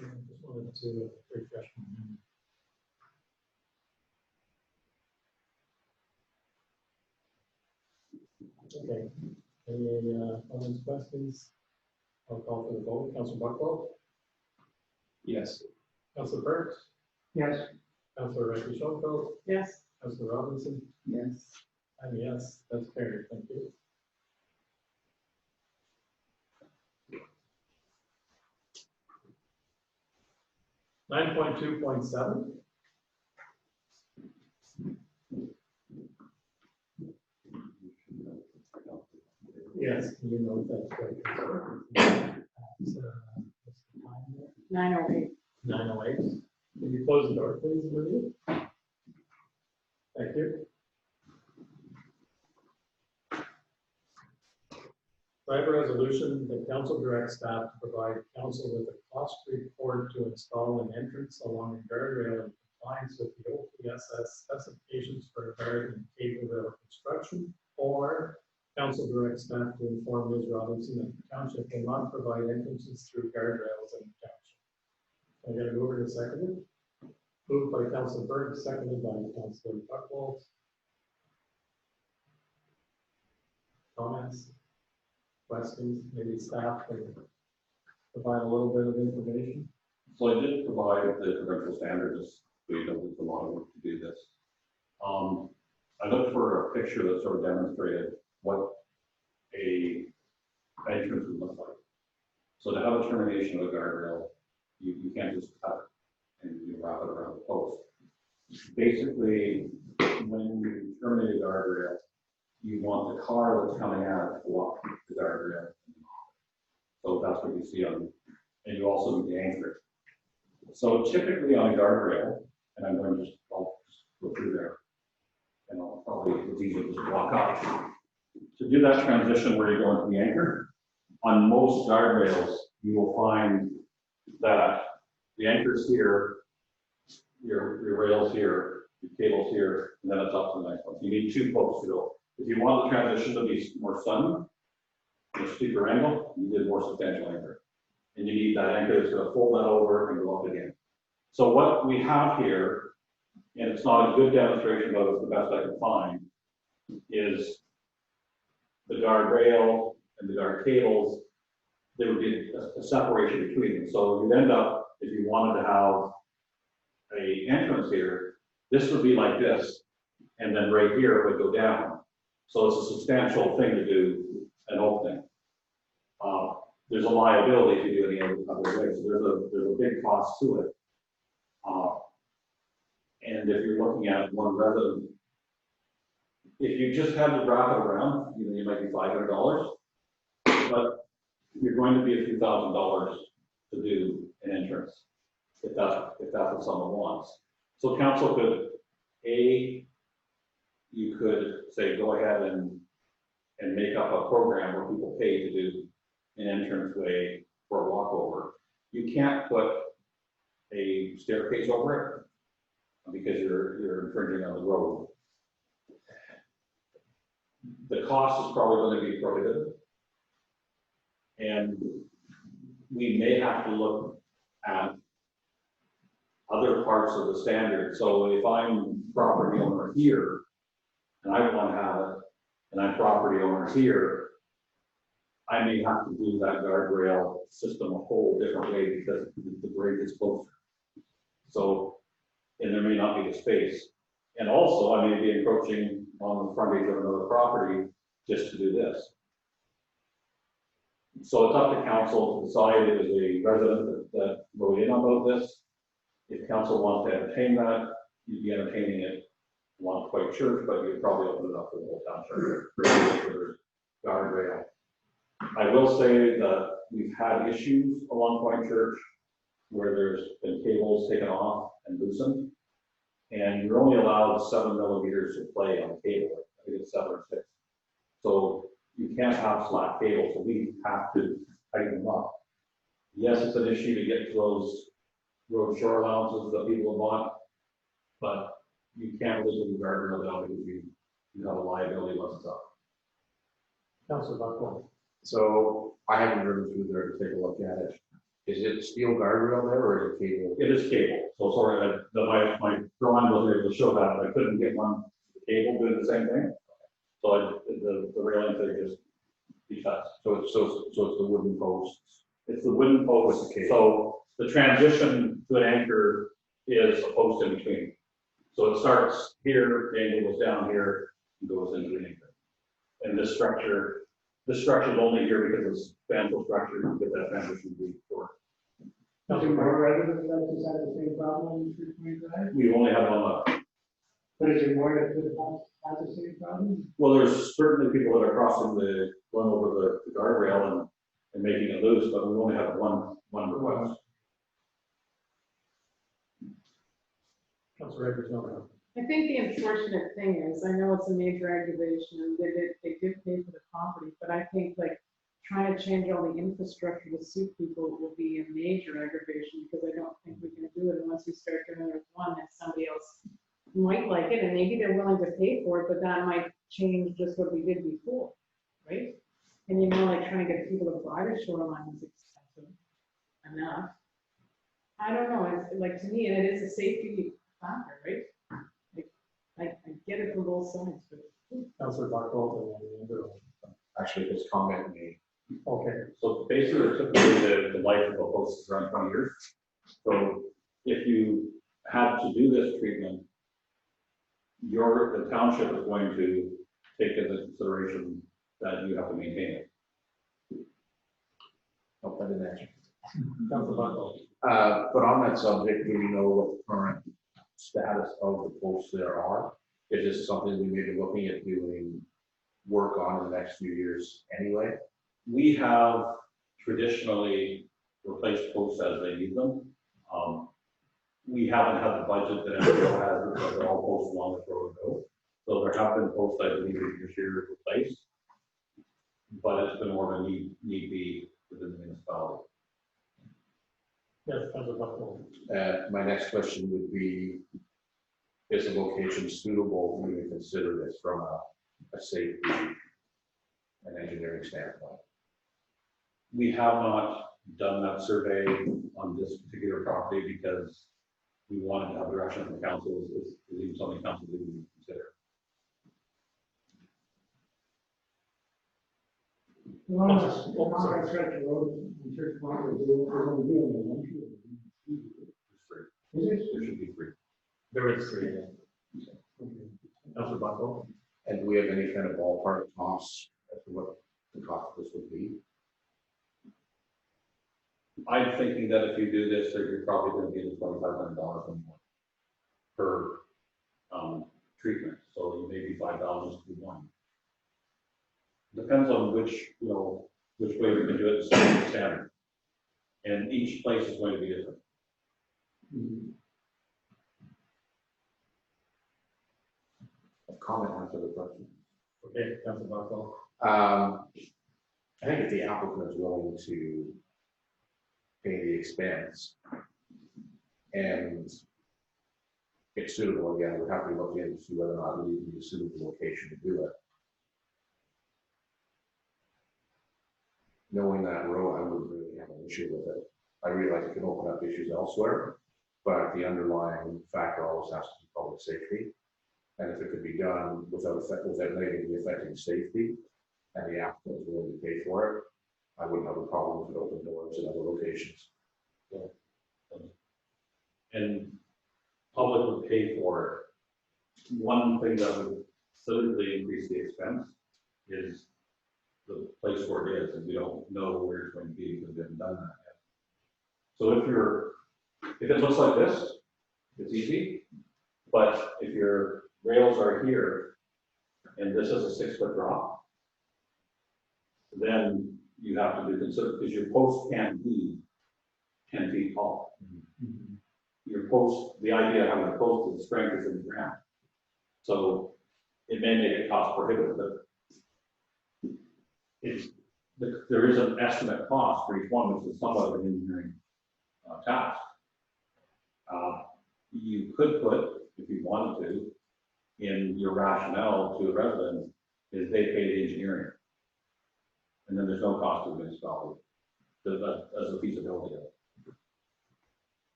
I just wanted to refresh my memory. Okay. Any comments, questions? I'll call for the vote. Councilor Buckle? Yes. Councilor Burke? Yes. Councilor Wright-Shanko? Yes. Councilor Robinson? Yes. And yes, that's carried. Thank you. Nine point two point seven. Yes, you know that's right. What's the time there? 9:08. 9:08. Can you close the door, please, Olivia? Thank you. I have a resolution, the council directs staff to provide council with a cost report to install an entrance along a guardrail in compliance with the OPSS specifications for a guard and cable rail construction, or council directs staff to inform Ms. Robinson that the township will not provide entrances through guardrails in the township. I got to move it to second. Moved by Councilor Burke, seconded by Councilor Buchwald. Comments? Questions? Maybe staff can provide a little bit of information. So I did provide the provincial standards, so you know there's a lot of work to do this. I looked for a picture that sort of demonstrated what a entrance would look like. So to have a termination of a guardrail, you can't just cut it and you wrap it around the post. Basically, when you terminate a guardrail, you want the car that's coming out to block the guardrail. So that's what you see on, and you also need the anchor. So typically on a guardrail, and I'm going to just, I'll just go through there, and I'll probably, it's easier to just walk up. To do that transition where you go into the anchor, on most guardrails, you will find that the anchor's here, your rails here, your cable's here, and then it's up to the next one. You need two posts to go. If you want the transition to be more sudden, a steeper angle, you did more substantial anchor. And you need that anchor that's gonna fold that over and go up again. So what we have here, and it's not a good demonstration, but it's the best I could find, is the guardrail and the guard cables. There would be a separation between them. So you'd end up, if you wanted to have a entrance here, this would be like this, and then right here it would go down. So it's a substantial thing to do an opening. There's a liability if you do any other way, so there's a big cost to it. And if you're looking at one resident, if you just had to wrap it around, you might be $500, but you're going to be a few $1,000s to do an entrance, if that's what someone wants. So council could, you could say, go ahead and make up a program where people pay to do an entranceway for a walkover. You can't put a staircase over it because you're infringing on the road. The cost is probably going to be prohibitive. And we may have to look at other parts of the standard. So if I'm property owner here and I want to have it, and I'm property owner here, I may have to do that guardrail system a whole different way because the grade is closer. So, and there may not be the space. And also I may be encroaching on the frontage of another property just to do this. So it's up to council to decide as a resident that wrote in about this. If council wants to entertain that, you'd be entertaining it along White Church, but you'd probably open it up for the whole township. Guardrail. I will say that we've had issues along White Church where there's been cables taken off and loosened, and you're only allowed 7 millimeters to play on cable. I think it's 7 or 6. So you can't have flat cables, so we have to tighten them up. Yes, it's an issue to get to those road shore allowances that people want, but you can't really do guardrail down because you have a liability once it's up. Councilor Buckland. So I haven't driven through there to take a look at it. Is it steel guardrail there or is it cable? It is cable. So sorry, my drawing wasn't able to show that, but I couldn't get one cable doing the same thing. So the railings are just detached. So it's the wooden posts. It's the wooden post. So the transition to an anchor is a post in between. So it starts here, the angle goes down here, and goes into an anchor. And this structure is only here because it's substantial structure to get that transition to be short. Do more residents that just have the same problem in 325? We only have one left. But is there more that could have the same problem? Well, there's certainly people that are going over the guardrail and making it loose, but we only have one request. Councilor Evers, no. I think the unfortunate thing is, I know it's a major aggravation and they did pay for the property, but I think like trying to change all the infrastructure to suit people will be a major aggravation because I don't think we can do it unless we start doing it with one and somebody else might like it and maybe they're willing to pay for it, but that might change just what we did before, right? And like trying to get people to buy the shoreline is expensive enough. I don't know, it's like to me, and it is a safety factor, right? I get it from both sides, but. Councilor Buckland and the other one. Actually, his comment made. Okay. So basically, typically the life of a post is around 20 years. So if you have to do this treatment, the township is going to take into consideration that you have to maintain it. Hope that didn't answer. Councilor Buckland. But on that subject, do we know what the current status of the posts there are? Is this something we may be looking at doing work on in the next few years anyway? We have traditionally replaced posts as they need them. We haven't had the budget that everyone has because they're all posts along the road go. So there have been posts I believe this year replaced, but it's been more of a need be within the municipality. Yes, Councilor Buckland. My next question would be, is the location suitable for you to consider this from a safety and engineering standpoint? We have not done that survey on this particular property because we wanted to have direction from the council, is even something council didn't consider. One of the stretch of road in Church Point, there's only doing one. There's three. Is it? There should be three. There is three. Councilor Buckle? And do we have any kind of ballpark costs as to what the cost of this would be? I'm thinking that if you do this, that you're probably going to get $2,500 or more per treatment. So maybe 5,000 to 1. Depends on which way we can do it, standard. And each place is going to be different. Comment after the question. Okay, Councilor Buckle. I think if the applicant is willing to pay the expense and it's suitable, again, we'd have to look into see whether or not we need a suitable location to do it. Knowing that road, I wouldn't really have an issue with it. I realize it can open up issues elsewhere, but the underlying factor always has to be public safety. And if it could be done without negatively affecting safety, and the applicant is willing to pay for it, I wouldn't have a problem with it open doors in other locations. And public would pay for it. One thing that would certainly increase the expense is the place where it is, and we don't know where it's going to be because we haven't done that yet. So if it looks like this, it's easy. But if your rails are here and this is a 6-foot drop, then you have to do consider, because your post can't be 10 feet tall. Your post, the idea of having a post is the strength is in the ground. So it may make it cost prohibitive, but there is an estimate cost for each one, which is somewhat of an engineering task. You could put, if you wanted to, in your rationale to a resident, is they pay the engineering. And then there's no cost to the municipality as a feasibility of it.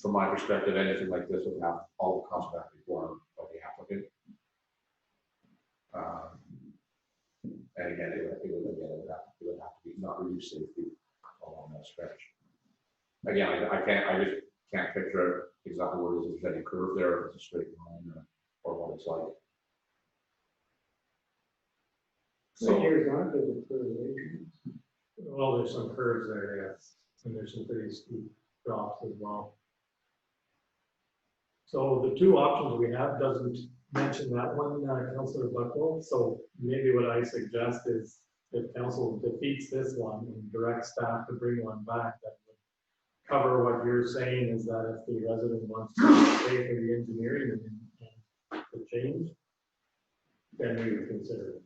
From my perspective, anything like this would have all the costs back before of the applicant. And again, it would have to be not reduce safety along that stretch. Again, I just can't picture exactly where it is. If there's any curve there, if it's a straight line, or what it's like. So here's not the curve. Well, there's some curves there, yes, and there's some pretty steep drops as well. So the two options we have doesn't mention that one, Councilor Buckle. So maybe what I suggest is if council defeats this one and directs staff to bring one back, that would cover what you're saying, is that if the resident wants to pay for the engineering and the change, then we would consider it.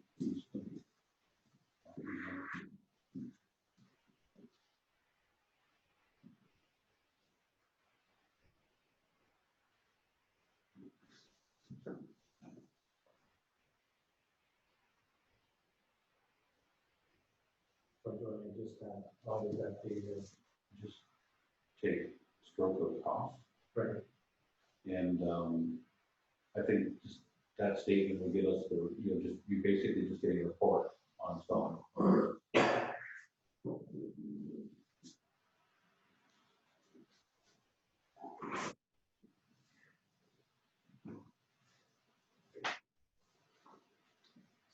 Just take stroke of cost. Right. And I think just that statement will give us the, you basically just getting a report on stone.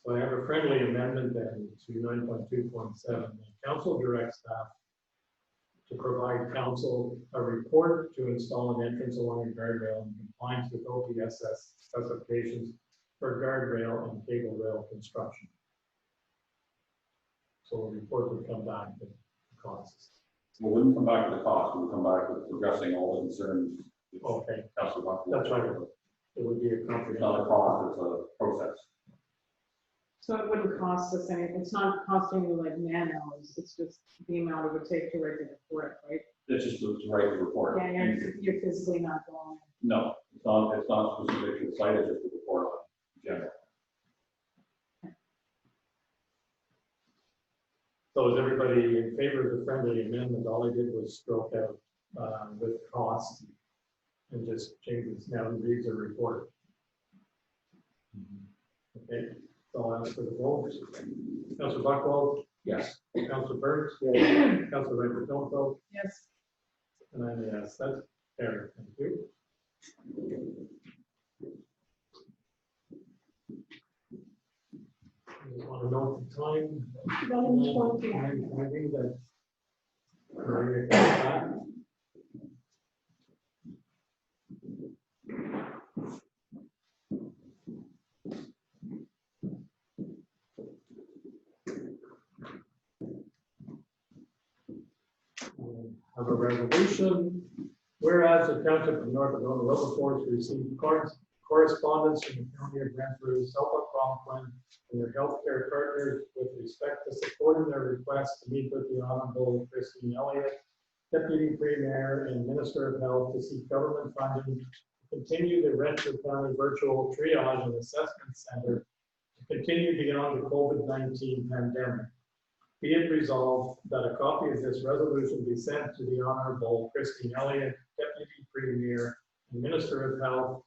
So I have a friendly amendment then to 9.2.7. The council directs staff to provide council a report to install an entrance along a guardrail in compliance with OPSS specifications for guardrail and cable rail construction. So a report would come back with the costs. We wouldn't come back to the cost, we would come back with addressing all the concerns. Okay, Councilor Buckle. that's right. It would be a It's not a comprehensive. cost, it's a process. So it wouldn't cost us anything, it's not costing you like man hours, it's just the amount it would take to write the report, right? It's just to write the report. Yeah, you're physically not going. No, it's not specific to the site, it's just a report on general. So So is everybody in favor of the friendly amendment? All I did was stroke out with cost and just change it now and reads a report. Okay, so I'll ask for the vote. Councilor Buckwald, Yes. Councilor Burns, Councilor Ranger Tonto, Yes. and I'm a yes. That's fair. Thank you. I just want to note the time. I think that Maria comes back. Of a resolution, whereas the Township of North Algona Wilberforce received correspondence from the County of Brantford, South Conklin, and their healthcare partners with respect to supporting their request to meet with the Honorable Christine Elliott, Deputy Premier and Minister of Health, to seek government funding to continue the Brantford County Virtual Triage and Assessment Center to continue beyond the COVID-19 pandemic. Be it resolved that a copy of this resolution be sent to the Honorable Christine Elliott, Deputy Premier and Minister of Health,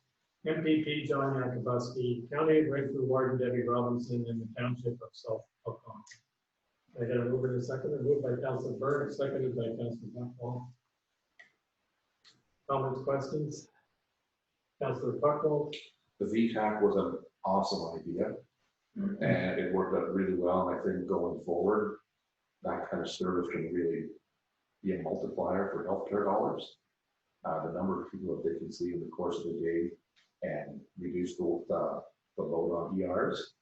MPP John Yakabuski, County of Brantford Warden Debbie Robinson, and the Township of South Algona. I got a mover in a second, moved by Councilor Burke, seconded by Councilor Buckwald. Comments, questions? Councilor Buckwald. The VTAC was an awesome idea, and it worked out really well. And I think going forward, that kind of service can really be a multiplier for healthcare dollars. The number of people that they can see in the course of the day and reduce the load on ERs.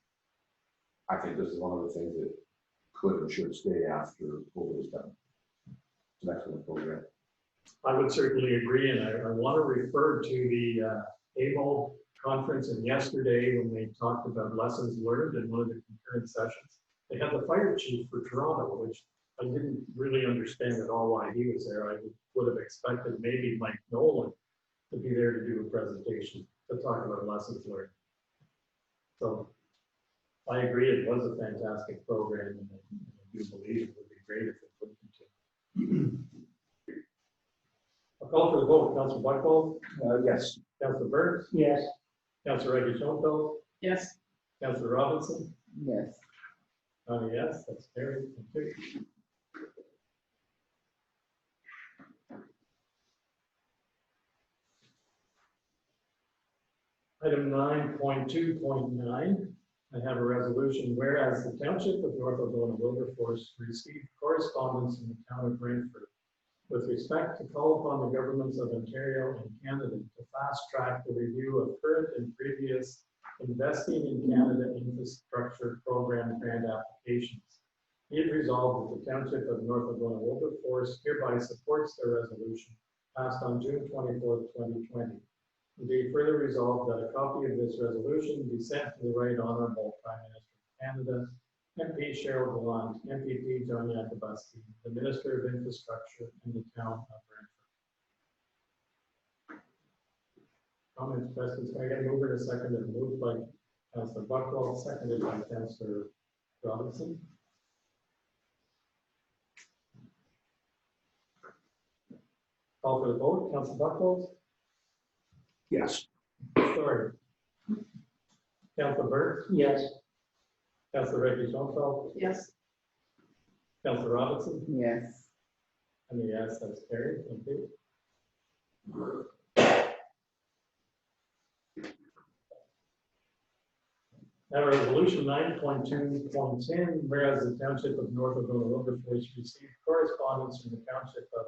I think this is one of the things that could and should stay after COVID is done. It's an excellent program. I would certainly agree, and I want to refer to the AMO conference and yesterday when they talked about lessons learned in one of the concurrent sessions. They had the fire chief for Toronto, which I didn't really understand at all why he was there. I would have expected maybe Mike Nolan to be there to do a presentation to talk about lessons learned. So I agree, it was a fantastic program, and I do believe it would be great if it would continue. I'll call for the vote. Councilor Buckwald? Yes. Councilor Burns? Yes. Councilor Reggie Schoenfeld? Yes. Councilor Robinson? Yes. Yes, that's carried. Thank you. Item 9.2.9, I have a resolution whereas the Township of North Algona Wilberforce received correspondence from the town of Brantford with respect to call upon the governments of Ontario and Canada to fast track the review of current and previous Investing in Canada Infrastructure Program grant applications. Be it resolved that the Township of North Algona Wilberforce hereby supports the resolution passed on June 24th, 2020. Be further resolved that a copy of this resolution be sent to the Right Honourable Prime Minister of Canada, MP Cheryl Gallant, MPP John Yakabuski, the Minister of Infrastructure, and the Town of Brantford. Comments, questions? Can I get a mover in a second? And moved by Councilor Buckwald, seconded by Councilor Robinson. Call for the vote. Councilor Buckwald? Yes. Sorry. Councilor Burke? Yes. Councilor Reggie Schoenfeld? Yes. Councilor Robinson? Yes. And yes, that's carried. Thank you. Now, resolution 9.2.10, whereas the Township of North Algona Wilberforce received correspondence from the Township of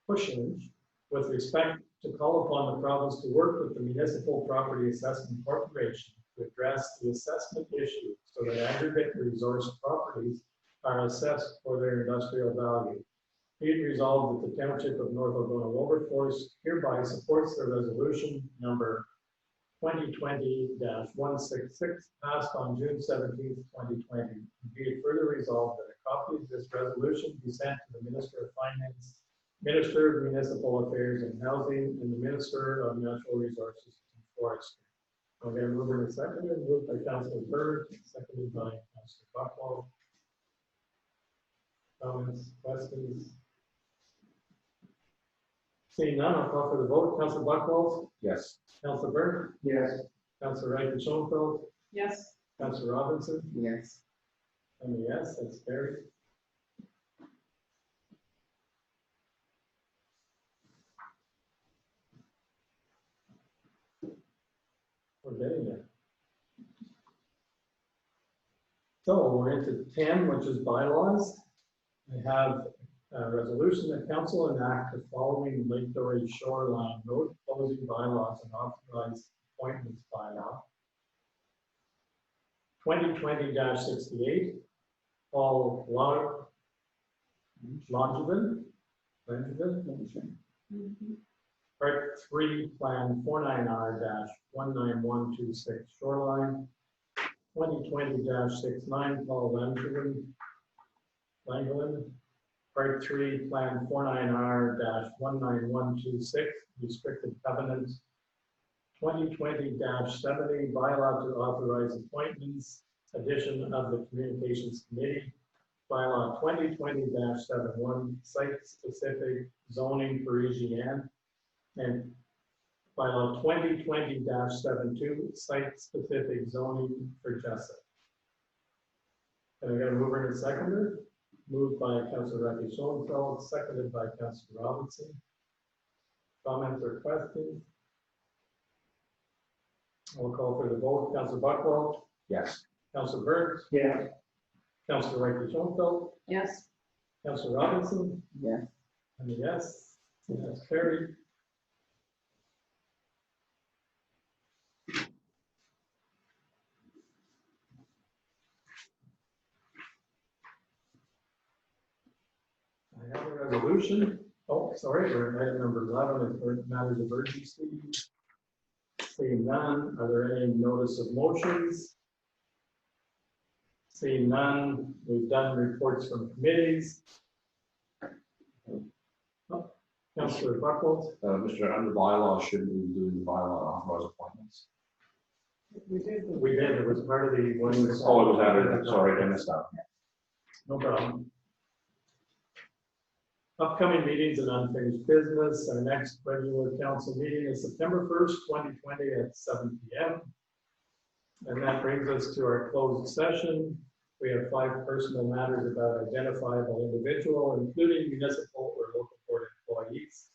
Cushing with respect to call upon the province to work with the Municipal Property Assessment Corporation to address the assessment issue so that aggregate resource properties are assessed for their industrial value. Be it resolved that the Township of North Algona Wilberforce hereby supports the resolution number 2020-166 passed on June 17th, 2020. Be it further resolved that a copy of this resolution be sent to the Minister of Finance, Minister of Municipal Affairs and Housing, and the Minister of Natural Resources and Forestry. I'll get a mover in a second, moved by Councilor Bird, seconded by Councilor Buckwald. Comments, questions? Seeing none, I'll call for the vote. Councillor Buchwald, Yes. Councillor Burke, Yes. Councillor Wright Schoenfeld, Yes. Councillor Robinson, Yes. and a yes, that's carried. We're getting there. So we're into 10, which is bylaws. I have a resolution that council enact the following Lake Dory shoreline road closing bylaws and authorized appointments bylaw. 2020-68, Paul Langevin, Part 3, Plan 49R-19126 shoreline. 2020-69, Paul Langevin, Part 3, Plan 49R-19126 restricted covenant. 2020-70, bylaw to authorize appointments, addition of the communications committee. Bylaw 2020-71, site-specific zoning for EGN. And bylaw 2020-72, site-specific zoning for Jessup. And I got a mover and a seconder. Moved by Councillor Rafi Schoenfeld, seconded by Councillor Robinson. Comments or questions? I'll call for the vote. Councillor Buchwald, Yes. Councillor Burke, Yes. Councillor Rafi Schoenfeld, Yes. Councillor Robinson, Yes. and a yes, and that's carried. I have a resolution. Oh, sorry, we're at item number 11, for matters of urgency. Seeing none, are there any notice of motions? Seeing none, we've done reports from committees. Oh, Councillor Buchwald, Mr. Under bylaws, shouldn't we be doing the bylaw authorized appointments? We did. we did, it was part of the one. Oh, it was added, sorry, I missed that. No problem. Upcoming meetings and unfinished business. Our next regular council meeting is September 1st, 2020 at 7 p.m. And that brings us to our closed session. We have 5 personal matters about identifiable individual, including municipal or local board employees.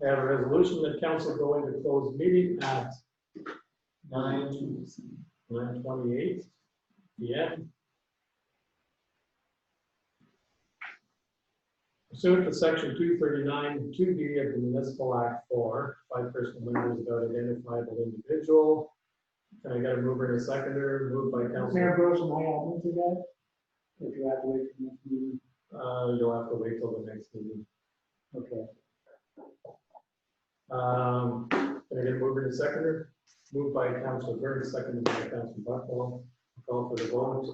I have a resolution that council go into closed meeting at 9:28 p.m. Pursuant to section 239, 2B of the Municipal Act 4, 5 personal matters about identifiable individual. Can I get a mover and a seconder? Moved by Mayor Councilor. Bros, am I on to that? If you have to wait for the next meeting? You'll have to wait till the next meeting. Okay. Can I get a mover and a seconder? Moved by Councilor Burns, seconded by Councilor Buchwald. Call for the vote.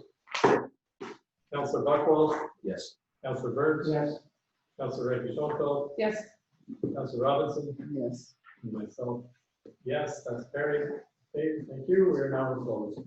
Councilor Buchwald, Yes. Councilor Burns, Yes. Councilor Rafi Schoenfeld, Yes. Councilor Robinson, Yes. and myself. Yes, that's carried. Okay, thank you. We are now closed.